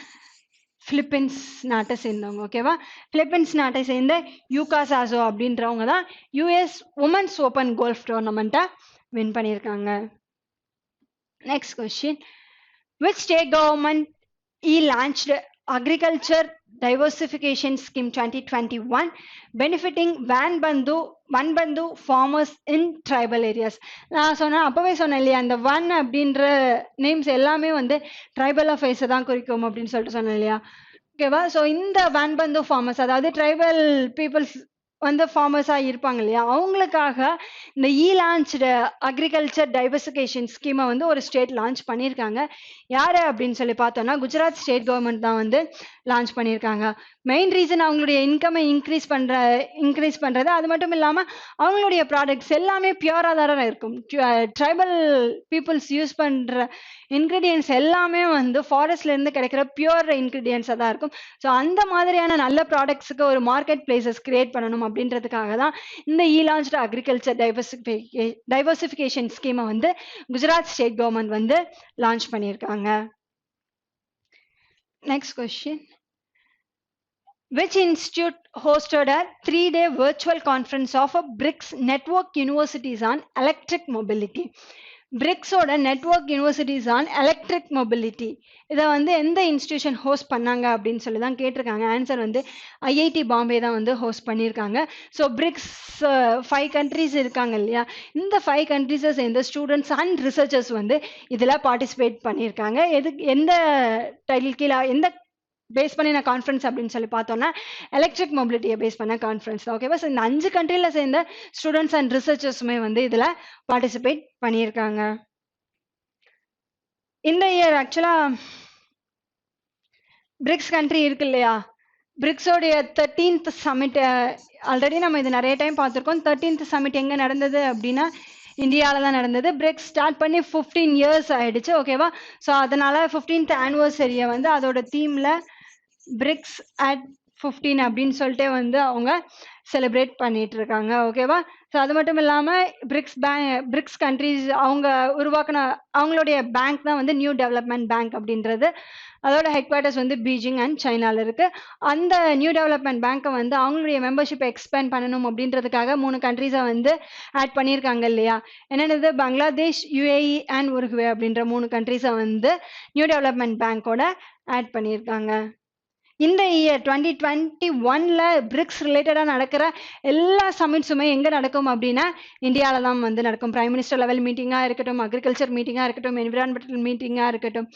பிலிப்பைன்ஸ் நாட்டை சேர்ந்தவங்க. ஓகேவா. பிலிப்பைன்ஸ் நாட்டை சேர்ந்த யூகா சாசோ அப்படின்றவங்க தான் US உமன்ஸ் ஓப்பன் கோல்ஃப் டோர்னமெண்ட்டை வின் பண்ணியிருக்காங்க. Next question, which state government launched agriculture diversification scheme 2021 benefiting Vanbandhu farmers in tribal areas? நான் சொன்னேன், அப்பவே சொன்னேன் இல்லையா, அந்த ஒன் அப்படின்ற நேம்ஸ் எல்லாமே வந்து ட்ரைபல் அஃபேர்ஸ் தான் குறிக்கும் அப்படின்னு சொல்லிட்டு சொன்னேன் இல்லையா. ஓகேவா. ஸோ இந்த வான்பந்து ஃபார்மர்ஸ், அதாவது ட்ரைபல் பீப்புள்ஸ் வந்து ஃபார்மர்ஸாக இருப்பாங்க இல்லையா, அவங்களுக்காக இந்த லான்ச்டு அக்ரிகல்ச்சர் டைவர்சிஃபிகேஷன் ஸ்கீமை வந்து ஒரு ஸ்டேட் லான்ச் பண்ணியிருக்காங்க. யார் அப்படின்னு சொல்லி பார்த்தோம்னா குஜராத் ஸ்டேட் கவர்மெண்ட் தான் வந்து லான்ச் பண்ணியிருக்காங்க. மெயின் ரீசன் அவங்களுடைய இன்கமை இன்க்ரீஸ் பண்ணுறது. அது மட்டும் இல்லாமல் அவங்களுடைய ப்ராடக்ட்ஸ் எல்லாமே பியூராக தான் இருக்கும். ட்ரைபல் பீப்புள்ஸ் யூஸ் பண்ணுற இன்க்ரீடியன்ஸ் எல்லாமே வந்து ஃபாரஸ்ட்லேருந்து கிடைக்கிற பியூர் இன்க்ரீடியன்ஸாக தான் இருக்கும். ஸோ அந்த மாதிரியான நல்ல ப்ராடக்ட்ஸுக்கு ஒரு மார்க்கெட் பிளேசஸ் கிரியேட் பண்ணணும் அப்படின்றதுக்காக தான் இந்த லான்ச்டு அக்ரிகல்ச்சர் டைவர்சிஃபிகேஷன் ஸ்கீமை வந்து குஜராத் ஸ்டேட் கவர்மெண்ட் வந்து லான்ச் பண்ணியிருக்காங்க. Next question, which institute hosted a 3-day virtual conference of a BRICS network universities on electric mobility? பிரிக்ஸோட network universities on electric mobility இதை வந்து எந்த இன்ஸ்டிடியூஷன் ஹோஸ்ட் பண்ணாங்க அப்படின்னு சொல்லி தான் கேட்டிருக்காங்க. ஆன்சர் வந்து IIT பாம்பே தான் வந்து ஹோஸ்ட் பண்ணியிருக்காங்க. ஸோ பிரிக்ஸ் 5 countries இருக்காங்க இல்லையா, இந்த 5 countries சேர்ந்த ஸ்டூடெண்ட்ஸ் அண்ட் ரிசர்ச்சர்ஸ் வந்து இதில் பார்ட்டிசிபேட் பண்ணியிருக்காங்க. எந்த டைட்டில் கீழே, எந்த பேஸ் பண்ணின கான்ஃபரன்ஸ் அப்படின்னு சொல்லி பார்த்தோம்னா எலக்ட்ரிக் மொபிலிட்டியை பேஸ் பண்ண கான்ஃபரன்ஸ் தான். ஓகேவா? ஸோ இந்த 5 கண்ட்ரியில் சேர்ந்த ஸ்டூடெண்ட்ஸ் அண்ட் ரிசர்ச்சர்ஸுமே வந்து இதில் பார்ட்டிசிபேட் பண்ணியிருக்காங்க. இந்த இயர் ஆக்சுவலாக பிரிக்ஸ் கண்ட்ரி இருக்கு இல்லையா, பிரிக்ஸோடைய 13th சமிட் ஆல்ரெடி நம்ம இது நிறைய டைம் பார்த்துருக்கோம். 13th சமிட் எங்கே நடந்தது அப்படின்னா இந்தியாவில் தான் நடந்தது. பிரிக்ஸ் ஸ்டார்ட் பண்ணி 15 இயர்ஸ் ஆயிடுச்சு. ஓகேவா? ஸோ அதனால 15th ஆனிவர்சரியை வந்து அதோட தீமில் பிரிக்ஸ் அட் 15 அப்படின்னு சொல்லிட்டு வந்து அவங்க செலிப்ரேட் பண்ணிட்டு இருக்காங்க. ஓகேவா? ஸோ அது மட்டும் இல்லாமல் பிரிக்ஸ் கண்ட்ரிஸ் அவங்க உருவாக்கின அவங்களுடைய பேங்க் தான் வந்து நியூ டெவலப்மெண்ட் பேங்க் அப்படின்றது. அதோட ஹெட் குவார்ட்டர்ஸ் வந்து பீஜிங் அண்ட் சைனால இருக்கு. அந்த நியூ டெவலப்மெண்ட் பேங்க்கை வந்து அவங்களுடைய மெம்பர்ஷிப்பை எக்ஸ்பேண்ட் பண்ணணும் அப்படின்றதுக்காக 3 கண்ட்ரீஸை வந்து ஆட் பண்ணியிருக்காங்க இல்லையா. என்னென்னது? பங்களாதேஷ், யுஏஇ அண்ட் உருகுவே அப்படின்ற 3 கண்ட்ரீஸை வந்து நியூ டெவலப்மெண்ட் பேங்கோட ஆட் பண்ணியிருக்காங்க. இந்த இயர் 2021ல பிரிக்ஸ் ரிலேட்டடாக நடக்கிற எல்லா சமிட்ஸுமே எங்கே நடக்கும் அப்படின்னா இந்தியாவில் தான் வந்து நடக்கும். பிரைம் மினிஸ்டர் லெவல் மீட்டிங்காக இருக்கட்டும், அக்ரிகல்ச்சர் மீட்டிங்காக இருக்கட்டும், என்விரான்மெண்டல் மீட்டிங்காக இருக்கட்டும்,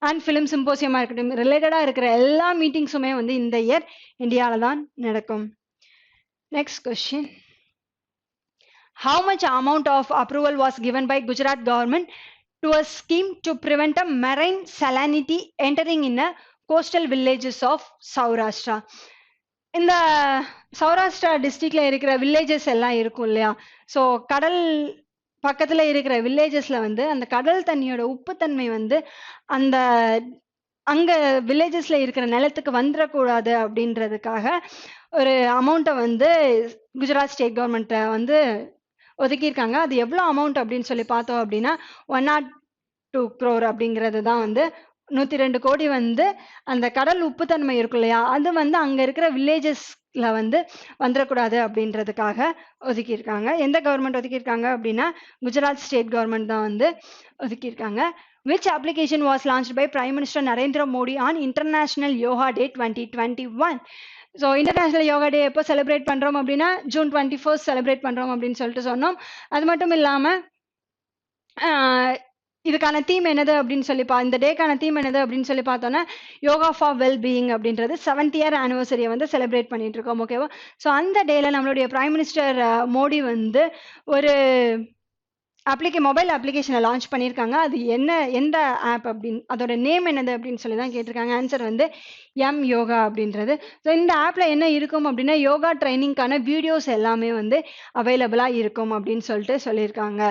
அண்ட் ஃபிலிம் சிம்போசியமாக இருக்கட்டும், ரிலேட்டடாக இருக்கிற எல்லா மீட்டிங்ஸுமே வந்து இந்த இயர் இந்தியாவில் தான் நடக்கும். Next question. How much amount of approval was given by Gujarat government to a scheme to prevent a marine salinity entering in a coastal villages of Saurashtra? இந்த சௌராஷ்டிரா டிஸ்ட்ரிக்ட்ல இருக்கிற வில்லேஜஸ் எல்லாம் இருக்கும் இல்லையா. ஸோ கடல் பக்கத்தில் இருக்கிற வில்லேஜஸில் வந்து அந்த கடல் தண்ணியோட உப்புத்தன்மை வந்து அந்த அங்கே வில்லேஜஸில் இருக்கிற நிலத்துக்கு வந்துடக்கூடாது அப்படின்றதுக்காக ஒரு அமௌண்ட்டை வந்து குஜராத் ஸ்டேட் கவர்மெண்ட்டை வந்து ஒதுக்கியிருக்காங்க. அது எவ்வளோ அமௌண்ட் அப்படின்னு சொல்லி பார்த்தோம் அப்படின்னா 102 crore அப்படிங்கிறது தான் வந்து 102 கோடி வந்து அந்த கடல் உப்புத்தன்மை இருக்கும் இல்லையா, அது வந்து அங்கே இருக்கிற வில்லேஜஸ்ல வந்து வந்துடக்கூடாது அப்படின்றதுக்காக ஒதுக்கியிருக்காங்க. எந்த கவர்மெண்ட் ஒதுக்கியிருக்காங்க அப்படின்னா குஜராத் ஸ்டேட் கவர்மெண்ட் தான் வந்து ஒதுக்கியிருக்காங்க. Which application was launched by Prime Minister Narendra Modi on International Yoga Day 2021? So international yoga day எப்போ செலிப்ரேட் பண்ணுறோம் அப்படின்னா June 21st செலிப்ரேட் பண்ணுறோம் அப்படின்னு சொல்லிட்டு சொன்னோம். அது மட்டும் இல்லாமல் இதுக்கான தீம் என்னது அப்படின்னு சொல்லி இந்த டேக்கான தீம் என்னது அப்படின்னு சொல்லி பார்த்தோன்னா யோகா ஃபார் வெல் பீயிங் அப்படின்றது 7th இயர் ஆனிவர்சரியை வந்து செலிப்ரேட் பண்ணிட்டு இருக்கோம். ஓகேவா? ஸோ அந்த டேல நம்மளுடைய பிரைம் மினிஸ்டர் மோடி வந்து ஒரு மொபைல் அப்ளிகேஷனை லான்ச் பண்ணியிருக்காங்க. அது எந்த ஆப் அப்படின்னு அதோட நேம் என்னது அப்படின்னு சொல்லி தான் கேட்டிருக்காங்க. ஆன்சர் வந்து எம் யோகா அப்படின்றது. ஸோ இந்த ஆப்பில் என்ன இருக்கும் அப்படின்னா யோகா ட்ரைனிங்கான வீடியோஸ் எல்லாமே வந்து அவைலபிளாக இருக்கும் அப்படின்னு சொல்லிட்டு சொல்லியிருக்காங்க.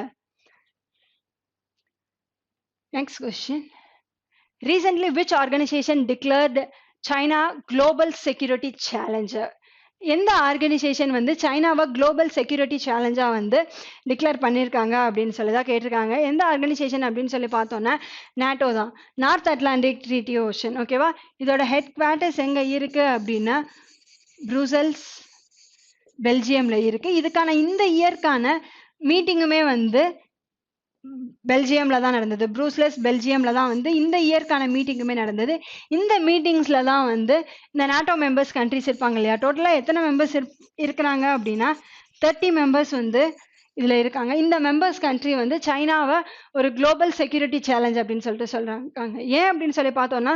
Next question. Recently, which organization declared China Global Security Challenger? எந்த ஆர்கனைசேஷன் வந்து சைனாவை குளோபல் செக்யூரிட்டி சேலஞ்சாக வந்து டிக்ளேர் பண்ணியிருக்காங்க அப்படின்னு சொல்லி தான் கேட்டிருக்காங்க. எந்த ஆர்கனைசேஷன் அப்படின்னு சொல்லி பார்த்தோன்னா நேட்டோ தான், நார்த் அட்லாண்டிக் ட்ரீட்டி ஓஷன். ஓகேவா? இதோட ஹெட் குவார்ட்டர்ஸ் எங்கே இருக்குது அப்படின்னா ப்ரூசல்ஸ், பெல்ஜியமில் இருக்குது. இதுக்கான இந்த இயற்கான மீட்டிங்குமே வந்து பெல்ஜியம்ல தான் நடந்தது. ப்ரூஸ்லஸ் பெல்ஜியம்ல தான் வந்து இந்த இயற்கான மீட்டிங்குமே நடந்தது. இந்த மீட்டிங்ஸ்ல தான் வந்து இந்த நாட்டோ மெம்பர்ஸ் கண்ட்ரிஸ் இருப்பாங்க இல்லையா, டோட்டலாக எத்தனை மெம்பர்ஸ் இருக்கிறாங்க அப்படின்னா 30 மெம்பர்ஸ் வந்து இதில் இருக்காங்க. இந்த மெம்பர்ஸ் கண்ட்ரி வந்து சைனாவை ஒரு குளோபல் செக்யூரிட்டி சேலஞ்ச் அப்படின்னு சொல்லிட்டு சொல்கிறாங்க. ஏன் அப்படின்னு சொல்லி பார்த்தோன்னா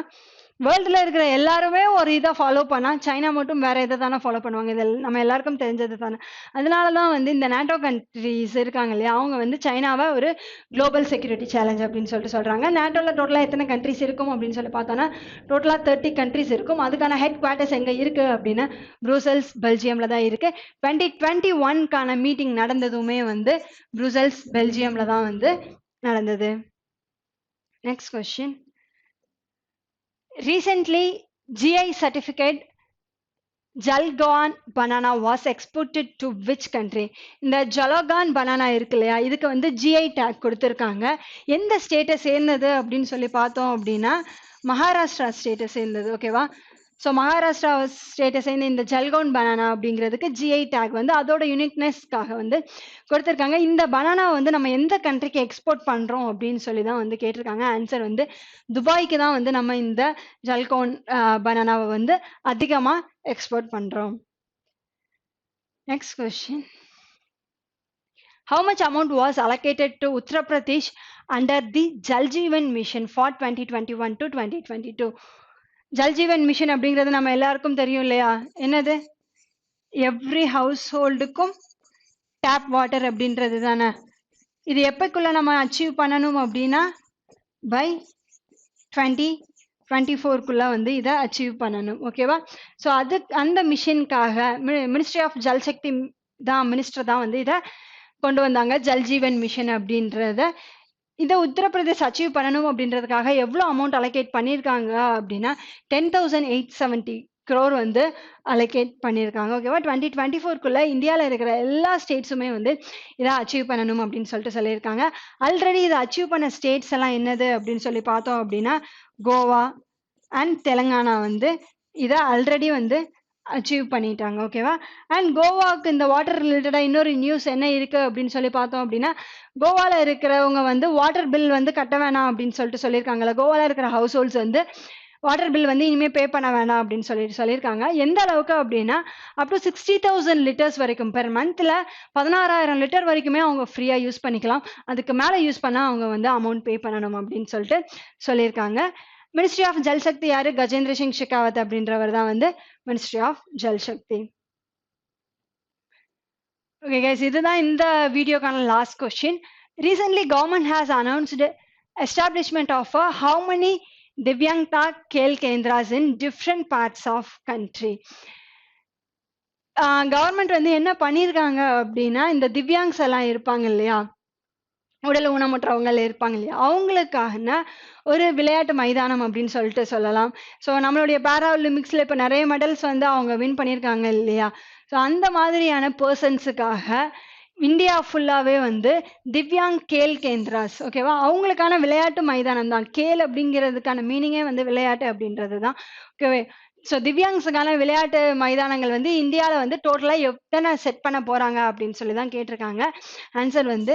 வேர்ல்டில் இருக்கிற எல்லாருமே ஒரு இதை ஃபாலோ பண்ணால் சைனா மட்டும் வேற இதை தானே ஃபாலோ பண்ணுவாங்க. இது நம்ம எல்லாருக்கும் தெரிஞ்சது தானே. அதனால தான் வந்து இந்த நேட்டோ கண்ட்ரிஸ் இருக்காங்க இல்லையா, அவங்க வந்து சைனாவை ஒரு குளோபல் செக்யூரிட்டி சேலஞ்ச் அப்படின்னு சொல்லிட்டு சொல்கிறாங்க. நேட்டோவில் டோட்டலாக எத்தனை கண்ட்ரிஸ் இருக்கும் அப்படின்னு சொல்லி பார்த்தோன்னா டோட்டலாக 30 கண்ட்ரிஸ் இருக்கும். அதுக்கான ஹெட் குவார்ட்டர்ஸ் எங்கே இருக்குது அப்படின்னா ப்ரூசல்ஸ் பெல்ஜியமில் தான் இருக்குது. 2021க்கான மீட்டிங் நடந்ததுமே வந்து ப்ரூசல்ஸ் பெல்ஜியமில் தான் வந்து நடந்தது. Next question. Recently, GI certificate Jalgaon banana was exported to which country? இந்த ஜலகான் பனானா இருக்கு இல்லையா, இதுக்கு வந்து GI டேக் கொடுத்துருக்காங்க. எந்த ஸ்டேட்டை சேர்ந்தது அப்படின்னு சொல்லி பார்த்தோம் அப்படின்னா மகாராஷ்டிரா ஸ்டேட்டை சேர்ந்தது. ஓகேவா? ஸோ மகாராஷ்டிரா ஸ்டேட்டை சேர்ந்த இந்த ஜல்கவுன் பனானா அப்படிங்கிறதுக்கு GI டேக் வந்து அதோட யூனிக்னஸ்க்காக வந்து கொடுத்துருக்காங்க. இந்த பனானா வந்து நம்ம எந்த கண்ட்ரிக்கு எக்ஸ்போர்ட் பண்ணுறோம் அப்படின்னு சொல்லி தான் வந்து கேட்டிருக்காங்க. ஆன்சர் வந்து துபாய்க்கு தான் வந்து நம்ம இந்த ஜல்கவுன் பனானாவை வந்து அதிகமாக எக்ஸ்போர்ட் பண்ணுறோம். Next question. How much amount was allocated to Uttar Pradesh under the Jal Jeevan mission for 2021 to 2022? Jal Jeevan mission அப்படிங்கிறது நம்ம எல்லாருக்கும் தெரியும் இல்லையா? என்னது? எவ்ரி ஹவுஸ் ஹோல்டுக்கும் டேப் வாட்டர் அப்படின்றது தானே. இது எப்பக்குள்ள நம்ம அச்சீவ் பண்ணணும் அப்படின்னா பை 2024 வந்து இதை அச்சீவ் பண்ணணும். ஓகேவா? ஸோ அந்த மிஷனுக்காக ministry of Jal Shakti minister தான் வந்து இதை கொண்டு வந்தாங்க, ஜல் ஜீவன் மிஷன் அப்படின்றத. இதை உத்தரப்பிரதேஷ் அச்சீவ் பண்ணணும் அப்படின்றதுக்காக எவ்வளோ அமௌண்ட் அலோகேட் பண்ணியிருக்காங்க அப்படின்னா 10,870 crore வந்து அலோகேட் பண்ணியிருக்காங்க. ஓகேவா? 2024 இந்தியாவில் இருக்கிற எல்லா ஸ்டேட்ஸுமே வந்து இதை அச்சீவ் பண்ணணும் அப்படின்னு சொல்லியிருக்காங்க. ஆல்ரெடி இதை அச்சீவ் பண்ண ஸ்டேட்ஸ் எல்லாம் என்னது அப்படின்னு சொல்லி பார்த்தோம் அப்படின்னா கோவா அண்ட் தெலுங்கானா வந்து இதை ஆல்ரெடி வந்து அச்சீவ் பண்ணிட்டாங்க. ஓகேவா? அண்ட் கோவாவுக்கு இந்த வாட்டர் ரிலேட்டடாக இன்னொரு நியூஸ் என்ன இருக்கு அப்படின்னு சொல்லி பார்த்தோம் அப்படின்னா கோவாவில் இருக்கிறவங்க வந்து வாட்டர் பில் வந்து கட்ட வேணாம் அப்படின்னு சொல்லியிருக்காங்கல்ல. கோவாவில் இருக்கிற ஹவுஸ் ஹோல்ட்ஸ் வந்து வாட்டர் பில் வந்து இனிமேல் பே பண்ண வேணாம் அப்படின்னு சொல்லியிருக்காங்க. எந்த அளவுக்கு அப்படின்னா அப் டு 60,000 லிட்டர்ஸ் வரைக்கும் பெர் மந்த்தில் 16,000 லிட்டர் வரைக்குமே அவங்க ஃப்ரீயாக யூஸ் பண்ணிக்கலாம். அதுக்கு மேலே யூஸ் பண்ணால் அவங்க வந்து அமௌண்ட் பே பண்ணணும் அப்படின்னு சொல்லியிருக்காங்க. மினிஸ்ட்ரி ஆஃப் ஜல் சக்தி யாரு? கஜேந்திர சிங் ஷெகாவத் அப்படின்றவர் தான் வந்து ministry of Jal Shakti. Okay guys, இதுதான் இந்த வீடியோக்கான last question. Recently government has announced establishment of how many Divyangta Khel Kendras in different parts of country. கவர்மெண்ட் வந்து என்ன பண்ணியிருக்காங்க அப்படின்னா இந்த திவ்யாங்ஸ் எல்லாம் இருப்பாங்க இல்லையா, உடல் ஊனமுற்றவங்க இருப்பாங்க இல்லையா, அவங்களுக்கான ஒரு விளையாட்டு மைதானம் அப்படின்னு சொல்லலாம். ஸோ நம்மளுடைய பேரா ஒலிம்பிக்ஸில் இப்போ நிறைய மெடல்ஸ் வந்து அவங்க வின் பண்ணியிருக்காங்க இல்லையா. ஸோ அந்த மாதிரியான பர்சன்ஸுக்காக இந்தியா ஃபுல்லாகவே வந்து திவ்யாங் கேல் கேந்திராஸ், ஓகேவா, அவங்களுக்கான விளையாட்டு மைதானம் தான். கேல் அப்படிங்கிறதுக்கான மீனிங்கே வந்து விளையாட்டு அப்படின்றது தான். ஓகேவே. ஸோ திவ்யாங்ஸுக்கான விளையாட்டு மைதானங்கள் வந்து இந்தியாவில் வந்து டோட்டலாக எத்தனை செட் பண்ண போகிறாங்க அப்படின்னு சொல்லி தான் கேட்டிருக்காங்க. ஆன்சர் வந்து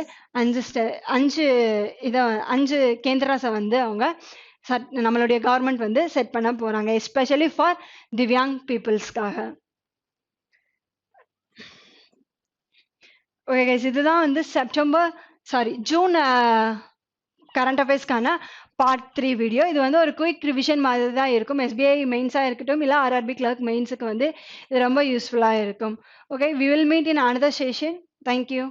5 கேந்திராஸை வந்து அவங்க நம்மளுடைய கவர்மெண்ட் வந்து செட் பண்ண போகிறாங்க, எஸ்பெஷலி ஃபார் திவ்யாங் பீப்புள்ஸ்க்காக. ஓகே கைஸ், இதுதான் வந்து ஜூன் கரண்ட் அஃபேர்ஸ்க்கான பார்ட் 3 வீடியோ. இது வந்து ஒரு குயிக் ரிவிஷன் மாதிரி தான் இருக்கும். எஸ்பிஐ மெயின்ஸாக இருக்கட்டும் இல்லை ஆர்ஆர்பி கிளர்க் மெயின்ஸுக்கு வந்து இது ரொம்ப யூஸ்ஃபுல்லாக இருக்கும். Okay, we will meet in another session. Thank you.